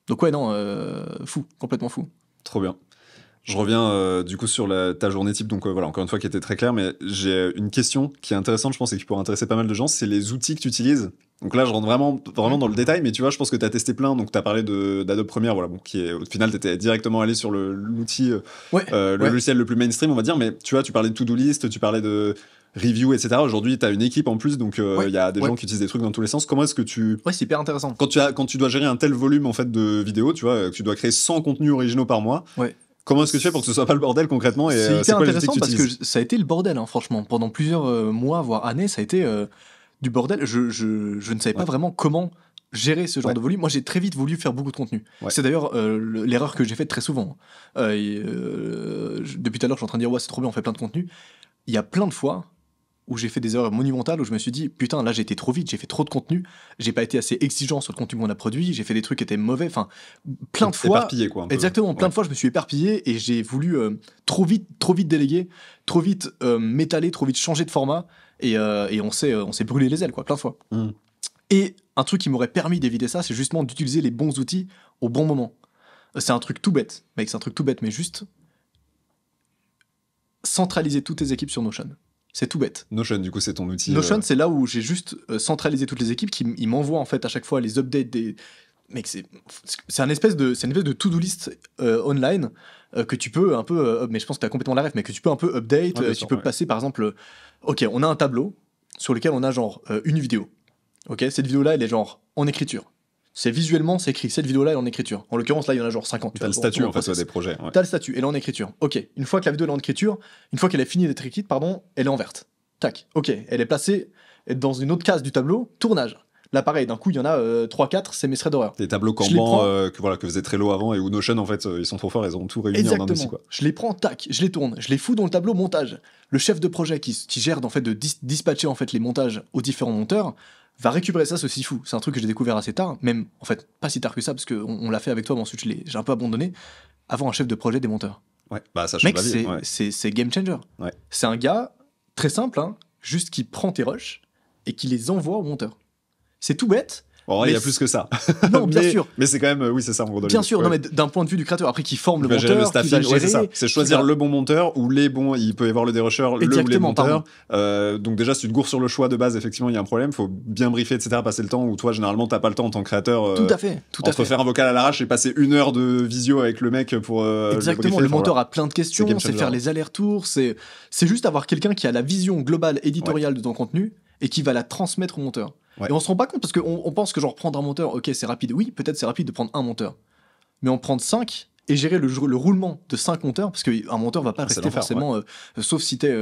Speaker 1: Donc, fou, complètement fou.
Speaker 2: Trop bien. Je reviens du coup sur ta journée type, donc voilà, encore une fois qui était très claire, mais j'ai une question qui est intéressante, je pense, et qui pourrait intéresser pas mal de gens, c'est les outils que tu utilises. Donc là, je rentre vraiment dans le détail, mais tu vois, je pense que tu as testé plein, donc tu as parlé d'Adobe Premiere, voilà, bon, qui est au final, tu étais directement allé sur l'outil, logiciel le plus mainstream, on va dire, mais tu vois, tu parlais de to-do list, tu parlais de review, etc. Aujourd'hui, tu as une équipe en plus, donc il y a des gens qui utilisent des trucs dans tous les sens. Comment est-ce que tu...
Speaker 1: Ouais, c'est hyper intéressant.
Speaker 2: Quand tu dois gérer un tel volume en fait de vidéos, tu vois, que tu dois créer 100 contenus originaux par mois.
Speaker 1: Ouais.
Speaker 2: Comment est-ce que tu fais pour que ce soit pas le bordel concrètement, et
Speaker 1: c'est hyper
Speaker 2: quoi
Speaker 1: intéressant parce que ça a été le bordel, hein, franchement. Pendant plusieurs mois, voire années, ça a été du bordel. Je ne savais pas vraiment comment gérer ce genre de volume. Moi, j'ai très vite voulu faire beaucoup de contenu. C'est d'ailleurs l'erreur que j'ai faite très souvent. Depuis tout à l'heure, je suis en train de dire, ouais, c'est trop bien, on fait plein de contenu. Il y a plein de fois où j'ai fait des erreurs monumentales, où je me suis dit, putain, là, j'ai été trop vite, j'ai fait trop de contenu, j'ai pas été assez exigeant sur le contenu qu'on a produit, j'ai fait des trucs qui étaient mauvais, enfin, plein de fois.
Speaker 2: Éparpillé, quoi.
Speaker 1: Exactement, plein de fois, je me suis éparpillé et j'ai voulu trop vite déléguer, trop vite m'étaler, trop vite changer de format, et on s'est brûlé les ailes, quoi, plein de fois. Et un truc qui m'aurait permis d'éviter ça, c'est justement d'utiliser les bons outils au bon moment. C'est un truc tout bête, mec, c'est un truc tout bête, mais juste centraliser toutes tes équipes sur Notion. C'est tout bête.
Speaker 2: Notion, du coup, c'est ton outil.
Speaker 1: Notion, c'est là où j'ai juste centralisé toutes les équipes qui m'envoient en fait à chaque fois les updates des. Mec, c'est une espèce de to-do list online que tu peux un peu. Mais je pense que tu as complètement la ref, mais que tu peux un peu update. Tu peux passer par exemple. Ok, on a un tableau sur lequel on a genre une vidéo. Ok, cette vidéo-là, elle est genre en écriture. C'est visuellement, c'est écrit. Cette vidéo-là, elle est en écriture. En l'occurrence, là, il y en a genre 50.
Speaker 2: T'as le statut, en fait, des projets.
Speaker 1: T'as le statut, elle est en écriture. Ok, une fois que la vidéo est en écriture, une fois qu'elle est finie d'être écrite, elle est en verte. Tac, ok, elle est placée dans une autre case du tableau, tournage. Là, pareil, d'un coup, il y en a 3-4, c'est mes threads d'horreur.
Speaker 2: Des tableaux Kanban que faisait Trello avant et où Notion, en fait, ils sont trop forts, ils ont tout réuni en un outil, quoi.
Speaker 1: Je les prends, tac, je les tourne, je les fous dans le tableau montage. Le chef de projet qui gère en fait, de dispatcher en fait, les montages aux différents monteurs va récupérer ça, c'est aussi fou. C'est un truc que j'ai découvert assez tard, même en fait pas si tard que ça, parce qu'on l'a fait avec toi, mais ensuite j'ai un peu abandonné. Avant un chef de projet des monteurs.
Speaker 2: Ouais, bah ça change la vie.
Speaker 1: C'est game changer.
Speaker 2: Ouais.
Speaker 1: C'est un gars très simple, hein, juste qui prend tes rushs et qui les envoie au monteur. C'est tout bête.
Speaker 2: En vrai, il y a plus que ça.
Speaker 1: Non, bien sûr.
Speaker 2: Mais c'est quand même, oui, c'est ça, mon gros.
Speaker 1: Bien sûr, non, mais d'un point de vue du créateur, après qui forme le monteur,
Speaker 2: le staffing,
Speaker 1: qui va gérer,
Speaker 2: c'est ça. C'est choisir le bon monteur ou les bons. Il peut y avoir le dérusher, le ou les monteurs. Donc déjà, si tu te gourres sur le choix de base, effectivement, il y a un problème. Faut bien briefer, etc. Passer le temps où toi, généralement, t'as pas le temps en tant que créateur.
Speaker 1: Tout à fait.
Speaker 2: Entre faire un vocal à l'arrache et passer 1 heure de visio avec le mec pour.
Speaker 1: Exactement. Le monteur a plein de questions. C'est faire les allers-retours. C'est juste avoir quelqu'un qui a la vision globale éditoriale de ton contenu et qui va la transmettre au monteur. Ouais. Et on se rend pas compte parce qu'on pense que genre prendre un monteur, ok, c'est rapide. Oui, peut-être c'est rapide de prendre un monteur. Mais en prendre 5 et gérer le roulement de 5 monteurs, parce qu'un monteur va pas rester forcément, sauf si t'es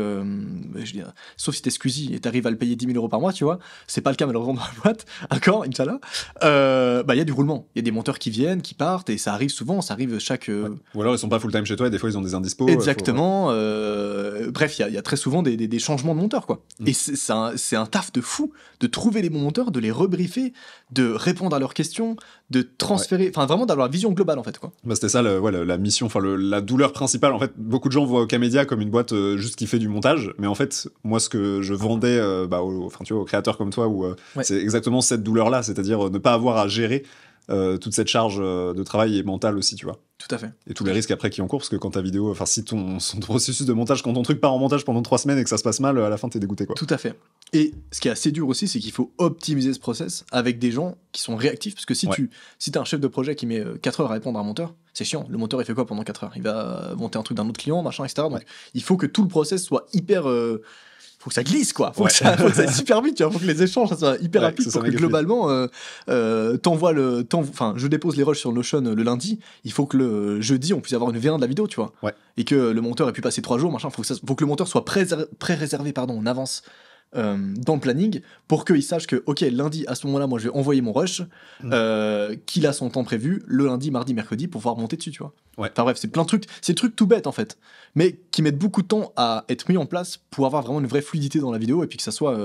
Speaker 1: Squeezie et t'arrives à le payer 10 000 € par mois, tu vois. C'est pas le cas malheureusement dans la boîte, encore, Inch'Allah. Il y a du roulement. Il y a des monteurs qui viennent, qui partent, et ça arrive souvent, ça arrive chaque.
Speaker 2: Ou alors ils sont pas full-time chez toi et des fois ils ont des indispos.
Speaker 1: Exactement. Bref, il y a très souvent des changements de monteurs, quoi. Et c'est un taf de fou de trouver les bons monteurs, de les rebriefer, de répondre à leurs questions, de transférer, enfin vraiment d'avoir la vision globale en fait, quoi.
Speaker 2: Bah, c'était ça la mission, enfin la douleur principale. En fait, beaucoup de gens voient Okamedia comme une boîte juste qui fait du montage, mais en fait, moi ce que je vendais aux créateurs comme toi, c'est exactement cette douleur-là, c'est-à-dire ne pas avoir à gérer toute cette charge de travail et mentale aussi, tu vois.
Speaker 1: Tout à fait.
Speaker 2: Et tous les risques après qui en courent, parce que quand ta vidéo, enfin si ton processus de montage, quand ton truc part en montage pendant 3 semaines et que ça se passe mal, à la fin t'es dégoûté, quoi.
Speaker 1: Tout à fait. Et ce qui est assez dur aussi, c'est qu'il faut optimiser ce process avec des gens qui sont réactifs, parce que si t'as un chef de projet qui met 4 heures à répondre à un monteur, c'est chiant. Le monteur il fait quoi pendant 4 heures? Il va monter un truc d'un autre client, machin, etc. Donc il faut que tout le process soit hyper... faut que ça glisse, quoi. Faut que ça aille super vite, tu vois. Faut que les échanges ça soit hyper rapide pour que globalement je dépose les rushs sur Notion le lundi, il faut que le jeudi on puisse avoir une V1 de la vidéo, tu vois. Et que le monteur ait pu passer 3 jours, machin, faut que le monteur soit pré-réservé en avance dans le planning pour qu'il sache que ok, lundi à ce moment-là moi je vais envoyer mon rush, qu'il a son temps prévu le lundi, mardi, mercredi pour pouvoir monter dessus, tu vois. Enfin bref, c'est plein de trucs, c'est des trucs tout bêtes en fait, mais qui mettent beaucoup de temps à être mis en place pour avoir vraiment une vraie fluidité dans la vidéo et puis que ça soit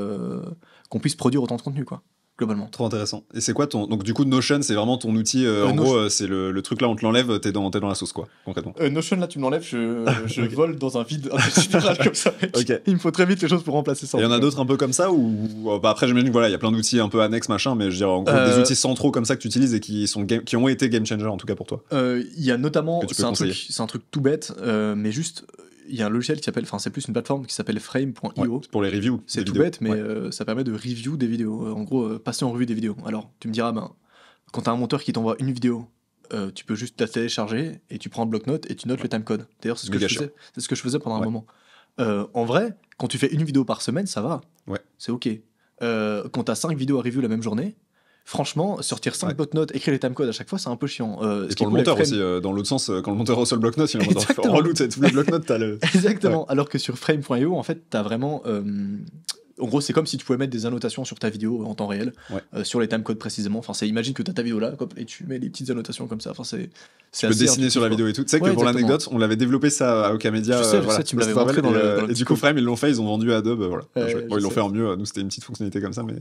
Speaker 1: qu'on puisse produire autant de contenu, quoi, globalement.
Speaker 2: Trop intéressant. Et c'est quoi donc du coup Notion, c'est vraiment ton outil en gros, c'est le truc là, on te l'enlève, t'es dans la sauce, quoi, concrètement.
Speaker 1: Notion là tu me l'enlèves, je vole dans un vide intersidéral comme ça, mec. Il me faut très vite les choses pour remplacer ça.
Speaker 2: Il y en a d'autres un peu comme ça ou après j'imagine que il y a plein d'outils un peu annexes machin, mais je veux dire en gros des outils centraux comme ça que tu utilises et qui ont été game changer en tout cas pour toi.
Speaker 1: Il y a notamment, c'est un truc tout bête, mais juste il y a un logiciel qui s'appelle, enfin c'est plus une plateforme qui s'appelle frame.io.
Speaker 2: Pour les reviews.
Speaker 1: C'est tout bête, mais ça permet de review des vidéos. En gros, passer en revue des vidéos. Alors, tu me diras, quand t'as un monteur qui t'envoie une vidéo, tu peux juste la télécharger et tu prends un bloc-notes et tu notes le timecode. D'ailleurs, c'est ce que je faisais pendant un moment. En vrai, quand tu fais une vidéo par semaine, ça va. C'est ok. Quand t'as 5 vidéos à review la même journée, franchement, sortir 5 bloc-notes, écrire les timecodes à chaque fois, c'est un peu chiant.
Speaker 2: Et pour le monteur aussi, dans l'autre sens, quand le monteur reçoit le bloc-notes, il est en relou, tous les bloc-notes, t'as le...
Speaker 1: Exactement. Alors que sur frame.io, en fait, t'as vraiment En gros, c'est comme si tu pouvais mettre des annotations sur ta vidéo en temps réel, sur les timecodes précisément. Enfin, imagine que tu as ta vidéo là, et tu mets des petites annotations comme ça. Enfin, tu
Speaker 2: peux dessiner sur la vidéo et tout. Tu sais que pour l'anecdote, on l'avait développé ça à Okamedia.
Speaker 1: Je sais, tu me l'avais montré dans le
Speaker 2: et du coup, Frame, ils l'ont fait, ils ont vendu à Adobe. Ils l'ont fait en mieux. Nous, c'était une petite fonctionnalité comme ça, mais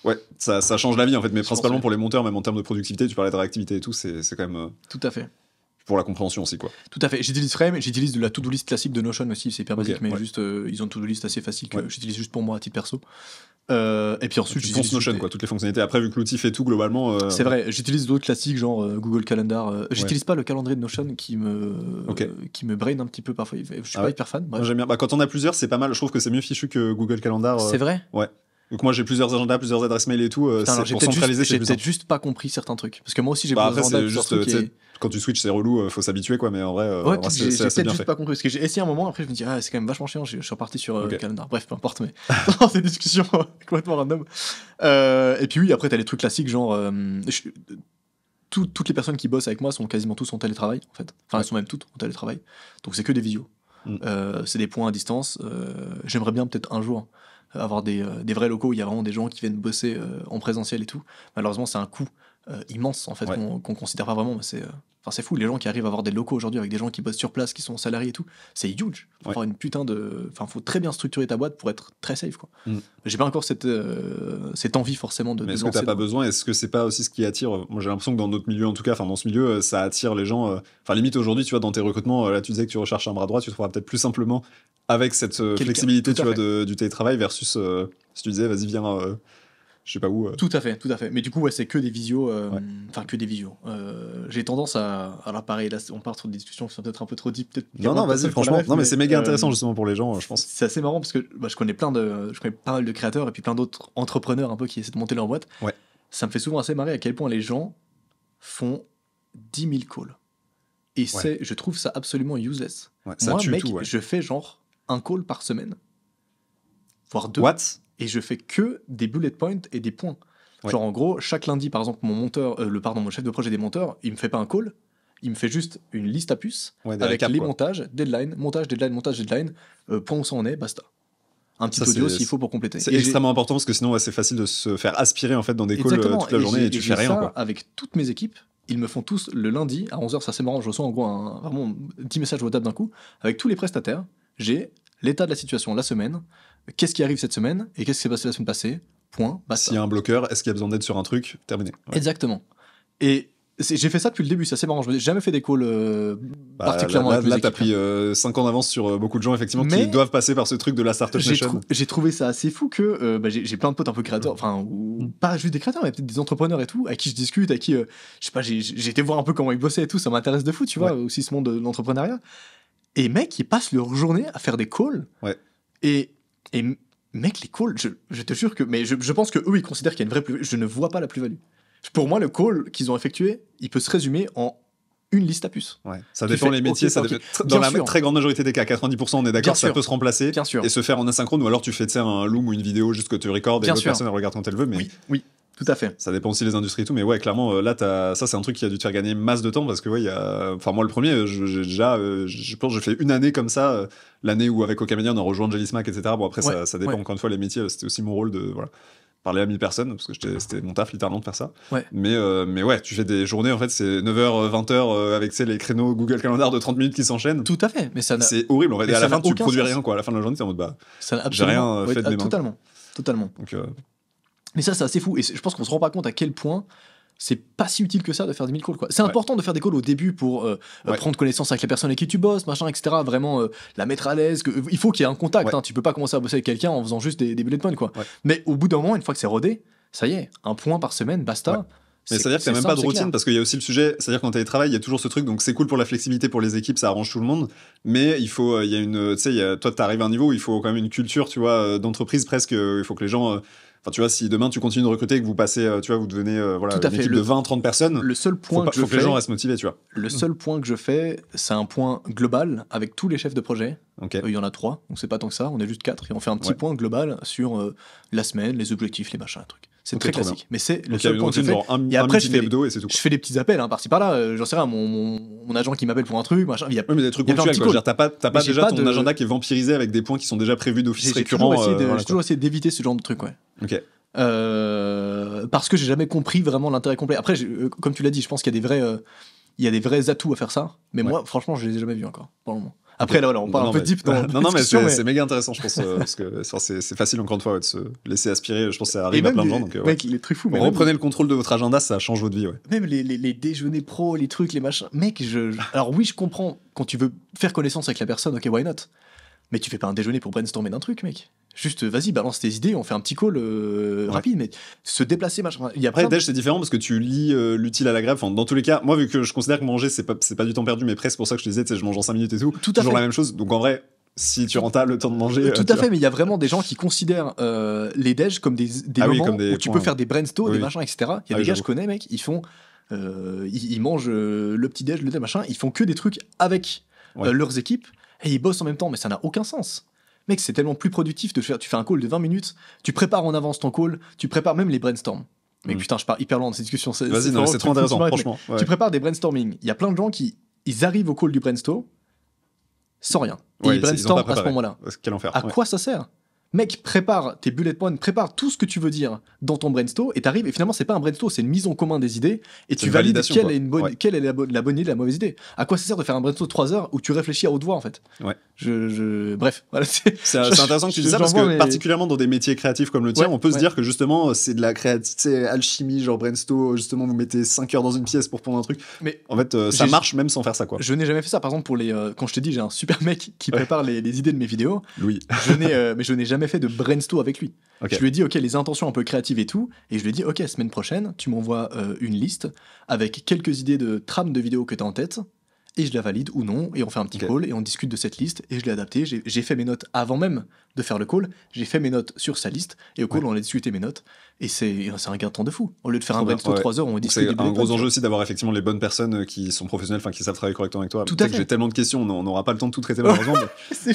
Speaker 2: ouais, ça change la vie en fait. Mais principalement pour les monteurs, même en termes de productivité, tu parlais de réactivité et tout, c'est quand même.
Speaker 1: Tout à fait.
Speaker 2: Pour la compréhension aussi, quoi.
Speaker 1: Tout à fait. J'utilise Frame, j'utilise de la to-do list classique de Notion aussi, c'est hyper basique, mais juste, ils ont une to-do list assez facile que j'utilise juste pour moi à titre perso. Et puis ensuite,
Speaker 2: j'utilise Notion, quoi, toutes les fonctionnalités. Après, vu que l'outil fait tout globalement.
Speaker 1: C'est vrai, j'utilise d'autres classiques, genre Google Calendar. J'utilise pas le calendrier de Notion qui me brain un petit peu parfois. Je suis pas hyper fan.
Speaker 2: Moi, j'aime bien. Quand on a plusieurs, c'est pas mal. Je trouve que c'est mieux fichu que Google Calendar.
Speaker 1: C'est vrai.
Speaker 2: Ouais. Donc moi j'ai plusieurs agendas, plusieurs adresses mail et tout. Pour centraliser,
Speaker 1: j'ai peut-être juste pas compris certains trucs. Parce que moi aussi j'ai plusieurs
Speaker 2: agendas. Après c'est juste, quand tu switches c'est relou, faut s'habituer quoi. Mais en vrai,
Speaker 1: j'ai peut-être juste pas compris. Parce que j'ai essayé un moment, après je me dis c'est quand même vachement chiant. Je suis reparti sur Calendar. Bref, peu importe. Mais c'est une discussion complètement random. Et puis oui, après t'as les trucs classiques genre toutes les personnes qui bossent avec moi sont quasiment tous en télétravail en fait. Enfin elles sont même toutes en télétravail. Donc c'est que des visios. C'est des points à distance. J'aimerais bien peut-être un jour avoir des vrais locaux où il y a vraiment des gens qui viennent bosser en présentiel et tout. Malheureusement, c'est un coût immense en fait qu'on considère pas vraiment. Mais c'est fou, les gens qui arrivent à avoir des locaux aujourd'hui avec des gens qui bossent sur place, qui sont salariés et tout, c'est huge. Faut avoir une putain de... Enfin, faut très bien structurer ta boîte pour être très safe, quoi. J'ai pas encore cette envie forcément de...
Speaker 2: Mais est-ce que t'as pas besoin? Est-ce que c'est pas aussi ce qui attire? Moi, j'ai l'impression que dans notre milieu, en tout cas, dans ce milieu, ça attire les gens. Enfin, limite aujourd'hui, tu vois, dans tes recrutements, là, tu disais que tu recherches un bras droit, tu trouveras peut-être plus simplement avec cette flexibilité, tu vois, du télétravail versus si tu disais, vas-y, viens... je sais pas où.
Speaker 1: Tout à fait. Mais du coup, c'est que des visios. Enfin, que des visios. J'ai tendance à. Alors, pareil, là, on part sur des discussions qui sont peut-être un peu trop deep.
Speaker 2: Non, vas-y, franchement. Non, mais c'est méga intéressant, justement, pour les gens, je pense.
Speaker 1: C'est assez marrant parce que je connais pas mal de créateurs et puis plein d'autres entrepreneurs un peu qui essaient de monter leur boîte.
Speaker 2: Ouais.
Speaker 1: Ça me fait souvent assez marrer à quel point les gens font 10 000 calls. Et je trouve ça absolument useless.
Speaker 2: Ouais,
Speaker 1: moi, mec, je fais genre un call par semaine. Voire 2.
Speaker 2: What?
Speaker 1: Et je fais que des bullet points et des points. Genre en gros, chaque lundi, par exemple, mon chef de projet des monteurs, il me fait pas un call, il me fait juste une liste à puces avec les montages, deadline, montage, deadline, point où ça en est, basta. Un petit audio s'il faut pour compléter.
Speaker 2: C'est extrêmement important parce que sinon c'est facile de se faire aspirer en fait dans des calls toute la journée et tu fais rien.
Speaker 1: Ça, avec toutes mes équipes, ils me font tous le lundi à 11h, ça c'est marrant, je reçois en gros vraiment 10 messages WhatsApp d'un coup, avec tous les prestataires, j'ai l'état de la situation la semaine, qu'est-ce qui arrive cette semaine et qu'est-ce qui s'est passé la semaine passée, point, basta.
Speaker 2: S'il y a un bloqueur, est-ce qu'il y a besoin d'aide sur un truc, terminé.
Speaker 1: Exactement. Et j'ai fait ça depuis le début, c'est assez marrant, je n'ai jamais fait des calls particulièrement avec les équipes.
Speaker 2: Là, t'as pris 5 ans d'avance sur beaucoup de gens effectivement qui doivent passer par ce truc de la Startup Nation.
Speaker 1: J'ai trouvé ça assez fou que j'ai plein de potes un peu créateurs, enfin, ou pas juste des créateurs, mais peut-être des entrepreneurs et tout, avec qui je discute, avec qui, je sais pas, j'ai été voir un peu comment ils bossaient et tout, ça m'intéresse de fou, tu vois, aussi ce monde de l'entrepreneuriat. Et mec, ils passent leur journée à faire des calls. Et mec, les calls, je te jure que... Mais je pense qu'eux, ils considèrent qu'il y a une vraie plus-value. Je ne vois pas la plus-value. Pour moi, le call qu'ils ont effectué, il peut se résumer en une liste à puces.
Speaker 2: Ça dépend les métiers, dans la très grande majorité des cas, 90% on est d'accord, ça peut se remplacer et se faire en asynchrone, ou alors tu fais un loom ou une vidéo juste que tu recordes et l'autre personne elle regarde quand elle veut. Mais
Speaker 1: oui. Tout à fait.
Speaker 2: Ça dépend aussi des industries et tout, mais ouais, clairement, là, ça, c'est un truc qui a dû te faire gagner masse de temps parce que, enfin, moi, le premier, je pense que j'ai fait une année comme ça, l'année où, avec Okamedia, on a rejoint Jelly Smack, etc. Bon, après, ça dépend, encore une fois, les métiers, c'était aussi mon rôle de, parler à 1000 personnes, parce que c'était mon taf, littéralement, de faire ça. Mais ouais, tu fais des journées, en fait, c'est 9h, 20h, avec, les créneaux Google Calendar de 30 minutes qui s'enchaînent.
Speaker 1: Tout à fait. Mais
Speaker 2: c'est horrible, en fait. Et à la fin, tu produis rien, quoi. À la fin de la journée, t'es en mode, j'ai rien fait de mes mains.
Speaker 1: Totalement.
Speaker 2: Donc,
Speaker 1: mais ça, c'est assez fou. Et je pense qu'on se rend pas compte à quel point c'est pas si utile que ça de faire des 1000 calls, quoi. C'est important de faire des calls au début pour prendre connaissance avec la personne avec qui tu bosses, machin, etc. Vraiment la mettre à l'aise. Il faut qu'il y ait un contact. Hein. Tu peux pas commencer à bosser avec quelqu'un en faisant juste des bullet points, quoi. Mais au bout d'un moment, une fois que c'est rodé, ça y est, un point par semaine, basta.
Speaker 2: Mais c'est-à-dire que c'est même pas de routine parce qu'il y a aussi le sujet, c'est-à-dire qu'en télétravail, il y a toujours ce truc, donc c'est cool pour la flexibilité pour les équipes, ça arrange tout le monde, mais il faut, il y a une, tu sais, toi t'arrives à un niveau où il faut quand même une culture, tu vois, d'entreprise presque, il faut que les gens, enfin tu vois, si demain tu continues de recruter et que vous passez, tu vois, vous devenez une équipe de 20-30 personnes,
Speaker 1: le seul point
Speaker 2: faut que les gens restent motivés, tu vois.
Speaker 1: Le seul point que je fais, c'est un point global avec tous les chefs de projet. Il y en a 3, donc c'est pas tant que ça, on est juste 4 et on fait un petit point global sur la semaine, les objectifs, les machins, les trucs. C'est très classique. Mais c'est le
Speaker 2: donc,
Speaker 1: seul point que je fais.
Speaker 2: Et après, je
Speaker 1: fais des petits appels par-ci par-là. J'en sais rien, mon agent qui m'appelle pour un truc, machin.
Speaker 2: Oui, mais des trucs ponctuels. T'as pas déjà ton agenda qui est vampirisé avec des points qui sont déjà prévus d'office récurrent.
Speaker 1: J'ai toujours essayé d'éviter ce genre de truc, ouais.
Speaker 2: Ok.
Speaker 1: Parce que j'ai jamais compris vraiment l'intérêt complet. Après, comme tu l'as dit, je pense qu'il y a des vrais atouts à faire ça. Mais moi, franchement, je les ai jamais vus encore, pour le moment. Après, là, on parle un peu deep dans
Speaker 2: non, mais c'est méga intéressant, je pense, parce que c'est facile, encore une fois, de se laisser aspirer. Je pense que ça arrive à plein de gens. Donc,
Speaker 1: mec, les trucs fous.
Speaker 2: Reprenez le contrôle de votre agenda, ça change votre vie, ouais.
Speaker 1: Même les déjeuners pro, les trucs, les machins. Mec, alors oui, je comprends, quand tu veux faire connaissance avec la personne, ok, why not? Mais tu fais pas un déjeuner pour brainstormer d'un truc, mec. Juste, vas-y, balance tes idées, on fait un petit call rapide, mais se déplacer, machin.
Speaker 2: Après, Dej, c'est différent parce que tu lis l'utile à l'agréable. Enfin, dans tous les cas, moi, vu que je considère que manger, c'est pas du temps perdu, mais presque pour ça que je te disais, tu sais, je mange en 5 minutes et tout.
Speaker 1: Tout à
Speaker 2: toujours
Speaker 1: fait.
Speaker 2: la même chose. Donc en vrai, si tu rentales le temps de manger.
Speaker 1: Tout à fait, mais il y a vraiment des gens qui considèrent les Dej comme des moments comme où tu peux faire des brainstorms, des machins, etc. Il y a des gars, je connais, mec, ils font. Ils mangent le petit déj, le machin, ils font que des trucs avec leurs équipes et ils bossent en même temps, mais ça n'a aucun sens. Mec, c'est tellement plus productif de faire. Tu fais un call de 20 minutes, tu prépares en avance ton call, tu prépares même les brainstorms. Mais putain, je pars hyper loin dans cette discussion.
Speaker 2: Vas-y, non, c'est trop intéressant, franchement.
Speaker 1: Tu prépares des brainstorming. Il y a plein de gens qui arrivent au call du brainstorm sans rien. Et ils brainstorment à ce moment-là.
Speaker 2: Quel enfer.
Speaker 1: À quoi ça sert ? Mec, prépare tes bullet points, prépare tout ce que tu veux dire dans ton brainstorm et t'arrives, et finalement c'est pas un brainstorm, c'est une mise en commun des idées et tu valides quelle est la bonne idée, la mauvaise idée. À quoi ça sert de faire un brainstorm de 3 heures où tu réfléchis à haute voix en fait.
Speaker 2: Ouais.
Speaker 1: Bref, voilà.
Speaker 2: C'est intéressant que tu dises ça parce que particulièrement dans des métiers créatifs comme le tien, on peut se dire que justement c'est de la créativité, alchimie, genre brainstorm, justement vous mettez 5 heures dans une pièce pour prendre un truc. Mais en fait, ça marche même sans faire ça, quoi.
Speaker 1: Je n'ai jamais fait ça. Par exemple, pour quand je te dis j'ai un super mec qui prépare les idées de mes vidéos,
Speaker 2: Louis.
Speaker 1: Mais je n'ai jamais fait de brainstorm avec lui.
Speaker 2: Okay.
Speaker 1: Je lui ai dit, ok, les intentions un peu créatives et tout, et je lui ai dit, ok, semaine prochaine, tu m'envoies une liste avec quelques idées de trames de vidéos que tu as en tête, et je la valide ou non, et on fait un petit call, et on discute de cette liste, et je l'ai adaptée. J'ai fait mes notes avant même de faire le call, j'ai fait mes notes sur sa liste, et au call, on a discuté mes notes, et c'est un gain de temps de fou. Au lieu de faire un brainstorm 3 heures, on discute.
Speaker 2: C'est un gros enjeu aussi d'avoir effectivement les bonnes personnes qui sont professionnelles, enfin qui savent travailler correctement avec toi.
Speaker 1: Tout à fait.
Speaker 2: J'ai tellement de questions, on n'aura pas le temps de tout traiter malheureusement.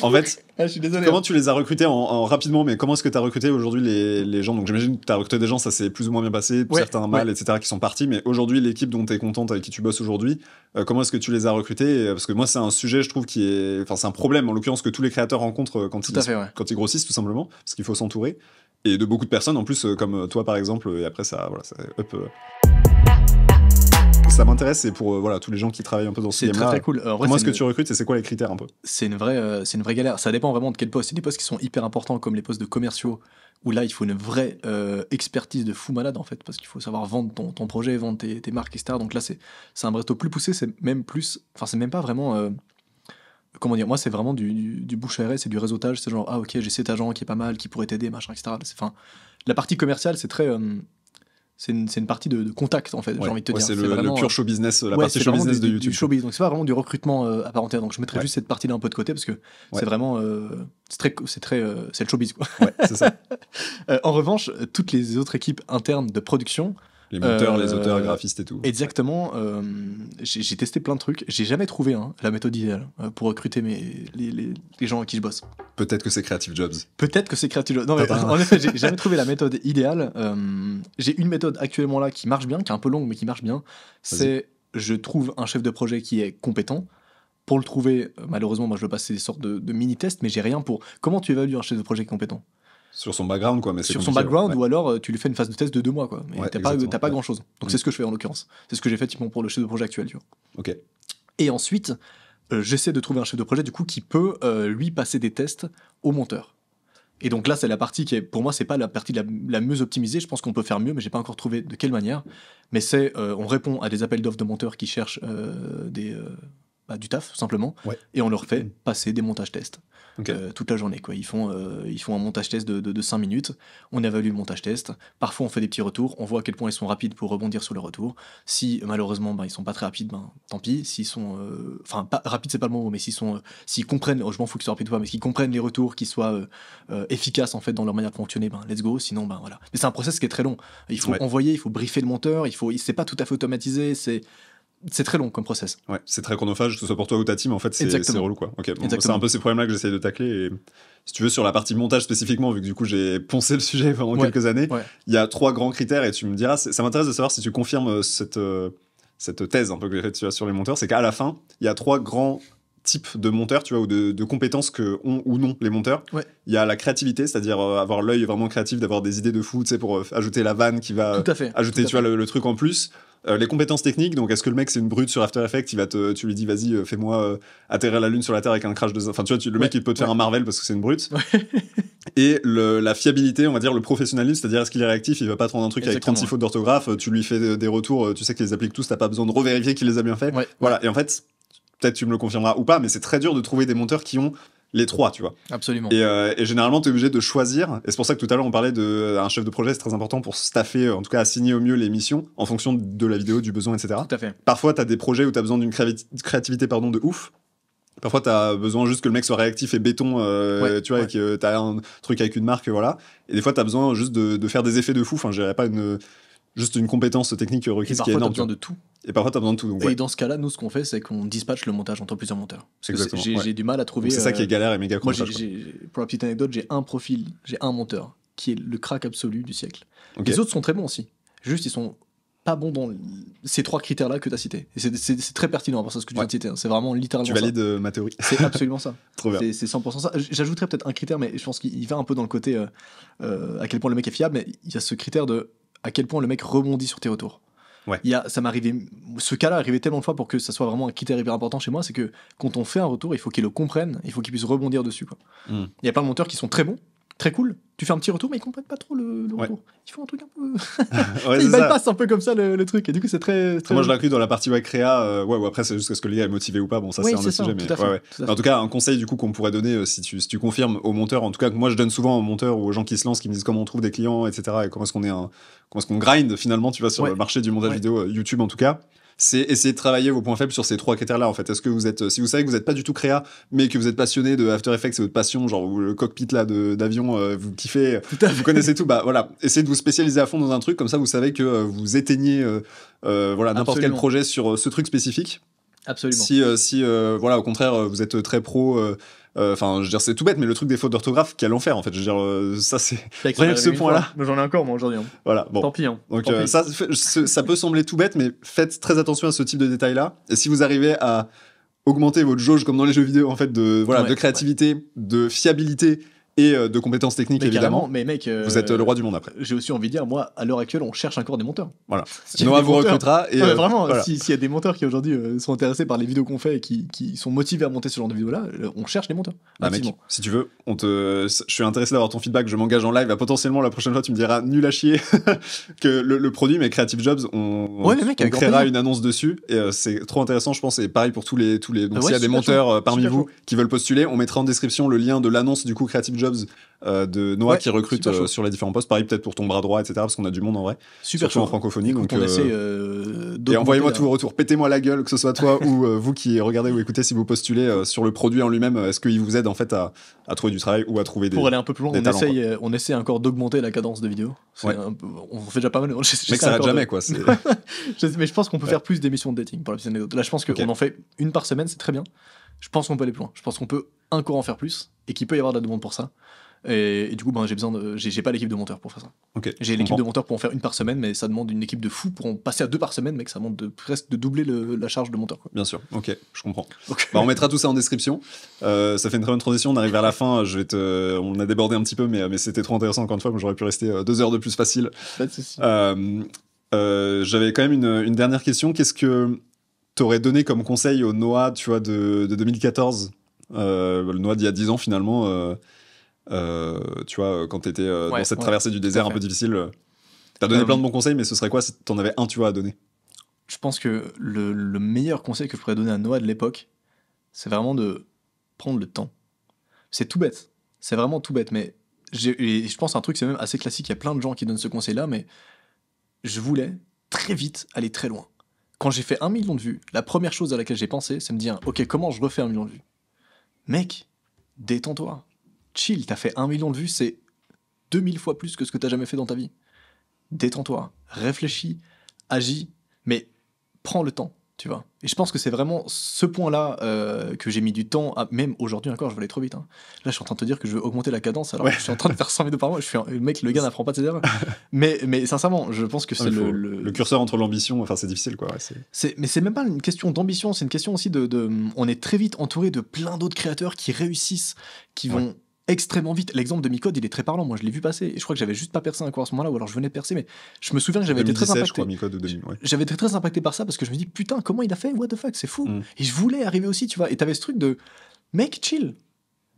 Speaker 2: En fait,
Speaker 1: je suis désolé.
Speaker 2: Comment tu les as recrutés rapidement, mais comment est-ce que tu as recruté aujourd'hui les gens? Donc j'imagine que tu as recruté des gens, ça s'est plus ou moins bien passé, certains mal, etc., qui sont partis, mais aujourd'hui, l'équipe dont tu es contente, avec qui tu bosses aujourd'hui, comment est-ce que tu les as recrutés? Parce que moi, c'est un sujet, je trouve, c'est un problème, en l'occurrence, que tous les créateurs rencontrent quand ils grossissent, tout simplement, parce qu'il faut s'entourer. Et de beaucoup de personnes, en plus, comme toi, par exemple, et après, ça ça m'intéresse, c'est pour tous les gens qui travaillent un peu dans ce game-là.
Speaker 1: C'est très cool.
Speaker 2: Comment est-ce que tu recrutes et c'est quoi les critères un peu?
Speaker 1: C'est une vraie galère. Ça dépend vraiment de quel poste. Il y a des postes qui sont hyper importants, comme les postes de commerciaux, où là, il faut une vraie expertise de fou malade, en fait, parce qu'il faut savoir vendre ton projet, vendre tes marques, etc. Donc là, c'est un brainstorm plus poussé, c'est même pas vraiment... comment dire, moi c'est vraiment du bouche à oreille, c'est du réseautage, c'est genre ok, j'ai cet agent qui est pas mal, qui pourrait t'aider, machin, etc. La partie commerciale, c'est très c'est une partie de contact en fait, j'ai envie de te dire.
Speaker 2: C'est le pure show business, la partie show business de YouTube.
Speaker 1: Du showbiz, donc c'est pas vraiment du recrutement à part entière, donc je mettrais juste cette partie là un peu de côté parce que c'est vraiment c'est le showbiz quoi.
Speaker 2: Ouais, c'est ça.
Speaker 1: En revanche, toutes les autres équipes internes de production,
Speaker 2: les monteurs, les auteurs, graphistes et tout.
Speaker 1: Exactement. J'ai testé plein de trucs. J'ai jamais trouvé la méthode idéale pour recruter les gens avec qui je bosse.
Speaker 2: Peut-être que c'est Creative Jobs.
Speaker 1: Non, mais en effet, j'ai jamais trouvé la méthode idéale. J'ai une méthode actuellement là qui marche bien, qui est un peu longue mais qui marche bien. C'est je trouve un chef de projet qui est compétent. Pour le trouver, malheureusement, moi je veux passer des sortes de mini-tests, mais j'ai rien pour. Comment tu évalues un chef de projet compétent?
Speaker 2: Sur son background, quoi. Mais
Speaker 1: sur son background, ou alors tu lui fais une phase de test de 2 mois, quoi. Mais t'as pas grand chose. Donc c'est ce que je fais en l'occurrence. C'est ce que j'ai fait typiquement pour le chef de projet actuel, tu vois.
Speaker 2: Ok.
Speaker 1: Et ensuite, j'essaie de trouver un chef de projet du coup qui peut lui passer des tests au monteur. Et donc là, c'est la partie qui est, pour moi, c'est pas la partie la mieux optimisée. Je pense qu'on peut faire mieux, mais j'ai pas encore trouvé de quelle manière. Mais c'est, on répond à des appels d'offres de monteurs qui cherchent du taf, tout simplement, et on leur fait passer des montages tests. Toute la journée, quoi. Ils font un montage test de 5 minutes, on évalue le montage test, parfois on fait des petits retours, on voit à quel point ils sont rapides pour rebondir sur le retour. Si malheureusement ils sont pas très rapides, tant pis. S'ils sont pas rapides, c'est pas le mot, mais s'ils comprennent, je m'en fous qu'ils soient rapides ou pas, mais qu'ils comprennent les retours, qu'ils soient efficaces en fait dans leur manière de fonctionner, let's go. Sinon voilà. Mais c'est un process qui est très long. Il faut envoyer, il faut briefer le monteur, c'est pas tout à fait automatisé, c'est très long comme process.
Speaker 2: Ouais, c'est très chronophage, que ce soit pour toi ou ta team, en fait, c'est relou, quoi. Ok, bon, c'est un peu ces problèmes-là que j'essaye de tacler. Et si tu veux, sur la partie montage spécifiquement, vu que du coup j'ai poncé le sujet pendant quelques années, il y a 3 grands critères et tu me diras, ça m'intéresse de savoir si tu confirmes cette thèse un peu que j'ai faite sur les monteurs, c'est qu'à la fin, il y a 3 grands types de monteurs, tu vois, ou de compétences que ont ou non les monteurs. Il y a la créativité, c'est-à-dire avoir l'œil vraiment créatif, d'avoir des idées de fou, tu sais, pour ajouter la vanne qui va ajouter, tu vois, le truc en plus. Les compétences techniques, donc est-ce que le mec c'est une brute sur After Effects, tu lui dis vas-y fais-moi atterrir la lune sur la Terre avec un crash de... Enfin tu vois, le mec il peut te faire un Marvel parce que c'est une brute. Et la fiabilité, on va dire le professionnalisme, c'est-à-dire est-ce qu'il est réactif, il va pas te rendre un truc avec 36 fautes d'orthographe, tu lui fais des retours, tu sais qu'il les applique tous, t'as pas besoin de revérifier qu'il les a bien fait. Voilà, et en fait, peut-être tu me le confirmeras ou pas, mais c'est très dur de trouver des monteurs qui ont les 3, tu vois.
Speaker 1: Absolument.
Speaker 2: Et généralement, tu es obligé de choisir. Et c'est pour ça que tout à l'heure, on parlait d'un chef de projet, c'est très important pour staffer, en tout cas assigner au mieux les missions en fonction de la vidéo, du besoin, etc.
Speaker 1: Tout à fait.
Speaker 2: Parfois, tu as des projets où tu as besoin d'une créativité de ouf. Parfois, tu as besoin juste que le mec soit réactif et béton, tu vois, et que tu as un truc avec une marque, voilà. Et des fois, tu as besoin juste de faire des effets de fou. Enfin, je dirais pas juste une compétence technique requise qui est énorme.
Speaker 1: Et parfois, tu as besoin de tout.
Speaker 2: Et parfois, tu as besoin de tout. Donc,
Speaker 1: et dans ce cas-là, nous, ce qu'on fait, c'est qu'on dispatche le montage entre plusieurs monteurs.
Speaker 2: Exactement.
Speaker 1: J'ai du mal à trouver.
Speaker 2: C'est ça qui est galère et méga chronophage.
Speaker 1: Moi, pour la petite anecdote, j'ai un profil, j'ai un monteur qui est le crack absolu du siècle. Les autres sont très bons aussi. Juste, ils sont pas bons dans ces 3 critères-là que tu as cités. Et c'est très pertinent pour ça, ce que tu viens de citer. C'est vraiment littéralement ça.
Speaker 2: Tu valides ma théorie.
Speaker 1: C'est absolument ça.
Speaker 2: Trop bien.
Speaker 1: C'est 100% ça. J'ajouterais peut-être un critère, mais je pense qu'il va un peu dans le côté à quel point le mec est fiable, mais il y a ce critère de à quel point le mec rebondit sur tes retours. Ça m'est arrivé, ce cas-là est arrivé tellement de fois pour que ça soit vraiment un critère hyper important chez moi, c'est que quand on fait un retour, il faut qu'il le comprenne, il faut qu'il puisse rebondir dessus, quoi. Il y a plein de monteurs qui sont très bons, très cool. Tu fais un petit retour, mais ils comprennent pas trop le retour. Ils font un truc un peu. Ils bypassent un peu comme ça le truc, et du coup, c'est très.
Speaker 2: Moi, je l'inclus dans la partie créa, ou après, c'est juste ce que le gars est motivé ou pas. Bon, ça, c'est un autre sujet, mais en tout cas, un conseil du coup qu'on pourrait donner si tu confirmes aux monteurs, en tout cas, que moi, je donne souvent aux monteurs ou aux gens qui se lancent, qui me disent comment on trouve des clients, etc., et comment est-ce qu'on grind finalement, tu vas sur le marché du montage vidéo, YouTube en tout cas. C'est essayer de travailler vos points faibles sur ces 3 critères-là, en fait. Est-ce que vous êtes, si vous savez que vous n'êtes pas du tout créa, mais que vous êtes passionné de After Effects, c'est votre passion, genre le cockpit là d'avion, vous kiffez, vous connaissez tout, bah voilà, essayez de vous spécialiser à fond dans un truc, comme ça vous savez que vous éteignez n'importe quel projet sur ce truc spécifique.
Speaker 1: Absolument.
Speaker 2: Si voilà, au contraire, vous êtes très pro. Enfin, je veux dire, c'est tout bête, mais le truc des fautes d'orthographe, quel enfer en fait. Je veux dire, ça c'est rien que ce point-là.
Speaker 1: J'en ai encore moi aujourd'hui.
Speaker 2: Voilà, bon.
Speaker 1: Tant pis.
Speaker 2: Donc ça peut sembler tout bête, mais faites très attention à ce type de détails-là. Et si vous arrivez à augmenter votre jauge comme dans les jeux vidéo, en fait, de créativité, de fiabilité et de compétences techniques, évidemment.
Speaker 1: Mais mec,
Speaker 2: vous êtes le roi du monde après.
Speaker 1: J'ai aussi envie de dire, moi, à l'heure actuelle, on cherche encore des monteurs.
Speaker 2: Voilà. Noah vous recrutera. Et
Speaker 1: vraiment,
Speaker 2: voilà.
Speaker 1: s'il y a des monteurs qui aujourd'hui sont intéressés par les vidéos qu'on fait et qui sont motivés à monter ce genre de vidéos-là, on cherche des monteurs.
Speaker 2: Bah mec, si tu veux, je suis intéressé d'avoir ton feedback, je m'engage en live. Bah, potentiellement, la prochaine fois, tu me diras nul à chier que le produit, mais Creative Jobs, on créera une annonce dessus. Et c'est trop intéressant, je pense. Et pareil pour tous les. Donc, s'il y a des monteurs parmi vous qui veulent postuler, on mettra en description le lien de l'annonce du coup Creative Jobs de Noah qui recrute sur les différents postes. Pareil, peut-être pour ton bras droit, etc. Parce qu'on a du monde en vrai. Surtout en francophonie.
Speaker 1: Donc, on essaie
Speaker 2: et envoyez-moi tous vos retours. Pétez-moi la gueule, que ce soit toi ou vous qui regardez ou écoutez, si vous postulez sur le produit en lui-même. Est-ce qu'il vous aide en fait à trouver du travail ou à trouver des.
Speaker 1: Pour aller un peu plus loin, on essaie encore d'augmenter la cadence de vidéo. On fait déjà pas mal.
Speaker 2: Mais ça n'arrête jamais, quoi.
Speaker 1: Mais je pense qu'on peut faire plus d'émissions de dating pour la petite anecdote. Là, je pense qu'on en fait une par semaine, c'est très bien. Je pense qu'on peut aller plus loin. Je pense qu'on peut encore en faire plus et qu'il peut y avoir de la demande pour ça. Et du coup, j'ai pas l'équipe de monteurs pour faire ça. J'ai l'équipe de monteurs pour en faire une par semaine, mais ça demande une équipe de fous pour en passer à 2 par semaine, mec. Ça demande presque de doubler la charge de monteur, quoi.
Speaker 2: Bien sûr, ok, je comprends. On mettra tout ça en description. Ça fait une très bonne transition. On arrive vers la fin. On a débordé un petit peu, mais c'était trop intéressant encore une fois. Moi, j'aurais pu rester 2 heures de plus facile.
Speaker 1: Pas de soucis.
Speaker 2: J'avais quand même une dernière question. Qu'est-ce que t'aurais donné comme conseil au Noah, tu vois, de 2014, le Noah d'il y a 10 ans finalement. Tu vois, quand t'étais dans cette traversée du désert un peu difficile, t'as donné plein de bons conseils, mais ce serait quoi si t'en avais un, tu vois, à donner?
Speaker 1: Je pense que le meilleur conseil que je pourrais donner à Noah de l'époque, c'est vraiment de prendre le temps. C'est tout bête, c'est vraiment tout bête, mais je pense un truc, c'est même assez classique, il y a plein de gens qui donnent ce conseil-là, mais je voulais très vite aller très loin. Quand j'ai fait 1 million de vues, la première chose à laquelle j'ai pensé, c'est me dire, ok, comment je refais 1 million de vues? Mec, détends-toi. Chill, t'as fait 1 million de vues, c'est 2000 fois plus que ce que t'as jamais fait dans ta vie. Détends-toi, réfléchis, agis, mais prends le temps. Tu vois. Et je pense que c'est vraiment ce point-là que j'ai mis du temps, même aujourd'hui encore, je vais aller trop vite. Hein. Là, je suis en train de te dire que je veux augmenter la cadence, alors que je suis en train de faire 100 vidéos par mois. Le gars n'apprend pas de ses erreurs. mais sincèrement, je pense que c'est
Speaker 2: le curseur entre l'ambition, enfin, c'est difficile, quoi. Ouais,
Speaker 1: mais c'est même pas une question d'ambition, c'est une question aussi on est très vite entouré de plein d'autres créateurs qui réussissent, qui vont extrêmement vite. L'exemple de Micode, il est très parlant. Moi, je l'ai vu passer. Et je crois que j'avais juste pas percé encore à ce moment-là, ou alors je venais de percer. Mais je me souviens que j'avais été très impacté.
Speaker 2: Je crois, Micode, 2000, ouais.
Speaker 1: J'avais été très impacté par ça parce que je me dis putain, comment il a fait? What the fuck, c'est fou. Et je voulais arriver aussi, tu vois. Et t'avais ce truc de mec, chill.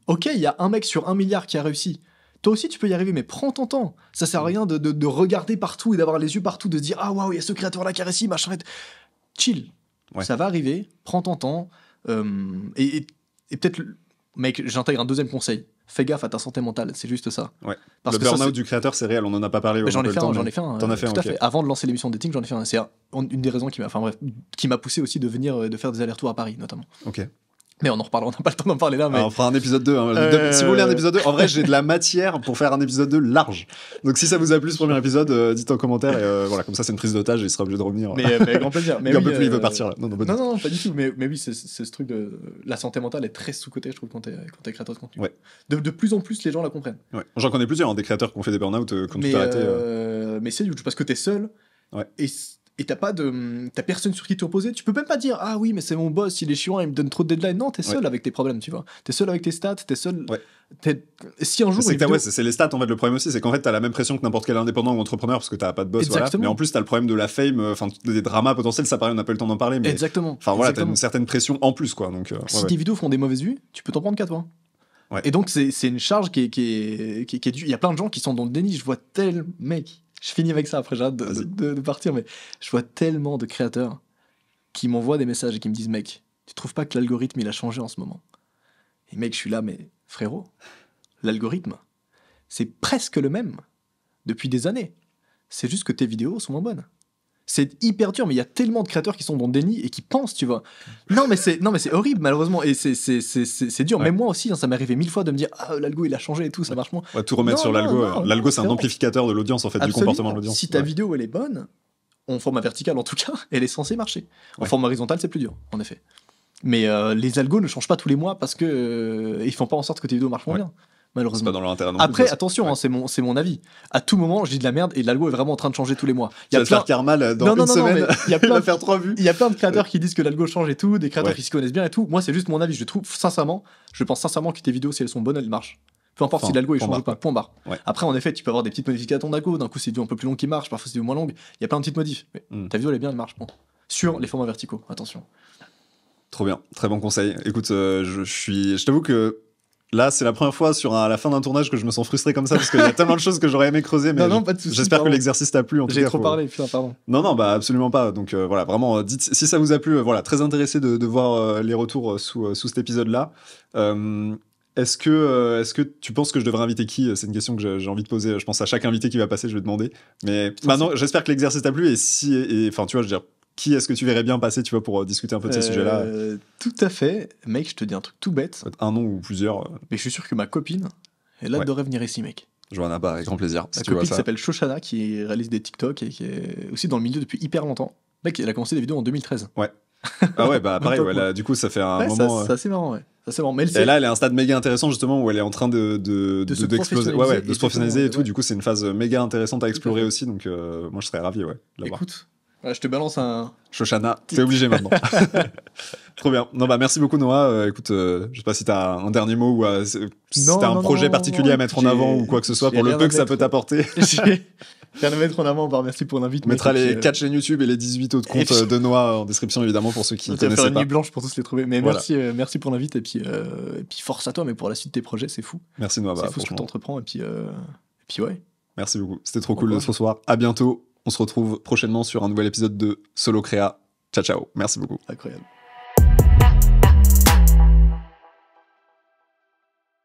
Speaker 1: Ok, il y a un mec sur 1 milliard qui a réussi. Toi aussi, tu peux y arriver, mais prends ton temps. Ça sert à rien de regarder partout et d'avoir les yeux partout, de se dire ah waouh, il y a ce créateur-là qui a réussi, machin. Chill. Ouais. Ça va arriver. Prends ton temps. Et peut-être, mec, j'intègre un deuxième conseil. Fais gaffe à ta santé mentale, c'est juste ça.
Speaker 2: Ouais. Parce le burn-out du créateur, c'est réel, on en a pas parlé.
Speaker 1: J'en ai fait un.
Speaker 2: T'en as fait un,
Speaker 1: tout à fait. Avant de lancer l'émission Dating, j'en ai fait un. C'est une des raisons qui m'a poussé aussi de venir, de faire des allers-retours à Paris, notamment.
Speaker 2: Ok.
Speaker 1: Mais on en reparlera, on n'a pas le temps d'en parler là. Mais...
Speaker 2: Alors, on fera un épisode 2. Hein. Si vous voulez un épisode 2, en vrai, j'ai de la matière pour faire un épisode 2 large. Donc si ça vous a plu ce premier épisode, dites en commentaire. Et voilà, comme ça, c'est une prise d'otage et il sera obligé de revenir.
Speaker 1: Mais avec grand plaisir. Mais
Speaker 2: il il veut partir là. Non,
Speaker 1: pas du tout. Mais oui, c'est ce truc de. La santé mentale est très sous-cotée, je trouve, quand t'es créateur de contenu.
Speaker 2: Ouais.
Speaker 1: De plus en plus, les gens la comprennent.
Speaker 2: Ouais. J'en connais plusieurs, des créateurs qui ont fait des burn-out quand tout arrêté.
Speaker 1: Mais c'est parce que t'es seul.
Speaker 2: Ouais.
Speaker 1: Et t'as personne sur qui te reposer. Tu peux même pas dire ah oui mais c'est mon boss, il est chiant, il me donne trop de deadlines. Non, t'es seul avec tes problèmes, tu vois. T'es seul avec tes stats, t'es seul. Ouais. Si un jour
Speaker 2: c'est les stats en fait. Le problème aussi, c'est qu'en fait t'as la même pression que n'importe quel indépendant ou entrepreneur parce que t'as pas de boss. Voilà. Mais en plus t'as le problème de la fame, enfin des dramas potentiels. Ça paraît, on n'a pas eu le temps d'en parler. Mais
Speaker 1: exactement.
Speaker 2: Enfin voilà, t'as une certaine pression en plus quoi. Donc
Speaker 1: si tes vidéos font des mauvaises vues, tu peux t'en prendre qu'à toi. Ouais. Et donc c'est une charge qui est due. Il y a plein de gens qui sont dans le déni. Je vois mec. Je finis avec ça, après j'ai hâte de partir, mais je vois tellement de créateurs qui m'envoient des messages et qui me disent mec, tu trouves pas que l'algorithme il a changé en ce moment? Et mec, je suis là, mais frérot, l'algorithme, c'est presque le même depuis des années. C'est juste que tes vidéos sont moins bonnes. C'est hyper dur, mais il y a tellement de créateurs qui sont dans le déni et qui pensent, tu vois. Non, mais c'est horrible, malheureusement, et c'est dur. Ouais. Même moi aussi, hein, ça m'est arrivé 1000 fois de me dire ah, l'algo il a changé et tout, ça marche moins.
Speaker 2: Ouais, tout remettre sur l'algo. L'algo, c'est un amplificateur de l'audience, en fait, absolument. Du comportement de l'audience.
Speaker 1: Si ta vidéo elle est bonne, en format vertical en tout cas, elle est censée marcher. En format horizontal, c'est plus dur, en effet. Mais les algos ne changent pas tous les mois parce que ils font pas en sorte que tes vidéos marchent moins bien. Malheureusement.
Speaker 2: C'est pas dans leur intérêt non
Speaker 1: Après,
Speaker 2: plus,
Speaker 1: attention, hein, c'est mon avis. À tout moment, je dis de la merde et l'algo est vraiment en train de changer tous les mois.
Speaker 2: Il y a plein de faire mal dans une semaine.
Speaker 1: Il y a plein de
Speaker 2: faire 3 vues.
Speaker 1: Il y a plein de créateurs qui disent que l'algo change et tout, des créateurs qui s'y connaissent bien et tout. Moi, c'est juste mon avis. Je pense sincèrement que tes vidéos, si elles sont bonnes, elles marchent. Peu importe si l'algo il change ou pas. Point barre. Ouais. Après, en effet, tu peux avoir des petites modifications d'algo. D'un coup, c'est des vidéos un peu plus longues qui marchent. Parfois, c'est des vidéos moins longues. Il y a plein de petites modifs. Mais ta vidéo, elle est bien, elle marche. Bon. Sur les formats verticaux, attention.
Speaker 2: Trop bien, très bon conseil. Écoute, je t'avoue que là, c'est la première fois à la fin d'un tournage que je me sens frustré comme ça parce qu'il y a tellement de choses que j'aurais aimé creuser. Mais
Speaker 1: non, pas de soucis,
Speaker 2: j'espère que l'exercice t'a plu.
Speaker 1: J'ai trop parlé, putain, pardon.
Speaker 2: Non, bah absolument pas. Donc voilà, vraiment, dites si ça vous a plu. Voilà, très intéressé de voir les retours sous cet épisode-là. Est-ce que tu penses que je devrais inviter qui? C'est une question que j'ai envie de poser. Je pense à chaque invité qui va passer, je vais demander. Mais maintenant, j'espère que l'exercice t'a plu enfin, tu vois, je veux dire. Qui est-ce que tu verrais bien passer, tu vois, pour discuter un peu de ces sujets-là?
Speaker 1: Tout à fait. Mec, je te dis un truc tout bête.
Speaker 2: Un nom ou plusieurs.
Speaker 1: Mais je suis sûr que ma copine, elle adorerait venir ici, mec.
Speaker 2: Johanna, avec grand plaisir.
Speaker 1: Ma copine qui s'appelle Shoshana, qui réalise des TikTok et qui est aussi dans le milieu depuis hyper longtemps. Mec, elle a commencé des vidéos en 2013.
Speaker 2: Ouais. Ah ouais, bah pareil, là, du coup, ça fait un moment.
Speaker 1: C'est assez marrant, ouais. Mais
Speaker 2: et là, elle est à un stade méga intéressant, justement, où elle est en train d'exploser. De se professionnaliser et tout. Du coup, c'est une phase méga intéressante à explorer aussi. Donc, moi, je serais ravi, de la voir.
Speaker 1: Écoute. Je te balance un...
Speaker 2: Shoshana, t'es obligé maintenant. Trop bien. Non, bah merci beaucoup Noah. Écoute, je sais pas si t'as un dernier mot ou si t'as un projet particulier à mettre en avant ou quoi que ce soit pour le peu que ça peut t'apporter.
Speaker 1: Rien à mettre en avant, merci pour l'invite.
Speaker 2: On mettra les 4 chaînes YouTube et les 18 autres comptes de Noah en description évidemment pour ceux qui connaissaient pas. On va faire une
Speaker 1: nuit blanche pour tous les trouver. Mais voilà. Merci pour l'invite et puis force à toi, mais pour la suite de tes projets, c'est fou.
Speaker 2: Merci Noah.
Speaker 1: C'est fou ce que t'entreprends et puis ouais.
Speaker 2: Merci beaucoup. C'était trop cool de se recevoir. À bientôt. On se retrouve prochainement sur un nouvel épisode de Solo Créa. Ciao, ciao. Merci beaucoup.
Speaker 1: Incroyable.